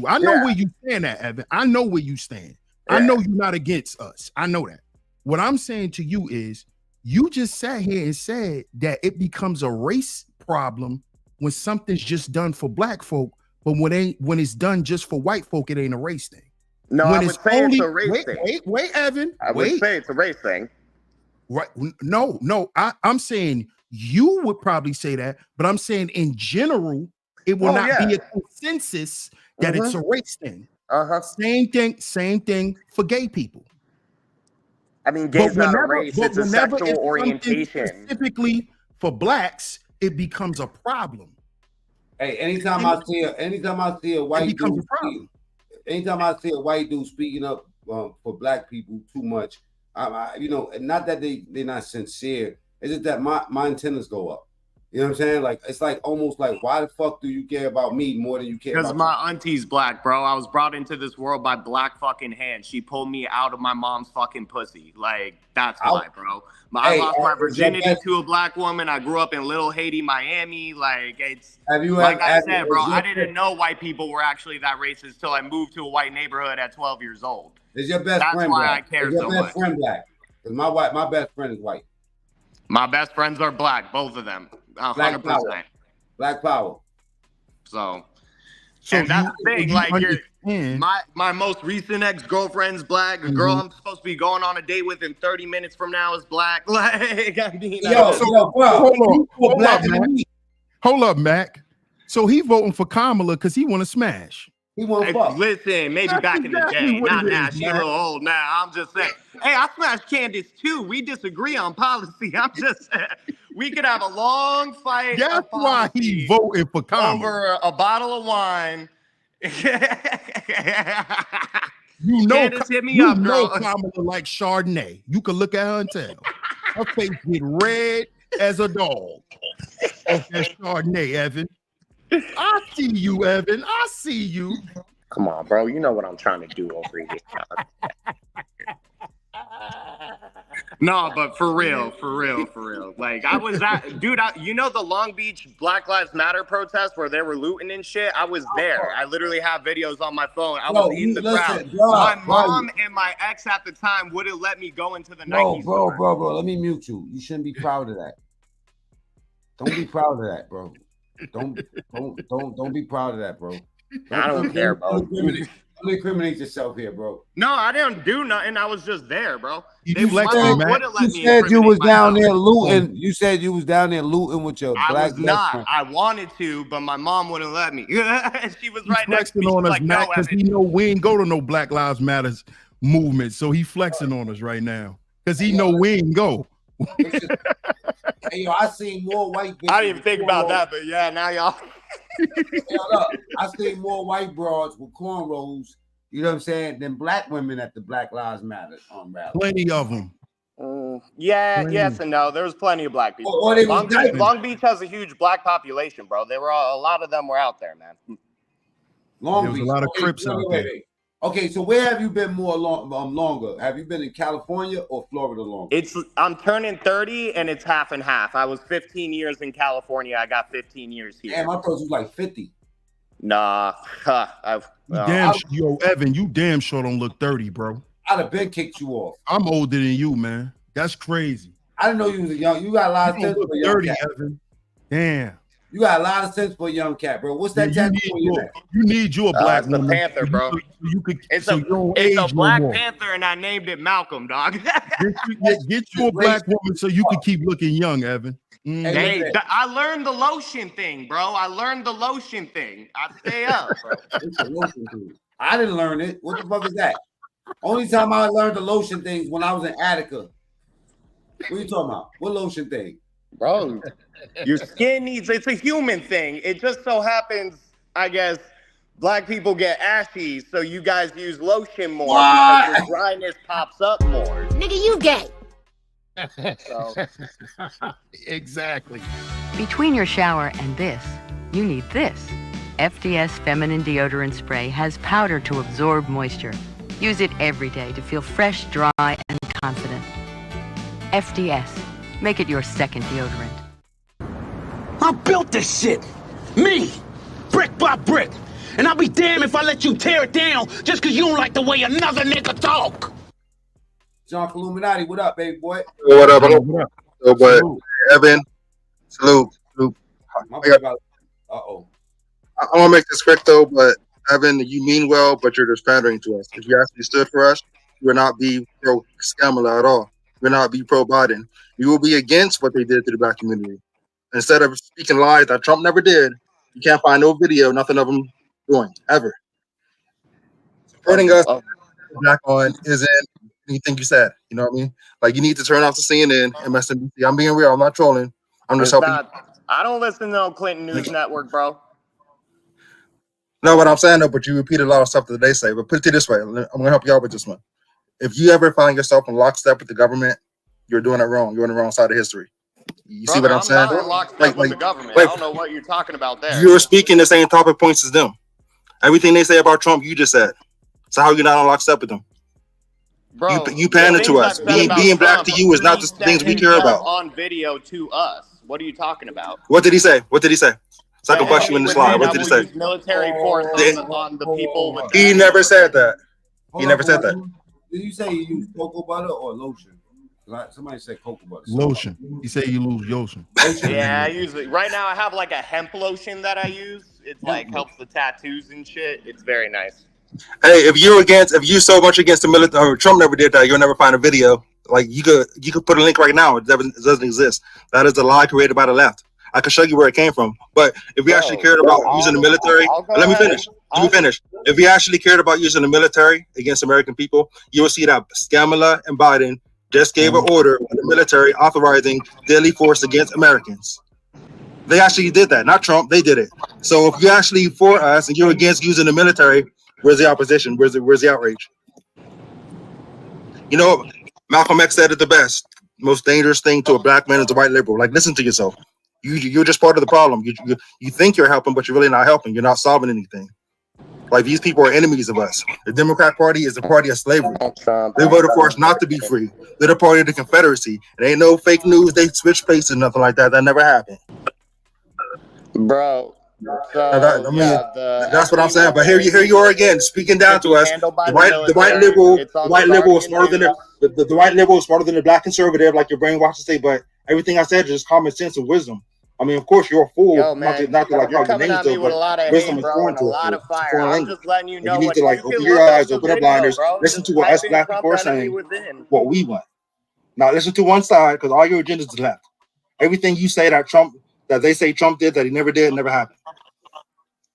I know where you stand at, Evan. I know where you stand. I know you're not against us. I know that. What I'm saying to you is, you just sat here and said that it becomes a race problem when something's just done for black folk, but when it's done just for white folk, it ain't a race thing. No, I would say it's a race thing. Wait, Evan. I would say it's a race thing. Right? No. I'm saying you would probably say that, but I'm saying in general, it will not be a consensus that it's a race thing. Same thing for gay people. I mean, gay's not a race, it's a sexual orientation. Specifically for blacks, it becomes a problem. Hey, anytime I see a white dude, anytime I see a white dude speaking up for black people too much, not that they're not sincere, it's just that my antennas go up. You know what I'm saying? Like, it's like almost like, why the fuck do you care about me more than you care about? Because my auntie's black, bro. I was brought into this world by black fucking hands. She pulled me out of my mom's fucking pussy. Like, that's why, bro. I lost my virginity to a black woman. I grew up in Little Haiti, Miami. Like, it's like I said, bro. I didn't know white people were actually that racist till I moved to a white neighborhood at 12 years old. Is your best friend black? That's why I care so much. Is your best friend black? Because my best friend is white. My best friends are black, both of them. 100%. Black power. So and that's the thing. Like, my most recent ex-girlfriend's black. A girl I'm supposed to be going on a date with in 30 minutes from now is black. Like, I mean, hold up, Mac. So he voting for Kamala because he want to smash. He want to fuck. Listen, maybe back in the day, not now. She's a little old now. I'm just saying. Hey, I smashed Candace too. We disagree on policy. I'm just saying. We could have a long fight. That's why he voted for Kamala. Over a bottle of wine. Candace, hit me up, bro. Kamala like Chardonnay. You can look at her and tell. Her face get red as a dog. Off that Chardonnay, Evan. I see you, Evan. I see you. Come on, bro. You know what I'm trying to do over here. No, but for real. Like, I was at, dude, you know the Long Beach Black Lives Matter protest where they were looting and shit? I was there. I literally have videos on my phone. I was in the crowd. My mom and my ex at the time wouldn't let me go into the Nike store. Bro, let me mute you. You shouldn't be proud of that. Don't be proud of that, bro. Don't be proud of that, bro. I don't care, bro. Don't incriminate yourself here, bro. No, I didn't do nothing. I was just there, bro. You said you was down there looting. You said you was down there looting with your black. I was not. I wanted to, but my mom wouldn't let me. She was right next to me. On us, like, Matt, because he know we ain't go to no Black Lives Matters movement, so he flexing on us right now because he know we ain't go. Hey, yo, I seen more white. I didn't even think about that, but yeah, now y'all. I seen more white broads with cornrows, you know what I'm saying, than black women at the Black Lives Matter rally. Plenty of them. Yes and no. There was plenty of black people. Long Beach has a huge black population, bro. A lot of them were out there, man. Long Beach. A lot of Crips out there. Okay, so where have you been longer? Have you been in California or Florida longer? I'm turning 30 and it's half and half. I was 15 years in California. I got 15 years here. Damn, I thought you was like 50. Nah. Yo, Evan, you damn sure don't look 30, bro. I'd have been kicked you off. I'm older than you, man. That's crazy. I didn't know you was young. You got a lot of 30, Evan. Damn. You got a lot of sense for a young cat, bro. What's that Yeah, tattoo on your neck? you need you a black It's the woman. Panther, bro. You could, It's so a you don't it's a age no Black more. Panther, and I named it Malcolm, dog. Get you a black woman so you can keep looking young, Evan. Hey, I learned the lotion thing, bro. I learned the lotion thing. I stay up, bro. It's a lotion thing. I didn't learn it. What the fuck is that? Only time I learned the lotion things when I was in Attica. What are you talking about? What lotion thing? Bro, your skin needs, it's a human thing. It just so happens, I guess, black people get ashy, so you guys use lotion more because your dryness pops up more. Nigga, you gay. So. Exactly. Between your shower and this, you need this. FDS Feminine Deodorant Spray has powder to absorb moisture. Use it every day to feel fresh, dry, and confident. FDS. Make it your second deodorant. I built this shit. Me. Brick by brick. And I'll be damned if I let you tear it down just because you don't like the way another nigga talk. John Illuminati, what up, baby boy? What up? So, but Evan, salute. Uh-oh. I want to make this quick though, but Evan, you mean well, but you're just pandering to us. If you actually stood for us, you would not be pro Kamala at all. You would not be pro Biden. You will be against what they did to the black community. Instead of speaking lies that Trump never did, you can't find no video, nothing of them doing ever. Supporting us, black on, isn't anything you said. You know what I mean? Like you need to turn off the CNN, MSNBC. I'm being real. I'm not trolling. I'm just helping. I don't listen to no Clinton News Network, bro. No, what I'm saying though, but you repeat a lot of stuff that they say. But put it this way, I'm gonna help you out with this one. If you ever find yourself in lockstep with the government, you're doing it wrong. You're on the wrong side of history. You see what I'm saying? Not in lockstep with the government. I don't know what you're talking about there. You're speaking the same topic points as them. Everything they say about Trump, you just said. So how are you not on lockstep with them? Bro, you pander to us. Being black to you is not the things we care about. On video to us. What are you talking about? What did he say? What did he say? So I can bust you in the slide. What did he say? Military force on the people. With he never said that. He never said that. Did you say you use cocoa butter or lotion? Somebody said cocoa butter. Lotion. He said you lose lotion. Yeah, I use it. Right now I have like a hemp lotion that I use. It's like helps the tattoos and shit. It's very nice. Hey, if you so much against the military, Trump never did that, you'll never find a video. Like you could put a link right now. It doesn't exist. That is a lie created by the left. I can show you where it came from. But if we actually cared about using the military, let me finish. If we actually cared about using the military against American people, you will see that Kamala and Biden just gave an order on the military authorizing deadly force against Americans. They actually did that, not Trump. They did it. So if you're actually for us and you're against using the military, where's the opposition? Where's the outrage? You know, Malcolm X said it the best. Most dangerous thing to a black man is a white liberal. Like, listen to yourself. You're just part of the problem. You think you're helping, but you're really not helping. You're not solving anything. Like, these people are enemies of us. The Democrat Party is a party of slavery. They voted for us not to be free. They're the party of the Confederacy. It ain't no fake news. They switch places, nothing like that. That never happened. Bro. So, that's what I'm saying. But here you are again, speaking down to us. The white liberal is smarter than the white liberal is smarter than the black conservative, like your brainwashed say. But everything I said is just common sense and wisdom. I mean, of course, you're a fool. Yo, man, not to like you're call your coming names at me up, with a lot of wisdom hate, is bro, foreign and to a us. lot of It's a fire. foreign I'm language. just letting you know. You need what to like you open can your look eyes, up open the up blinders, video, bro. listen to Just what type us in black Trump people are enemy saying, within. what we want. Now listen to one side, because all your agendas is left. Everything you say that they say Trump did, that he never did, never happened.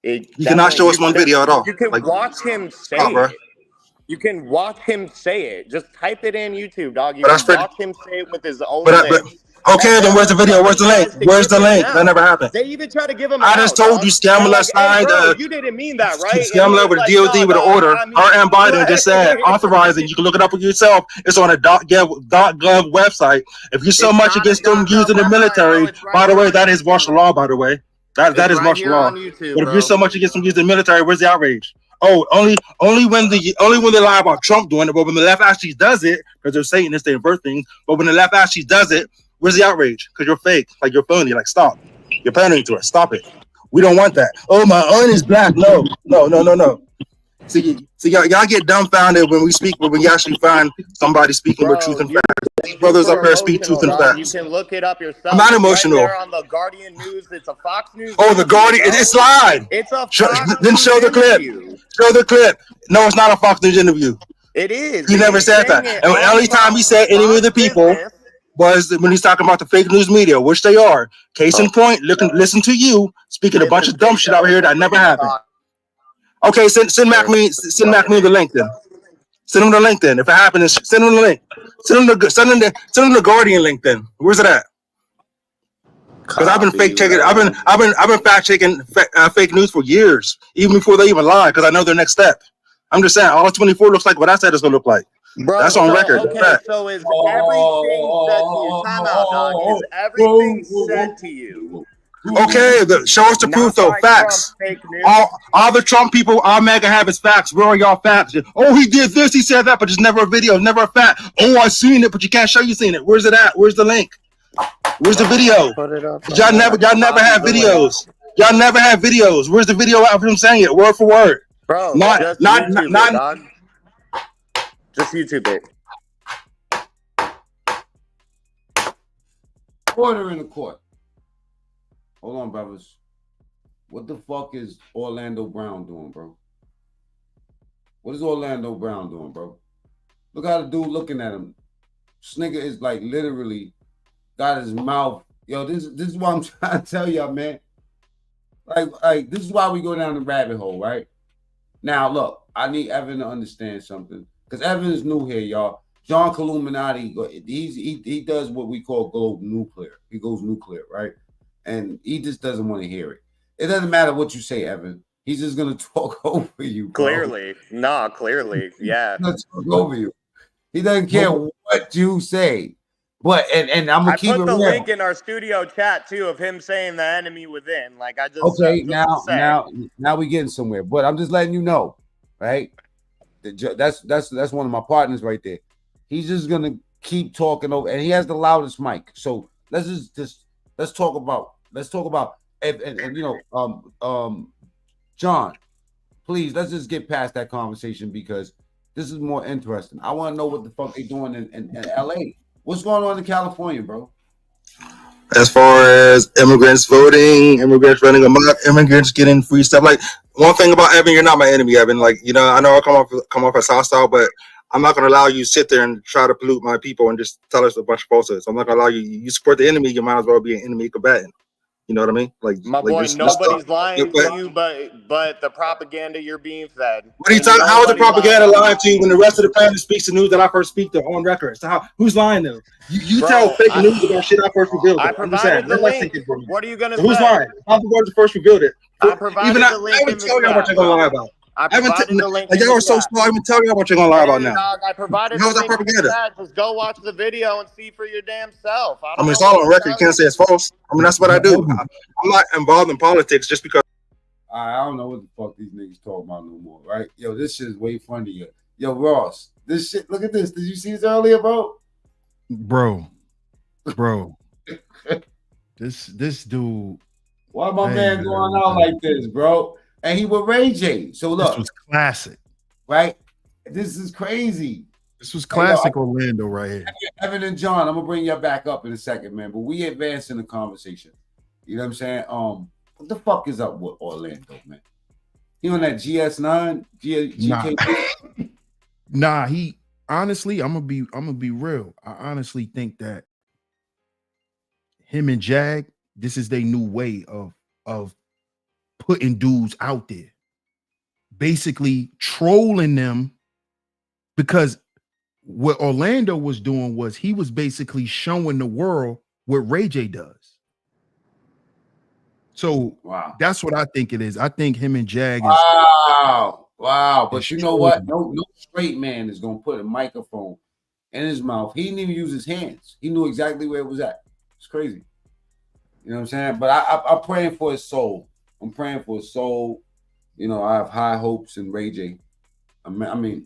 You cannot show us one video at all. You can watch him say it. You can watch him say it. Just type it in YouTube, dog. You can watch him say it with his own lips. Okay, then where's the video? Where's the link? Where's the link? That never happened. They even try to give him. I just told you, Kamala signed. You didn't mean that, right? Kamala with a DOD with an order. Her and Biden just said authorizing. You can look it up for yourself. It's on a .gov website. If you're so much against them using the military, by the way, that is martial law. By the way, that is martial law. But if you're so much against them using the military, where's the outrage? Oh, only when they lie about Trump doing it, but when the left actually does it, because they're Satanists, they invert things. But when the left actually does it, where's the outrage? Because you're fake, like you're phony. Like, stop. You're pandering to us. Stop it. We don't want that. Oh, my aunt is black. No. See, y'all get dumbfounded when we actually find somebody speaking with truth and facts. Brothers up there speak truth and facts. You can look it up yourself. I'm not emotional. Right there on the Guardian News. It's a Fox News. Oh, the Guardian. It's live. It's a Then show the clip. Show the clip. No, it's not a Fox News interview. It is. He never said that. And the only time he said any of the people was when he's talking about the fake news media, which they are. Case in point, listen to you speaking a bunch of dumb shit out here that never happened. Okay, send Mac me the link then. Send him the link then. If it happens, send him the link. Send him the Guardian link then. Where's it at? Because I've been fake checking. I've been fact checking fake news for years, even before they even lie, because I know their next step. I'm just saying, all of 24 looks like what I said it's gonna look like. Bro, that's on record. Okay, so is everything said to you? Time out, dog. Is everything said to you? Okay, show us the proof though. Facts. All the Trump people, all MAGA have is facts. Where are y'all facts? Oh, he did this, he said that, but it's never a video, never a fact. Oh, I seen it, but you can't show you seen it. Where's it at? Where's the link? Where's the video? Y'all never have videos. Y'all never have videos. Where's the video of him saying it word for word? Bro, not dog. Just YouTube it. Order in the court. Hold on, brothers. What the fuck is Orlando Brown doing, bro? What is Orlando Brown doing, bro? Look how the dude looking at him. This nigga is like literally got his mouth. Yo, this is what I'm trying to tell y'all, man. Like this is why we go down the rabbit hole, right? Now, look, I need Evan to understand something. Because Evan is new here, y'all. John Illuminati, he does what we call go nuclear. He goes nuclear, right? And he just doesn't want to hear it. It doesn't matter what you say, Evan. He's just gonna talk over you. Bro. Clearly, yeah. He's gonna talk over you. He doesn't care what you say. But and I'm gonna keep it real. I put the link in our studio chat too of him saying the enemy within. Like I just now we getting somewhere. But I'm just letting you know, right? That's one of my partners right there. He's just gonna keep talking over, and he has the loudest mic. So let's talk about and you know John, please let's just get past that conversation because this is more interesting. I want to know what the fuck they doing in LA. What's going on in California, bro? As far as immigrants voting, immigrants running amok, immigrants getting free stuff. Like one thing about Evan, you're not my enemy, Evan. Like, you know, I know I come off as hostile, but I'm not gonna allow you to sit there and try to pollute my people and just tell us a bunch of falsehoods. I'm not gonna allow you support the enemy, you might as well be an enemy combatant. You know what I mean? Like my boy, nobody's lying to you, but the propaganda you're being fed. What are you talking? How is the propaganda lying to you when the rest of the planet speaks the news that I first speak to on record? So who's lying though? You tell fake news about shit I first revealed. I provided the link. What are you gonna say? Who's lying? I'm the one that first revealed it. I provided the link. I haven't tell you what you're gonna lie about. I provided the link. Like y'all are so smart. I even tell you what you're gonna lie about now. Dog, I provided How's the that link. propaganda? Just go watch the video and see for your damn self. I mean, it's all on record. You can't say it's false. I mean, that's what I do. I'm not involved in politics just because. I don't know what the fuck these niggas talking about no more, right? Yo, this shit is way funnier. Yo, Ross, this shit. Look at this. Did you see this earlier, bro? Bro. This dude. Why my man going out like this, bro? And he with Ray J. So look, this was classic, right? This is crazy. This was classic Orlando right here. Evan and John, I'm gonna bring you back up in a second, man. But we advancing the conversation. You know what I'm saying? What the fuck is up with Orlando, man? He on that GS9, GK? Nah, he honestly, I'm gonna be real. I honestly think that him and Jag, this is their new way of putting dudes out there, basically trolling them, because what Orlando was doing was he was basically showing the world what Ray J does. So that's what I think it is. I think him and Jag is wow. But you know what? No straight man is gonna put a microphone in his mouth. He didn't even use his hands. He knew exactly where it was at. It's crazy. You know what I'm saying? But I'm praying for his soul. I'm praying for his soul. You know, I have high hopes in Ray J. Orlando.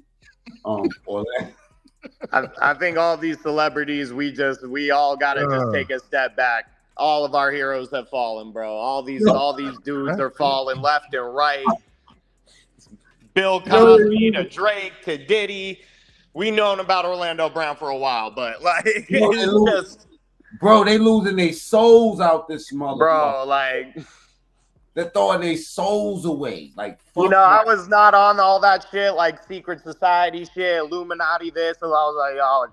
I think all these celebrities, we all gotta just take a step back. All of our heroes have fallen, bro. All these dudes are falling left and right. Bill Cosby to Drake to Diddy. We known about Orlando Brown for a while, but like it's just, bro, they losing their souls out this motherfucker. bro, like they're throwing their souls away. Like, fuck, you know, I was not on all that shit, like secret society shit, Illuminati this, so I was like, y'all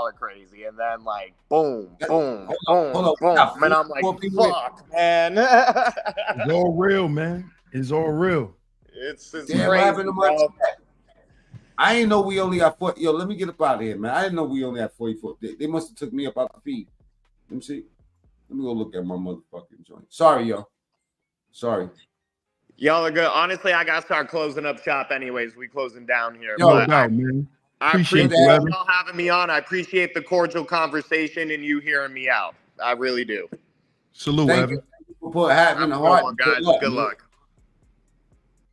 are crazy. And then like boom, boom, boom, boom. And I'm like, fuck, man. It's all real, man. It's all real. It's Damn, crazy, what happened to my bro. chat? I ain't know we only got 40. Yo, let me get up out of here, man. I didn't know we only had 44. They must have took me up out the feed. Let me see. Let me go look at my motherfucking joint. Sorry, yo. Sorry. Y'all are good. Honestly, I gotta start closing up shop anyways. We closing down here. Yo, But man. I appreciate y'all having me on. I appreciate the cordial conversation and you hearing me out. I really do. Salute, Thank Evan. you for putting hat in the heart. Guys, good luck.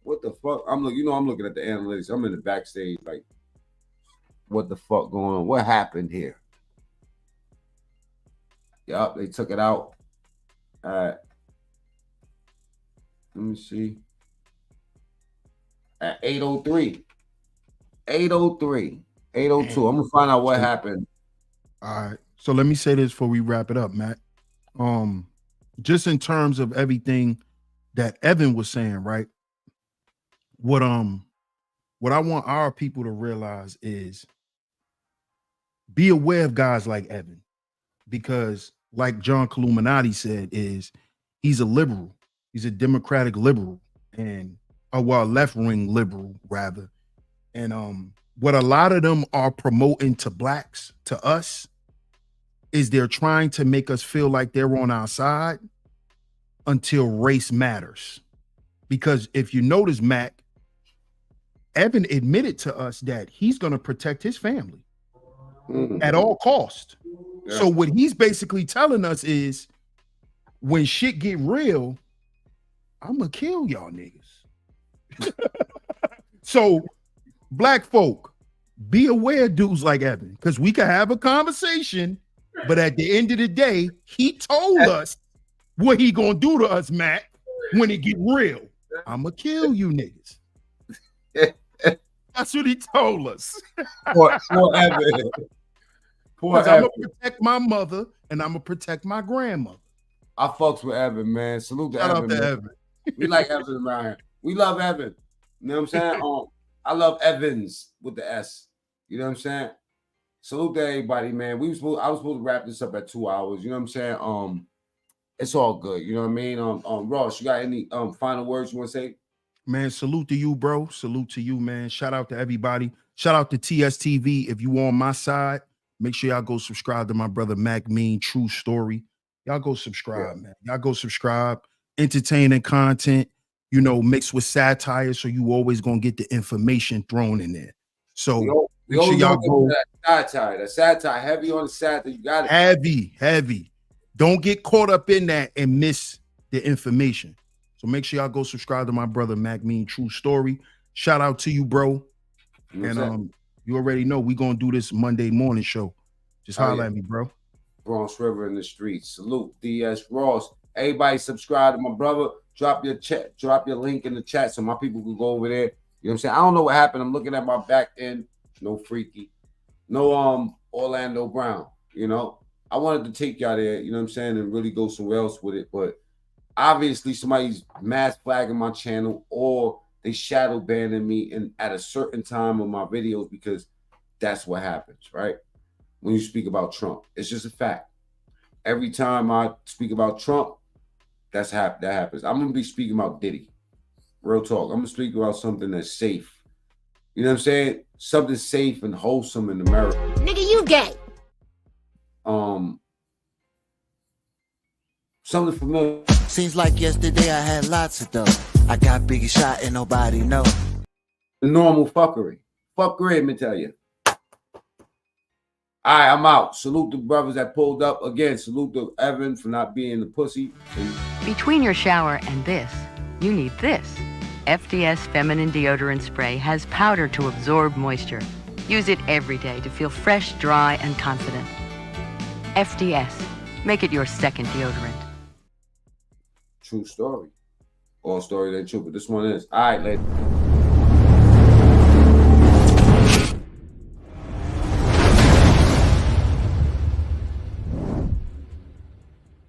What the fuck? I'm looking. You know, I'm looking at the analytics. I'm in the backstage. Like, what the fuck going on? What happened here? Yup, they took it out. All right. Let me see. At 8:03. 8:03. 8:02. I'm gonna find out what happened. All right. So let me say this before we wrap it up, Matt. Just in terms of everything that Evan was saying, right? What I want our people to realize is be aware of guys like Evan, because like John Illuminati said, is he's a liberal. He's a democratic liberal, and left-wing liberal rather. And what a lot of them are promoting to blacks, to us, is they're trying to make us feel like they're on our side until race matters. Because if you notice, Mac, Evan admitted to us that he's going to protect his family at all cost. Yeah. So what he's basically telling us is when shit get real, I'm going to kill y'all niggas. So black folk, be aware of dudes like Evan, because we can have a conversation, but at the end of the day, he told us what he going to do to us, Matt, when it get real. I'm going to kill you niggas. That's what he told us. Poor Evan. Poor Evan. I'm going to protect my mother and I'm going to protect my grandmother. I fucks with Evan, man. Salute to Shout Evan. out to Man. Evan. We like Evan around here. We love Evan. You know what I'm saying? I love Evans with the S. You know what I'm saying? Salute to everybody, man. I was supposed to wrap this up at 2 hours. You know what I'm saying? It's all good. You know what I mean? Ross, you got any final words you want to say? Man, salute to you, bro. Salute to you, man. Shout out to everybody. Shout out to TSTV. If you on my side, make sure y'all go subscribe to my brother Mac Mean True Story. Y'all go subscribe, man. Y'all go subscribe. Entertaining content, you know, mixed with satire, so you always gonna get the information thrown in there. So make sure y'all go. That satire, heavy on the satire. You got it. Heavy. Don't get caught up in that and miss the information. So make sure y'all go subscribe to my brother Mac Mean True Story. Shout out to you, bro. And you already know we gonna do this Monday morning show. Just holler at me, bro. Bronx River in the streets. Salute DS Ross. Everybody subscribe to my brother. Drop your link in the chat so my people can go over there. You know what I'm saying? I don't know what happened. I'm looking at my back end. No Freaky. No Orlando Brown. You know, I wanted to take y'all there, you know what I'm saying, and really go somewhere else with it. But obviously somebody's mass flagging my channel or they shadow banning me at a certain time of my videos, because that's what happens, right? When you speak about Trump, it's just a fact. Every time I speak about Trump, that happens. I'm gonna be speaking about Diddy. Real talk. I'm gonna speak about something that's safe. You know what I'm saying? Something safe and wholesome in America. Nigga, you gay. Something familiar. Seems like yesterday I had lots of dough. I got Biggie shot and nobody know. Normal fuckery. Fuckery, let me tell you. All right, I'm out. Salute the brothers that pulled up. Again, salute to Evan for not being the pussy. Between your shower and this, you need this. FDS Feminine Deodorant Spray has powder to absorb moisture. Use it every day to feel fresh, dry, and confident. FDS. Make it your second deodorant. True story. All story that true, but this one is. All right, ladies.